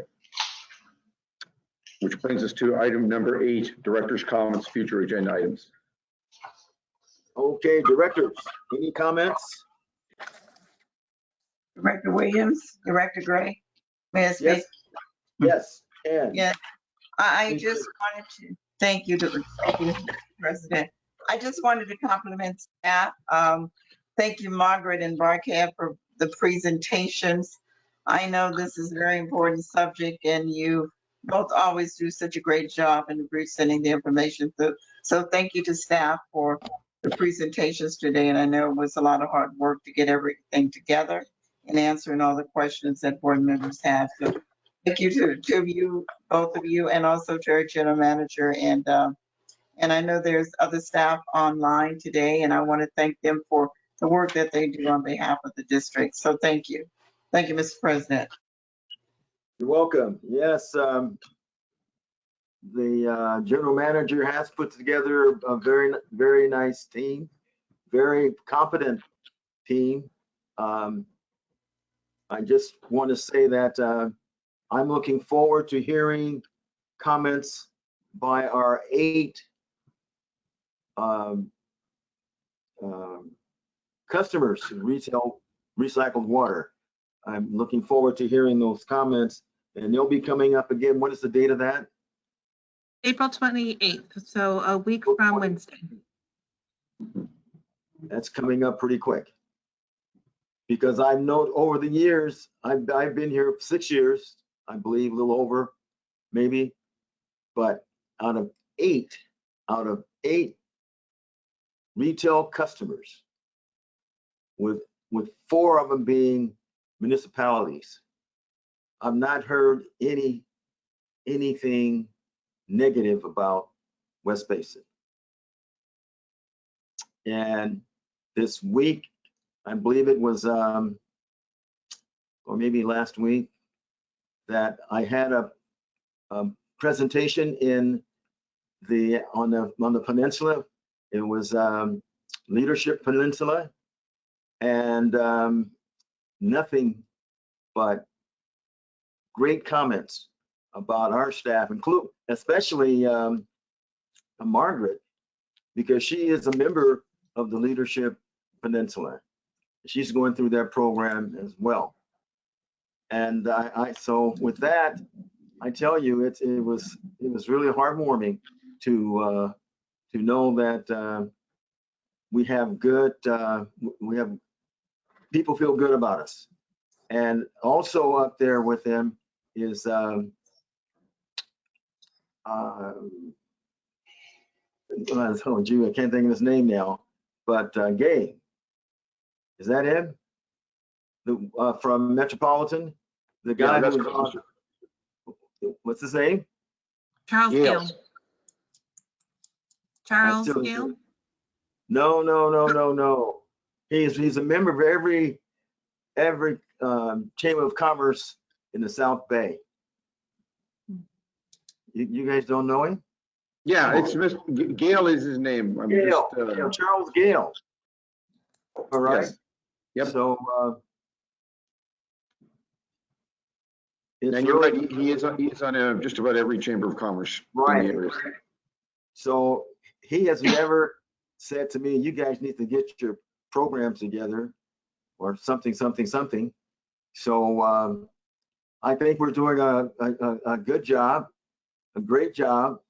Which brings us to item number 8, director's comments, future agenda items. Okay, directors, any comments? Director Williams, Director Gray, may I speak? Yes, and Yeah, I just wanted to thank you, President. I just wanted to compliment staff. Thank you, Margaret and Barkev, for the presentations. I know this is a very important subject, and you both always do such a great job in presenting the information. So thank you to staff for the presentations today, and I know it was a lot of hard work to get everything together and answering all the questions that board members have. So thank you to you, both of you, and also to our general manager. And I know there's other staff online today, and I want to thank them for the work that they do on behalf of the district. So thank you. Thank you, Mr. President. you're welcome. Yes, the general manager has put together a very, very nice team, very competent team. I just want to say that I'm looking forward to hearing comments by our 8 customers who retail recycled water. I'm looking forward to hearing those comments, and they'll be coming up again. What is the date of that? April 28th, so a week from Wednesday. That's coming up pretty quick. Because I know over the years, I've been here 6 years, I believe, a little over, maybe. But out of eight retail customers, with 4 of them being municipalities, I've not heard anything negative about West Basin. And this week, I believe it was, or maybe last week, that I had a presentation on the peninsula. It was Leadership Peninsula, and nothing but great comments about our staff, especially Margaret, because she is a member of the Leadership Peninsula. She's going through that program as well. And so with that, I tell you, it was really heartwarming to know that we have people feel good about us. And also up there with them is oh, gee, I can't think of his name now, but Gay. Is that him? From Metropolitan, the guy Yeah, who was on, what's his name? Charles Gale. Gale. Charles still- Gale? No. He's a member of every Chamber of Commerce in the South Bay. You guys don't know him? Yeah, it's Mr. Gale is his name. I'm Gale, just, Charles Gale. All right. yes. Yep. So it's And you're really right, he is on just about every Chamber of Commerce in right. the area. So he has never said to me, "You guys need to get your programs together," or something. So I think we're doing a good job, a great job,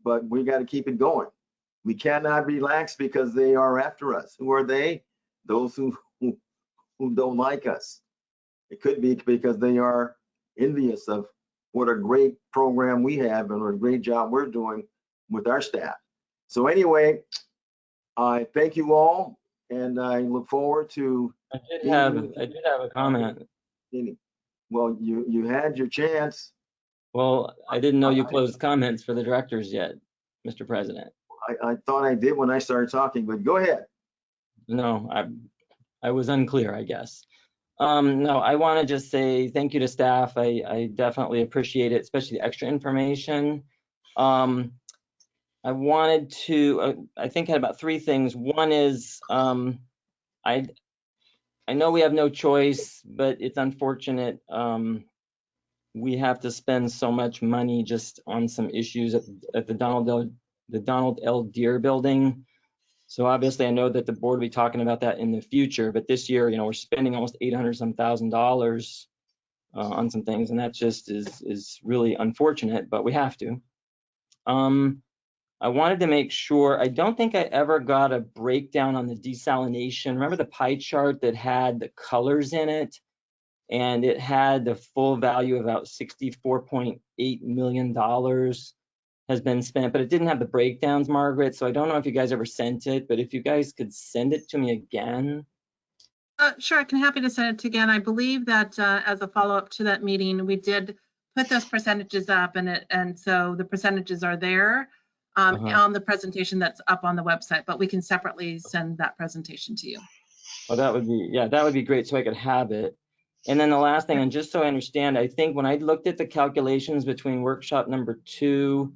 but we got to keep it going. We cannot relax because they are after us. Who are they? Those who don't like us. It could be because they are envious of what a great program we have and what a great job we're doing with our staff. So anyway, I thank you all, and I look forward to. I did have a comment. Well, you had your chance. Well, I didn't know you closed comments for the directors yet, Mr. President. I thought I did when I started talking, but go ahead. No, I was unclear, I guess. No, I want to just say thank you to staff. I definitely appreciate it, especially the extra information. I wanted to, I think I had about 3 things. One is, I know we have no choice, but it's unfortunate. We have to spend so much money just on some issues at the Donald L. Deere building. So obviously I know that the board will be talking about that in the future, but this year, we're spending almost $800,000 on some things, and that just is really unfortunate, but we have to. I wanted to make sure, I don't think I ever got a breakdown on the desalination. Remember the pie chart that had the colors in it? And it had the full value of about $64.8 million has been spent, but it didn't have the breakdowns, Margaret. So I don't know if you guys ever sent it, but if you guys could send it to me again. Sure, I can happy to send it again. I believe that as a follow-up to that meeting, we did put those percentages up, and so the percentages are there on the presentation that's up on the website, but we can separately send that presentation to you. Well, that would be great so I could have it. And then the last thing, and just so I understand, I think when I looked at the calculations between workshop number 2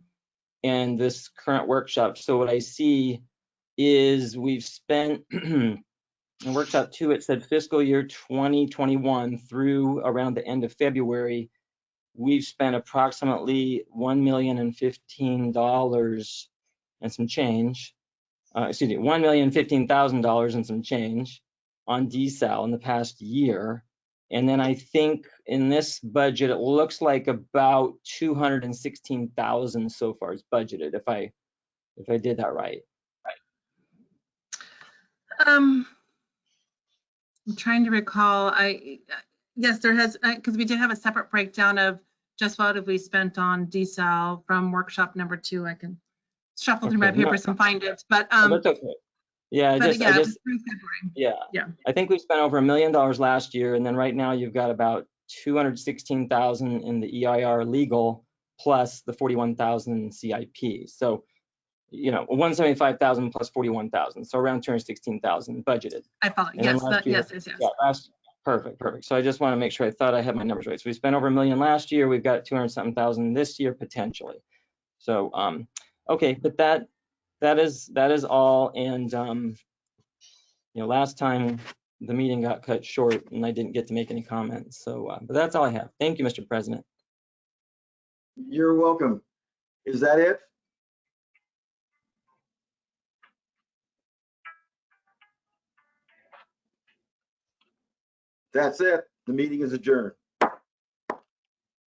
and this current workshop, so what I see is we've spent in workshop 2, it said fiscal year 2021 through around the end of February, we've spent approximately $1,015,000 and some change. $1,015,000 and some change on desal in the past year. And then I think in this budget, it looks like about 216,000 so far is budgeted, if I did that right. I'm trying to recall. Yes, there has, because we did have a separate breakdown of just what have we spent on desal from workshop number 2. I can shuffle through my papers and find it, but that's okay. Yeah, it was through February. Yeah. I think we spent over $1 million last year, and then right now you've got about 216,000 in the EIR legal plus the 41,000 CIP. So, 175,000 plus 41,000, so around 216,000 budgeted. I follow. And then Yes, last year- yes. Yeah, perfect. So I just want to make sure I thought I had my numbers right. So we spent over $1 million last year. We've got 200-something thousand this year potentially. So, okay, but that is all. And last time the meeting got cut short and I didn't get to make any comments. So, but that's all I have. Thank you, Mr. President. You're welcome. Is that it? That's it. The meeting is adjourned.